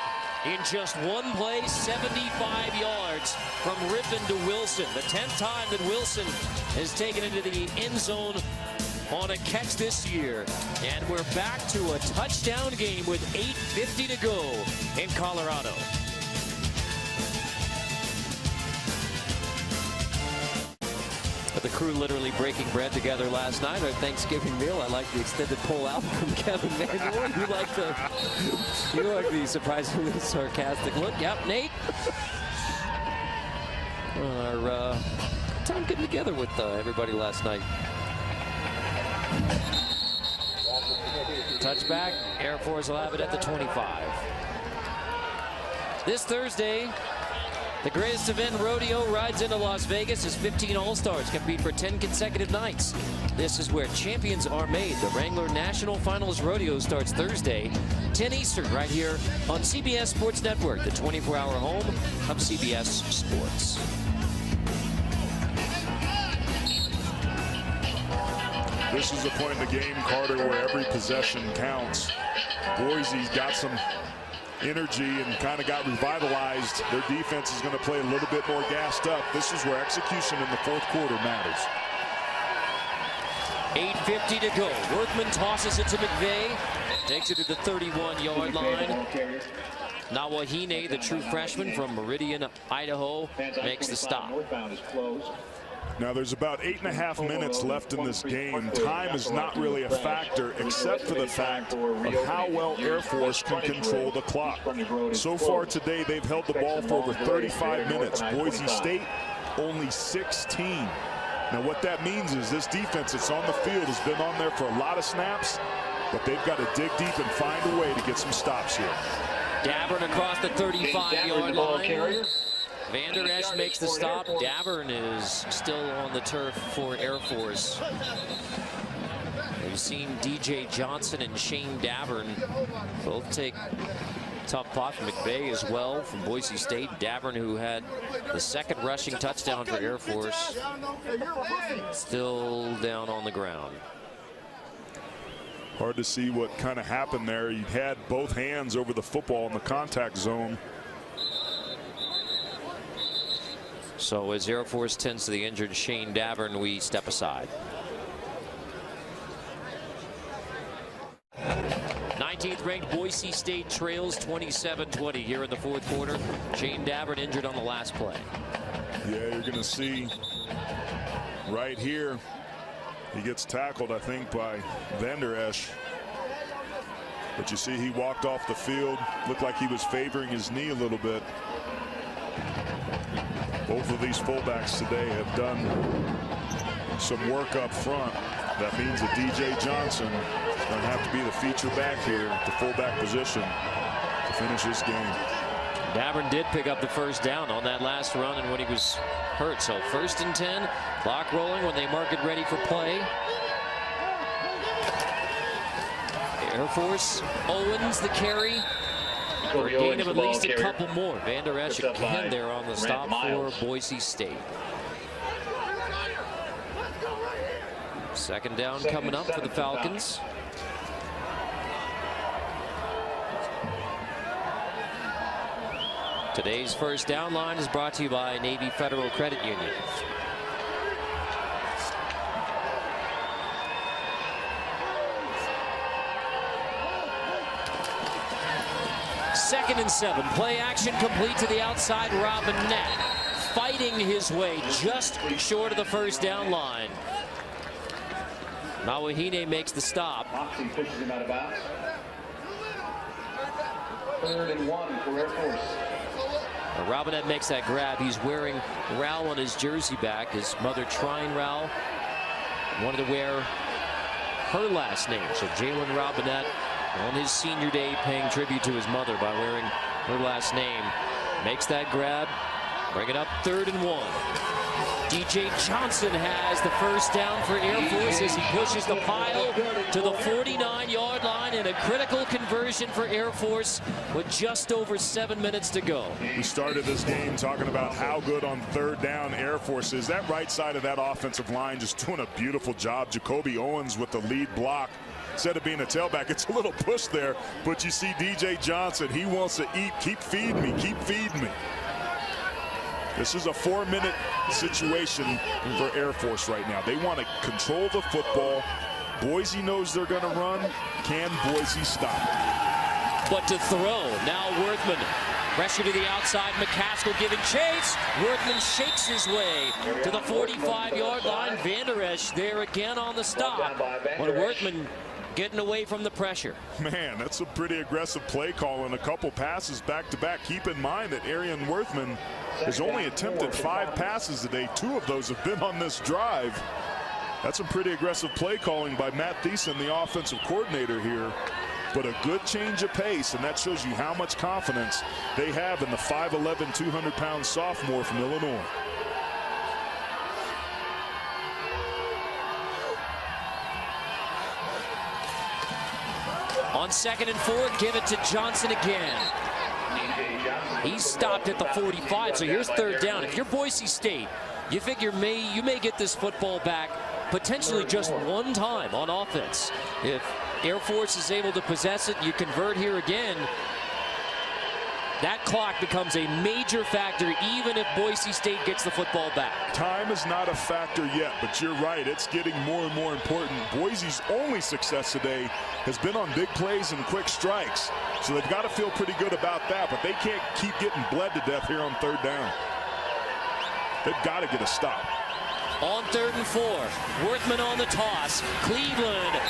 B: in just one play, 75 yards from Rippon to Wilson. The 10th time that Wilson has taken into the end zone on a catch this year. And we're back to a touchdown game with 8:50 to go in Colorado. The crew literally breaking bread together last night. Our Thanksgiving meal. I like the extended pull out from Kevin Manuel. You like the surprisingly sarcastic look. Yep, Nate. Our time getting together with everybody last night. Touchback. Air Force will have it at the 25. This Thursday, the greatest event rodeo rides into Las Vegas as 15 All-Stars compete for 10 consecutive nights. This is where champions are made. The Wrangler National Finals Rodeo starts Thursday, 10 Eastern, right here on CBS Sports Network, the 24-hour home of CBS Sports.
A: This is a point in the game, Carter, where every possession counts. Boise's got some energy and kind of got revitalized. Their defense is going to play a little bit more gassed up. This is where execution in the fourth quarter matters.
B: 8:50 to go. Workman tosses it to McVay. Takes it to the 31-yard line. Nawahine, the true freshman from Meridian, Idaho, makes the stop.
A: Now there's about 8.5 minutes left in this game. Time is not really a factor, except for the fact of how well Air Force can control the clock. So far today, they've held the ball for over 35 minutes. Boise State, only 16. Now what that means is this defense that's on the field has been on there for a lot of snaps, but they've got to dig deep and find a way to get some stops here.
B: Davern across the 35-yard line. Vander Esch makes the stop. Davern is still on the turf for Air Force. We've seen DJ Johnson and Shane Davern both take tough pot from McVay as well from Boise State. Davern, who had the second rushing touchdown for Air Force, still down on the ground.
A: Hard to see what kind of happened there. You had both hands over the football in the contact zone.
B: So as Air Force tends to the injured Shane Davern, we step aside. 19th ranked Boise State trails 27-20 here in the fourth quarter. Shane Davern injured on the last play.
A: Yeah, you're going to see right here, he gets tackled, I think, by Van Der Esch. But you see he walked off the field, looked like he was favoring his knee a little bit. Both of these fullbacks today have done some work up front. That means that DJ Johnson is going to have to be the feature back here at the fullback position to finish this game.
B: Davern did pick up the first down on that last run and when he was hurt. So 1st and 10, clock rolling when they mark it ready for play. Air Force, Owens the carry for a gain of at least a couple more. Van Der Esch again there on the stop for Boise State. 2nd down coming up for the Falcons. Today's first down line is brought to you by Navy Federal Credit Union. Second and 7. Play action complete to the outside. Robinette fighting his way just short of the first down line. Nawahine makes the stop.
E: Moxie pushes him out of bounds. 3rd and 1 for Air Force.
B: Robinette makes that grab. He's wearing Rao on his jersey back. His mother, Trine Rao, wanted to wear her last name. So Jalen Robinette on his senior day paying tribute to his mother by wearing her last name. Makes that grab. Bring it up 3rd and 1. DJ Johnson has the first down for Air Force as he pushes the pile to the 49-yard line, and a critical conversion for Air Force with just over 7 minutes to go.
A: We started this game talking about how good on 3rd down Air Force is. That right side of that offensive line just doing a beautiful job. Jacoby Owens with the lead block. Instead of being a tailback, it's a little push there, but you see DJ Johnson, he wants to eat. Keep feeding me, keep feeding me. This is a 4-minute situation for Air Force right now. They want to control the football. Boise knows they're going to run. Can Boise stop?
B: But to throw, now Worthman. Pressure to the outside, McCaskill giving chase. Worthman shakes his way to the 45-yard line. Van Der Esch there again on the stop. But Worthman getting away from the pressure.
A: Man, that's a pretty aggressive play call and a couple passes back-to-back. Keep in mind that Arian Worthman has only attempted 5 passes today. 2 of those have been on this drive. That's some pretty aggressive play calling by Matt Thiessen, the offensive coordinator here. But a good change of pace, and that shows you how much confidence they have in the 5'11", 200-pound sophomore from Illinois.
B: On 2nd and 4, give it to Johnson again. He's stopped at the 45, so here's 3rd down. If you're Boise State, you figure you may get this football back potentially just one time on offense. If Air Force is able to possess it, you convert here again, that clock becomes a major factor even if Boise State gets the football back.
A: Time is not a factor yet, but you're right. It's getting more and more important. Boise's only success today has been on big plays and quick strikes. So they've got to feel pretty good about that, but they can't keep getting bled to death here on 3rd down. They've got to get a stop.
B: On 3rd and 4, Worthman on the toss. Cleveland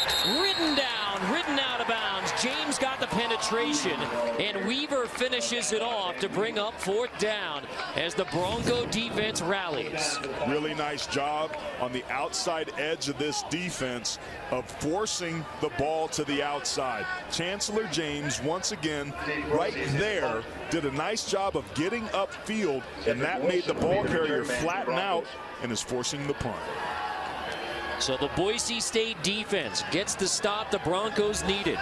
B: ridden out of bounds. James got the penetration, and Weaver finishes it off to bring up 4th down as the Bronco defense rallies.
A: Really nice job on the outside edge of this defense of forcing the ball to the outside. Chancellor James, once again, right there, did a nice job of getting upfield, and that made the ball carrier flatten out and is forcing the punt.
B: So the Boise State defense gets the stop the Broncos needed.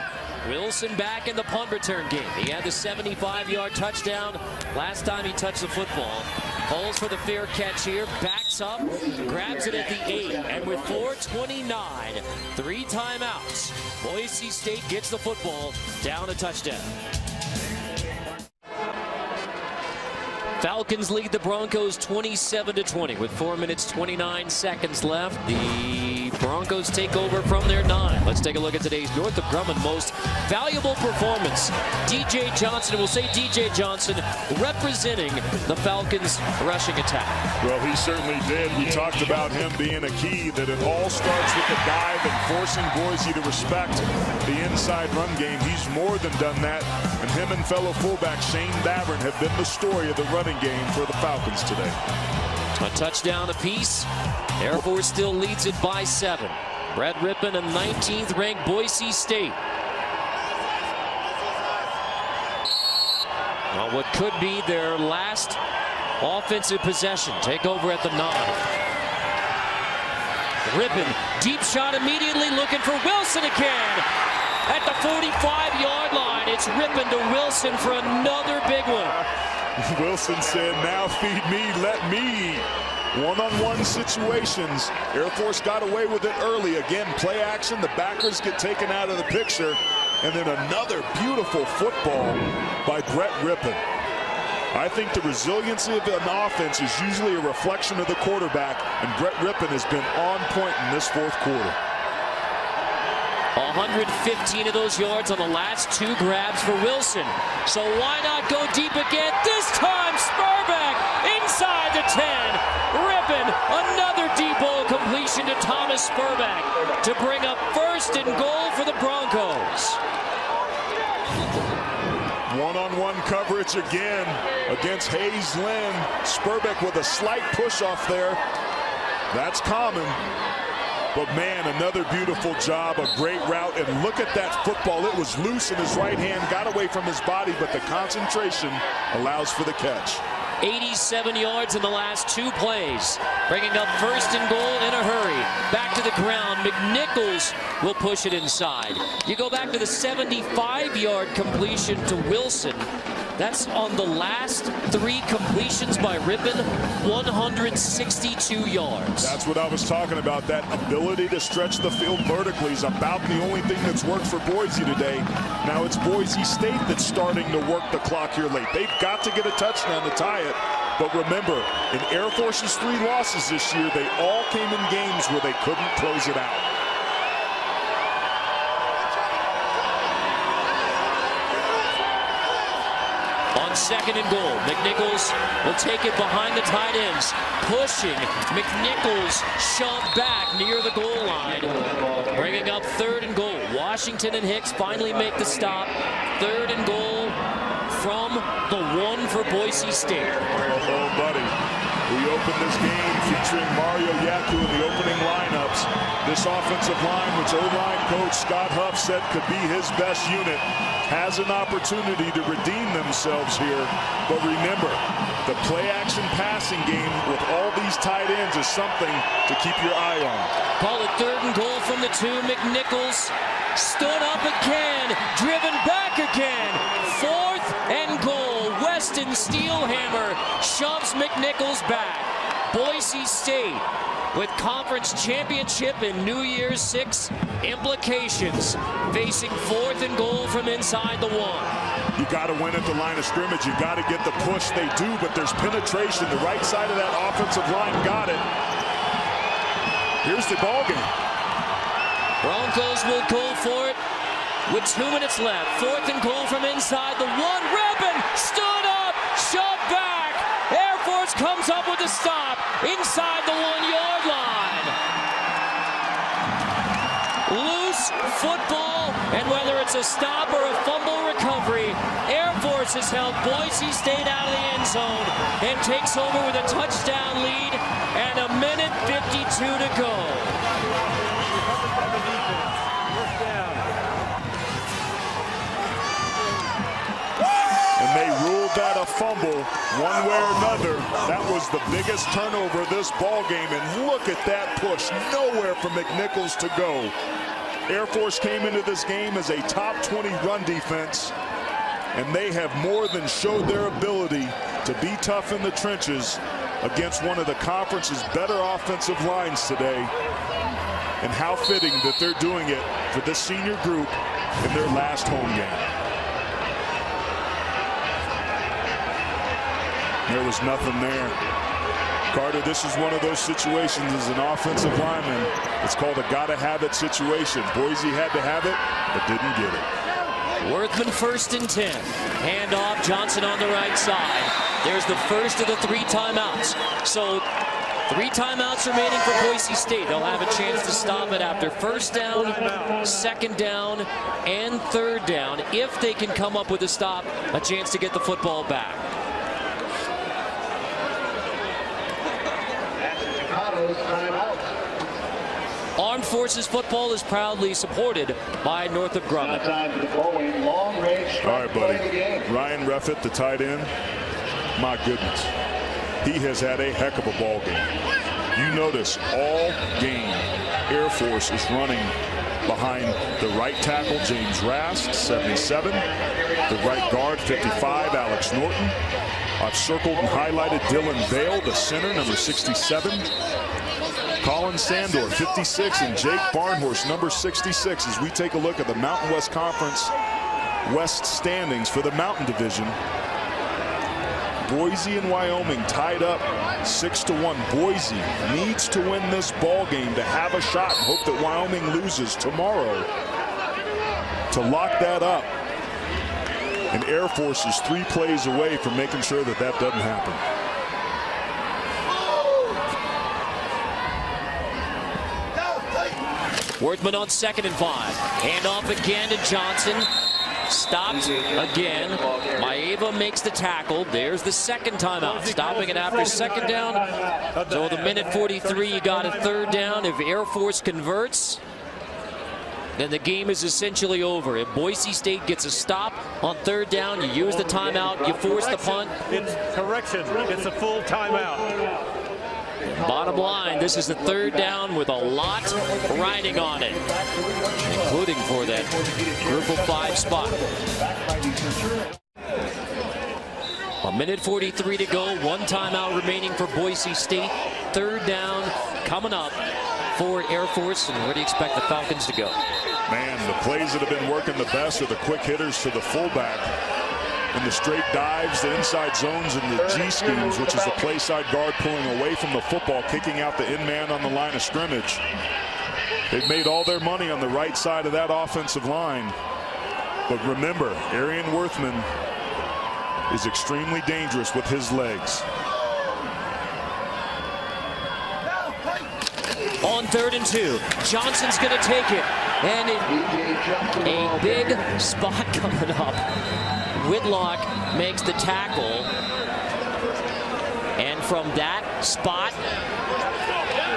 B: Wilson back in the punt return game. He had the 75-yard touchdown last time he touched the football. Pulls for the fair catch here, backs up, grabs it at the 8, and with 4:29, 3 timeouts, Boise State gets the football down a touchdown. Falcons lead the Broncos 27-20 with 4 minutes 29 seconds left. The Broncos take over from their 9. Let's take a look at today's Northrop Grumman most valuable performance. DJ Johnson, we'll say DJ Johnson representing the Falcons rushing attack.
A: Well, he certainly did. We talked about him being a key, that it all starts with the dive and forcing Boise to respect the inside run game. He's more than done that, and him and fellow fullback Shane Davern have been the story of the running game for the Falcons today.
B: A touchdown apiece. Air Force still leads it by 7. Brett Rippon and 19th ranked Boise State. Well, what could be their last offensive possession. Take over at the 9. Rippon, deep shot immediately, looking for Wilson again. At the 45-yard line, it's Rippon to Wilson for another big one.
A: Wilson said, now feed me, let me. One-on-one situations. Air Force got away with it early. Again, play action. The backers get taken out of the picture. And then another beautiful football by Brett Rippon. I think the resiliency of an offense is usually a reflection of the quarterback, and Brett Rippon has been on point in this fourth quarter.
B: 115 of those yards on the last 2 grabs for Wilson. So why not go deep again? This time Spurbeck inside the 10. Rippon, another deep ball completion to Thomas Spurbeck to bring up 1st and goal for the Broncos.
A: One-on-one coverage again against Hayes Lynn. Spurbeck with a slight push off there. That's common. But man, another beautiful job, a great route, and look at that football. It was loose in his right hand, got away from his body, but the concentration allows for the catch.
B: 87 yards in the last 2 plays, bringing up 1st and goal in a hurry. Back to the ground, McNichols will push it inside. You go back to the 75-yard completion to Wilson. That's on the last 3 completions by Rippon, 162 yards.
A: That's what I was talking about. That ability to stretch the field vertically is about the only thing that's worked for Boise today. Now it's Boise State that's starting to work the clock here late. They've got to get a touchdown to tie it. But remember, in Air Force's 3 losses this year, they all came in games where they couldn't close it out.
B: On 2nd and goal, McNichols will take it behind the tight ends. Pushing, McNichols shoved back near the goal line. Bringing up 3rd and goal. Washington and Hicks finally make the stop. 3rd and goal from the 1 for Boise State.
A: Oh, buddy. We opened this game featuring Mario Yaku in the opening lineups. This offensive line, which O-line coach Scott Huff said could be his best unit, has an opportunity to redeem themselves here. But remember, the play-action passing game with all these tight ends is something to keep your eye on.
B: Call it 3rd and goal from the 2. McNichols stood up again, driven back again. 4th and goal. Weston Steelhammer shoves McNichols back. Boise State with conference championship and New Year's 6 implications, facing 4th and goal from inside the 1.
A: You got to win at the line of scrimmage. You got to get the push. They do, but there's penetration. The right side of that offensive line got it. Here's the ball game.
B: Broncos will go for it with 2 minutes left. 4th and goal from inside the 1. Rippon stood up, shoved back. Air Force comes up with a stop inside the 1-yard line. Loose football, and whether it's a stop or a fumble recovery, Air Force has held Boise State out of the end zone and takes over with a touchdown lead and 1:52 to go.
A: They ruled that a fumble one way or another. That was the biggest turnover of this ball game, and look at that push. Nowhere for McNichols to go. Air Force came into this game as a top 20 run defense, and they have more than showed their ability to be tough in the trenches against one of the conference's better offensive lines today. And how fitting that they're doing it for this senior group in their last home game. There was nothing there. Carter, this is one of those situations as an offensive lineman. It's called a gotta-have-it situation. Boise had to have it, but didn't get it.
B: Worthman 1st and 10. Handoff, Johnson on the right side. There's the first of the 3 timeouts. So 3 timeouts remaining for Boise State. They'll have a chance to stop it after 1st down, 2nd down, and 3rd down. If they can come up with a stop, a chance to get the football back. Armed Forces football is proudly supported by Northrop Grumman.
A: All right, buddy. Ryan Ruffett, the tight end. My goodness. He has had a heck of a ball game. You notice all game Air Force is running behind the right tackle, James Rast, 77. The right guard, 55, Alex Norton. I've circled and highlighted Dylan Vale, the center, number 67. Colin Sandor, 56, and Jake Barnhorst, number 66, as we take a look at the Mountain West Conference West standings for the Mountain Division. Boise and Wyoming tied up 6-1. Boise needs to win this ball game to have a shot and hope that Wyoming loses tomorrow to lock that up. And Air Force is 3 plays away from making sure that that doesn't happen.
B: Worthman on 2nd and 5. Handoff again to Johnson. Stopped again. Maeva makes the tackle. There's the 2nd timeout. Stopping it after 2nd down. So with a minute 43, you got a 3rd down. If Air Force converts, then the game is essentially over. If Boise State gets a stop on 3rd down, you use the timeout, you force the punt.
C: It's correction. It's a full timeout.
B: Bottom line, this is the 3rd down with a lot riding on it, including for that group of 5 spot. A minute 43 to go, 1 timeout remaining for Boise State. 3rd down coming up for Air Force. And where do you expect the Falcons to go?
A: Man, the plays that have been working the best are the quick hitters to the fullback. And the straight dives, the inside zones, and the G schemes, which is the play side guard pulling away from the football, kicking out the in man on the line of scrimmage. They've made all their money on the right side of that offensive line. But remember, Arian Worthman is extremely dangerous with his legs.
B: On 3rd and 2, Johnson's going to take it. And a big spot coming up. Whitlock makes the tackle, and from that spot,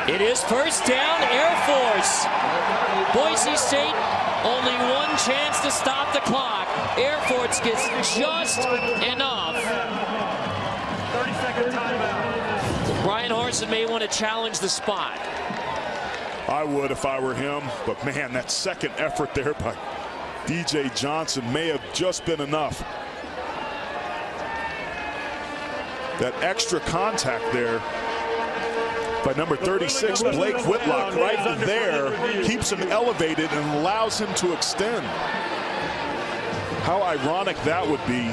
B: it is 1st down, Air Force. Boise State, only 1 chance to stop the clock. Air Force gets just enough.
C: 30-second timeout.
B: Brian Harsin may want to challenge the spot.
A: I would if I were him, but man, that second effort there by DJ Johnson may have just been enough. That extra contact there by number 36, Blake Whitlock, right there, keeps him elevated and allows him to extend. How ironic that would be.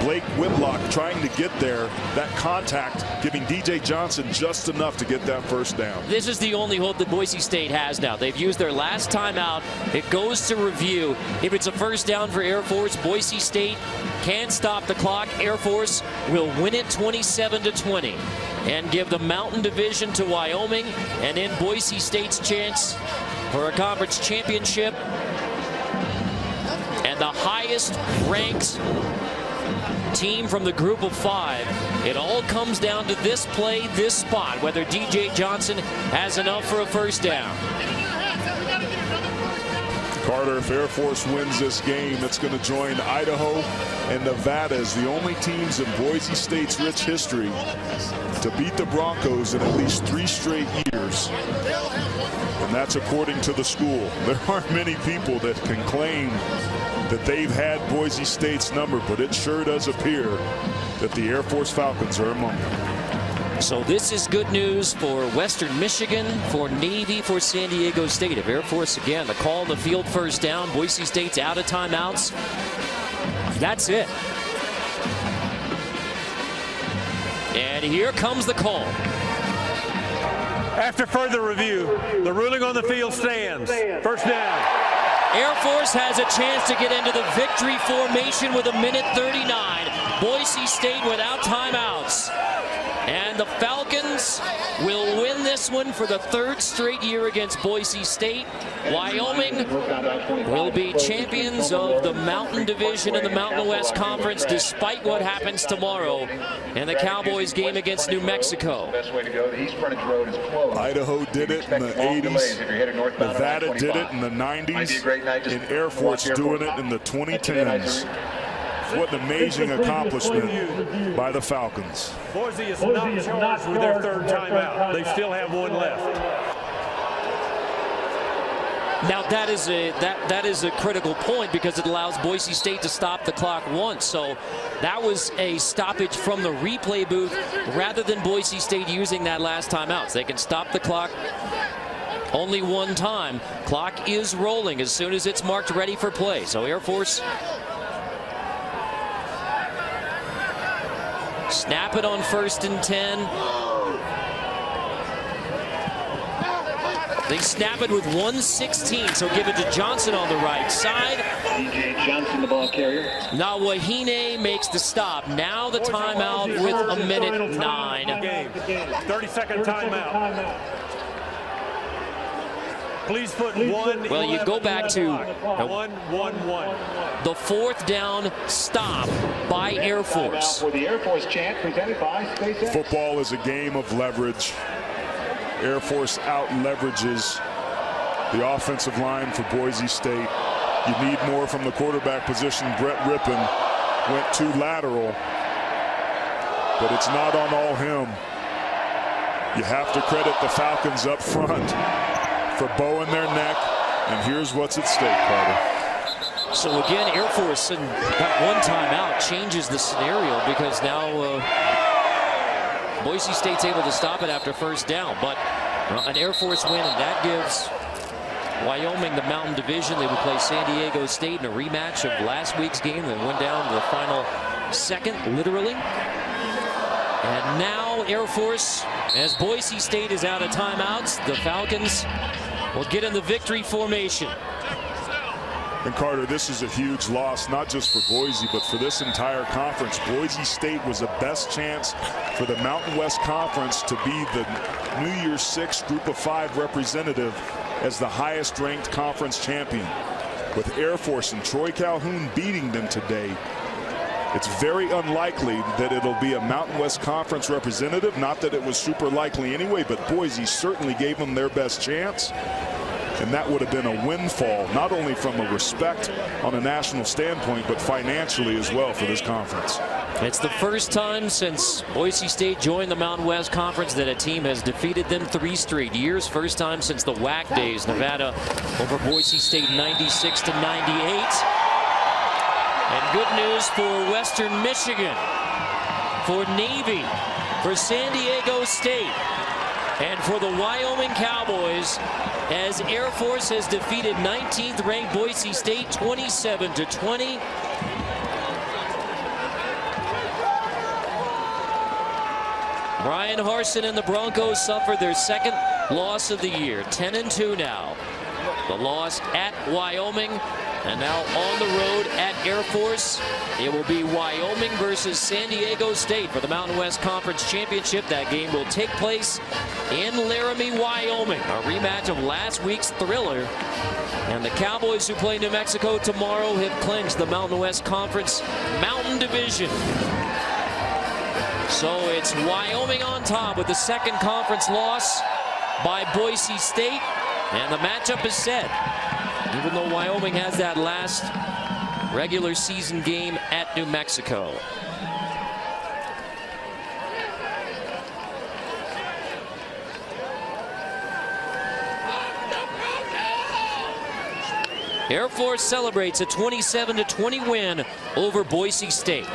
A: Blake Whitlock trying to get there, that contact giving DJ Johnson just enough to get that 1st down.
B: This is the only hope that Boise State has now. They've used their last timeout. It goes to review. If it's a 1st down for Air Force, Boise State can't stop the clock. Air Force will win it 27-20 and give the Mountain Division to Wyoming, and in Boise State's chance for a conference championship and the highest ranked team from the group of 5. It all comes down to this play, this spot, whether DJ Johnson has enough for a 1st down.
A: Carter, if Air Force wins this game, it's going to join Idaho and Nevada as the only teams in Boise State's rich history to beat the Broncos in at least 3 straight years. And that's according to the school. There aren't many people that can claim that they've had Boise State's number, but it sure does appear that the Air Force Falcons are among them.
B: So this is good news for Western Michigan, for Navy, for San Diego State. If Air Force, again, the call on the field 1st down, Boise State's out of timeouts. That's it. And here comes the call.
C: After further review, the ruling on the field stands. First down.
B: Air Force has a chance to get into the victory formation with 1:39. Boise State without timeouts. And the Falcons will win this one for the 3rd straight year against Boise State. Wyoming will be champions of the Mountain Division in the Mountain West Conference despite what happens tomorrow in the Cowboys game against New Mexico.
A: Idaho did it in the 80s. Nevada did it in the 90s. And Air Force doing it in the 2010s. What an amazing accomplishment by the Falcons.
C: Boise is not charged with their 3rd timeout. They still have one left.
B: Now that is a critical point because it allows Boise State to stop the clock once. So that was a stoppage from the replay booth rather than Boise State using that last timeout. So they can stop the clock only one time. Clock is rolling as soon as it's marked ready for play. So Air Force snap it on 1st and 10. They snap it with 1:16, so give it to Johnson on the right side.
E: DJ Johnson, the ball carrier.
B: Nawahine makes the stop. Now the timeout with 1:09.
C: 30-second timeout. Please put 1.
B: Well, you go back to
C: 1-1-1.
B: the 4th down stop by Air Force.
E: For the Air Force chant presented by SpaceX.
A: Football is a game of leverage. Air Force out-leverages the offensive line for Boise State. You need more from the quarterback position. Brett Rippon went too lateral, but it's not on all him. You have to credit the Falcons up front for bowing their neck, and here's what's at stake, Carter.
B: So again, Air Force and that one timeout changes the scenario because now Boise State's able to stop it after 1st down, but an Air Force win, and that gives Wyoming the Mountain Division. They will play San Diego State in a rematch of last week's game that went down to the final second, literally. And now Air Force, as Boise State is out of timeouts, the Falcons will get in the victory formation.
A: And Carter, this is a huge loss, not just for Boise, but for this entire conference. Boise State was the best chance for the Mountain West Conference to be the New Year's 6 Group of 5 representative as the highest ranked conference champion. With Air Force and Troy Calhoun beating them today, it's very unlikely that it'll be a Mountain West Conference representative. Not that it was super likely anyway, but Boise certainly gave them their best chance. And that would have been a windfall, not only from a respect on a national standpoint, but financially as well for this conference.
B: It's the first time since Boise State joined the Mountain West Conference that a team has defeated them 3 straight years. First time since the WAC days. Nevada over Boise State 96-98. And good news for Western Michigan, for Navy, for San Diego State, and for the Wyoming Cowboys, as Air Force has defeated 19th ranked Boise State 27-20. Brian Harsin and the Broncos suffered their 2nd loss of the year, 10-2 now. The loss at Wyoming, and now on the road at Air Force. It will be Wyoming versus San Diego State for the Mountain West Conference Championship. That game will take place in Laramie, Wyoming, a rematch of last week's thriller. And the Cowboys, who play New Mexico tomorrow, have clinched the Mountain West Conference Mountain Division. So it's Wyoming on top with the 2nd conference loss by Boise State. And the matchup is set, even though Wyoming has that last regular season game at New Mexico. Air Force celebrates a 27-20 win over Boise State.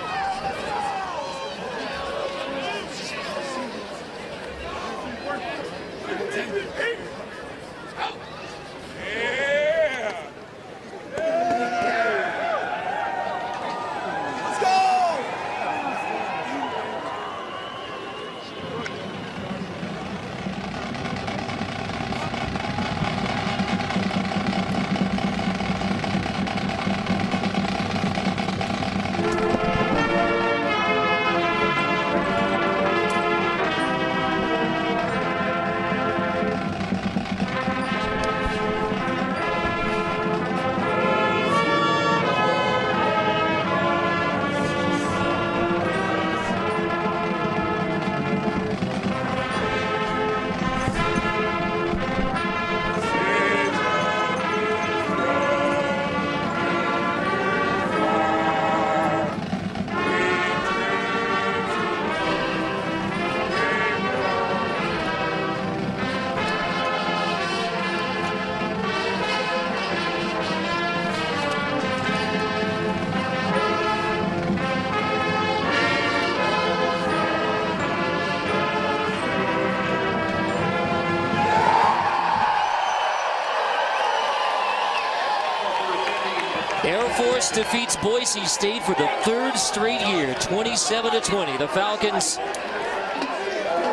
B: Air Force defeats Boise State for the third straight year, 27-20. The Falcons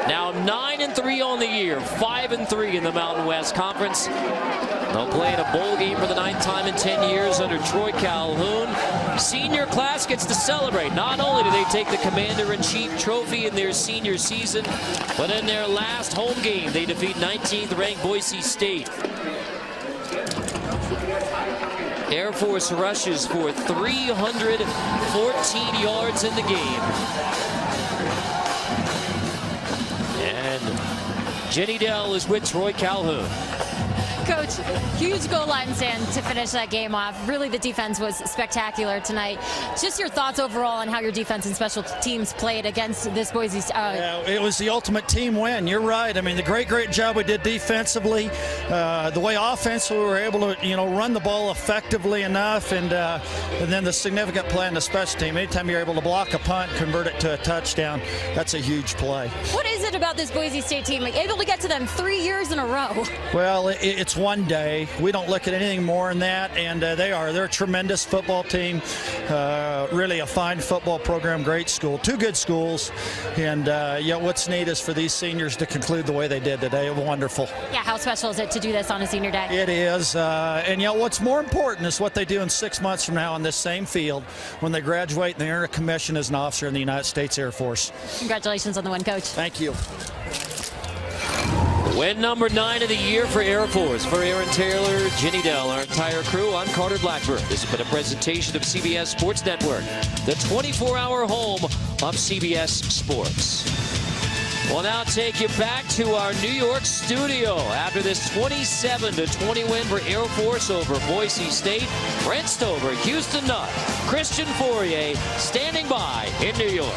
B: now 9-3 on the year, 5-3 in the Mountain West Conference. They'll play in a bowl game for the 9th time in 10 years under Troy Calhoun. Senior class gets to celebrate. Not only do they take the Commander-in-Chief trophy in their senior season, but in their last home game, they defeat 19th ranked Boise State. Air Force rushes for 314 yards in the game. And Jenny Dell is with Troy Calhoun.
D: Coach, huge goal line stand to finish that game off. Really, the defense was spectacular tonight. Just your thoughts overall on how your defense and special teams played against this Boise.
H: Yeah, it was the ultimate team win. You're right. I mean, the great job we did defensively. The way offensively we were able to, run the ball effectively enough, and then the significant play on the special team. Anytime you're able to block a punt, convert it to a touchdown, that's a huge play.
D: What is it about this Boise State team? Able to get to them 3 years in a row?
H: Well, it's one day. We don't look at anything more than that, and they're a tremendous football team, really a fine football program, great school, two good schools, and what's neat is for these seniors to conclude the way they did today. Wonderful.
D: Yeah, how special is it to do this on a senior day?
H: It is, and what's more important is what they do in 6 months from now on this same field when they graduate and they earn a commission as an officer in the United States Air Force.
D: Congratulations on the win, Coach.
H: Thank you.
B: Win number 9 of the year for Air Force. For Aaron Taylor, Jenny Dell, our entire crew, I'm Carter Blackburn. This has been a presentation of CBS Sports Network, the 24-hour home of CBS Sports. We'll now take you back to our New York studio after this 27-20 win for Air Force over Boise State. Brent Stover, Houston Nutt, Christian Fourier standing by in New York.